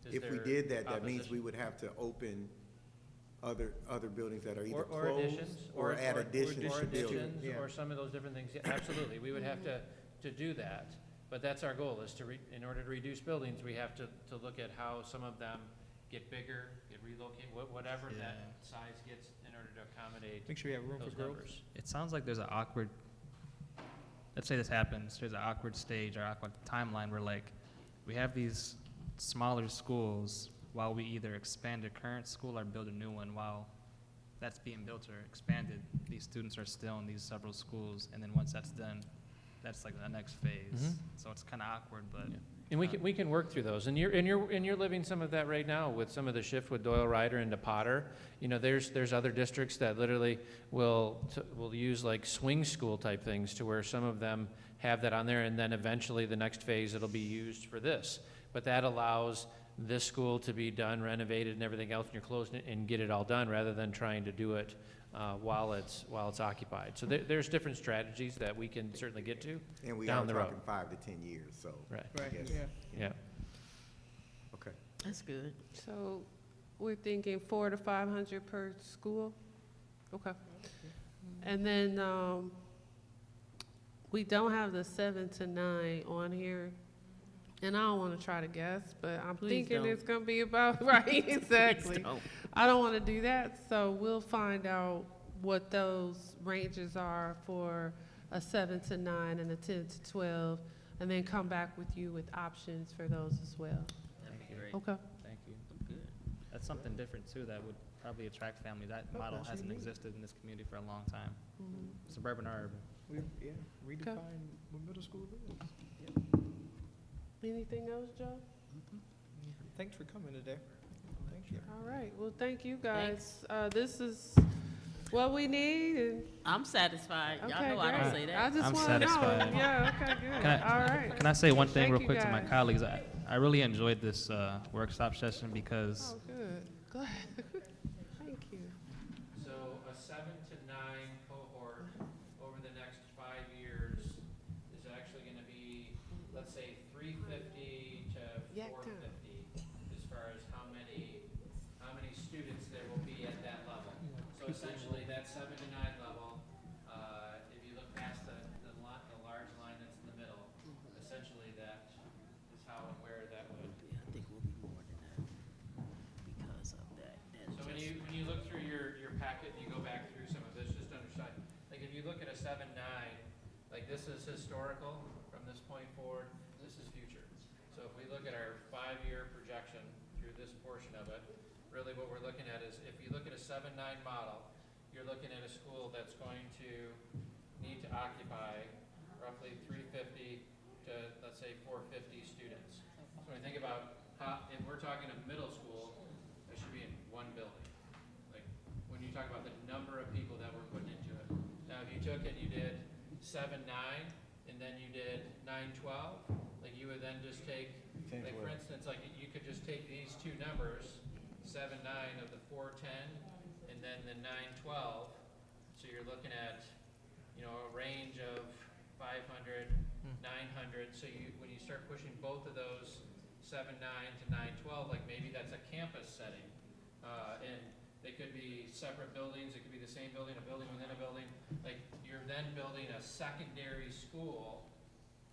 If we did that, that means we would have to open other buildings that are either or additions, closed or add additions to buildings. additions, Yeah. or some of those different things. Yeah, absolutely, we would have to do that. But that's our goal, is in order to reduce buildings, we have to look at how some of them get bigger, get relocated, whatever that size gets in order to accommodate Make sure we have room for those growth. numbers. It sounds like there's an awkward, let's say this happens, there's an awkward stage or awkward timeline where, like, we have these smaller schools while we either expand a current school or build a new one. While that's being built or expanded, these students are still in these several schools, and then once that's done, that's like the next phase. So it's kind of awkward, but And we can work through those, and you're living some of that right now with some of the shift with Doyle Ryder into Potter. You know, there's other districts that literally will use like swing school type things to where some of them have that on there, and then eventually the next phase it'll be used for this. But that allows this school to be done, renovated, and everything else, and you're closing it and get it all done rather than trying to do it while it's occupied. So there's different strategies that we can certainly get to And we down are the road. talking 5 to 10 years, so. Right. Right, Yes. yeah. Yeah. Okay. That's good. So we're thinking 400 to 500 per school? Okay. And then, we don't have the 7 to 9 on here. And I don't want to try to guess, but I'm Please thinking don't. it's going to be about, right, exactly. don't. I don't want to do that, so we'll find out what those ranges are for a 7 to 9 and a 10 to 12, and then come back with you with options for those as well. That'd be great. Okay. Thank you. Good. That's something different too that would probably attract families. That model that's hasn't unique. existed in this community for a long time, Mhm. suburban or urban. Yeah, redefine what middle school is. Anything else, Joe? Thanks for coming today. Thank you. All right, well, thank you, guys. This is what we need, and, I'm satisfied. Y'all okay, know I don't great. say I that. just I'm want to know. satisfied. Yeah, okay, good. Can I- All right. Can I say one thing Thank real you, quick to my guys. colleagues? I really enjoyed this workshop session because Oh, good, good. Thank you. So a 7 to 9 cohort over the next 5 years is actually going to be, let's say, 350 to Yak time. 450 as far as how many students there will be at that level. So essentially, that 7 to 9 level, if you look past the large line that's in the middle, essentially that is how and where that would. Yeah, I think we'll be more than that because of that. So when you look through your packet, you go back through some of this, just to understand, like if you look at a 7-9, like this is historical from this point forward, this is future. So if we look at our 5-year projection through this portion of it, really what we're looking at is, if you look at a 7-9 model, you're looking at a school that's going to need to occupy roughly 350 to, let's say, 450 students. So when you think about how, if we're talking a middle school, that should be in one building. Like, when you talk about the number of people that we're putting into it. Now, if you took and you did 7-9, and then you did 9-12, like you would then just take, like for instance, like you could just take these two numbers, 7-9 of the 410, and then the 9-12. So you're looking at, you know, a range of 500, 900. So when you start pushing both of those 7-9 to 9-12, like maybe that's a campus setting, and they could be separate buildings. It could be the same building, a building within a building. Like you're then building a secondary school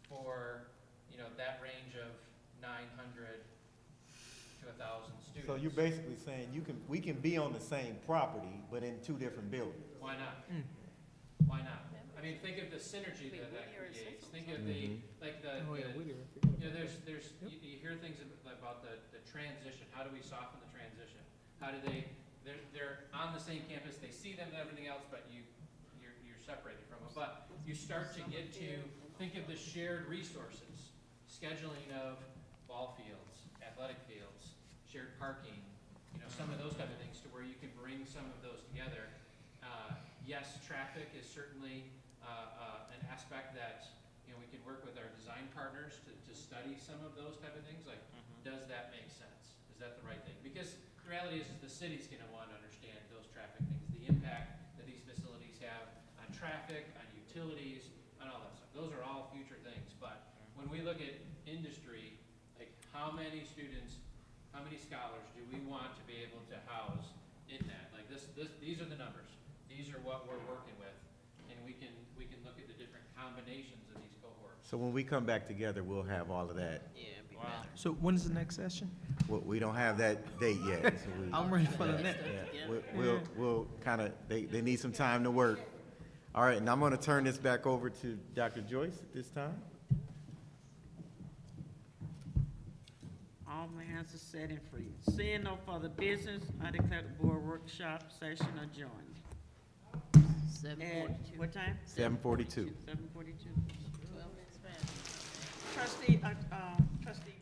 for, you know, that range of 900 to 1,000 students. So you're basically saying we can be on the same property, but in 2 different buildings? Why not? Why not? I mean, think of the synergy that creates. Think of the, like Oh, yeah, the, Whittier. you know, you hear things about the transition. How do we soften the transition? How do they're on the same campus, they see them and everything else, but you're separated from them. But you start to get to, think of the shared resources, scheduling of ball fields, athletic fields, shared parking, you know, some of those type of things to where you can bring some of those together. Yes, traffic is certainly an aspect that, you know, we can work with our design partners to study some of those type of things. Like, does that make sense? Is that the right thing? Because the reality is the city's going to want to understand those traffic things, the impact that these facilities have on traffic, on utilities, on all that stuff. Those are all future things. But when we look at industry, like how many students, how many scholars do we want to be able to house in that? Like these are the numbers. These are what we're working with, and we can look at the different combinations of these cohorts. So when we come back together, we'll have all of that. Yeah, it'd be Wow. better. So when's the next session? We don't have that date yet. So I'm ready for the next. yeah, we'll kind of, they need some time to work. All right, and I'm going to turn this back over to Dr. Joyce at this time. All hands are set and free. Seeing no further business, I declare the board workshop session adjourned. 7:42. What time? 7:42. 7:42. 12 minutes past. Trustee, Trustee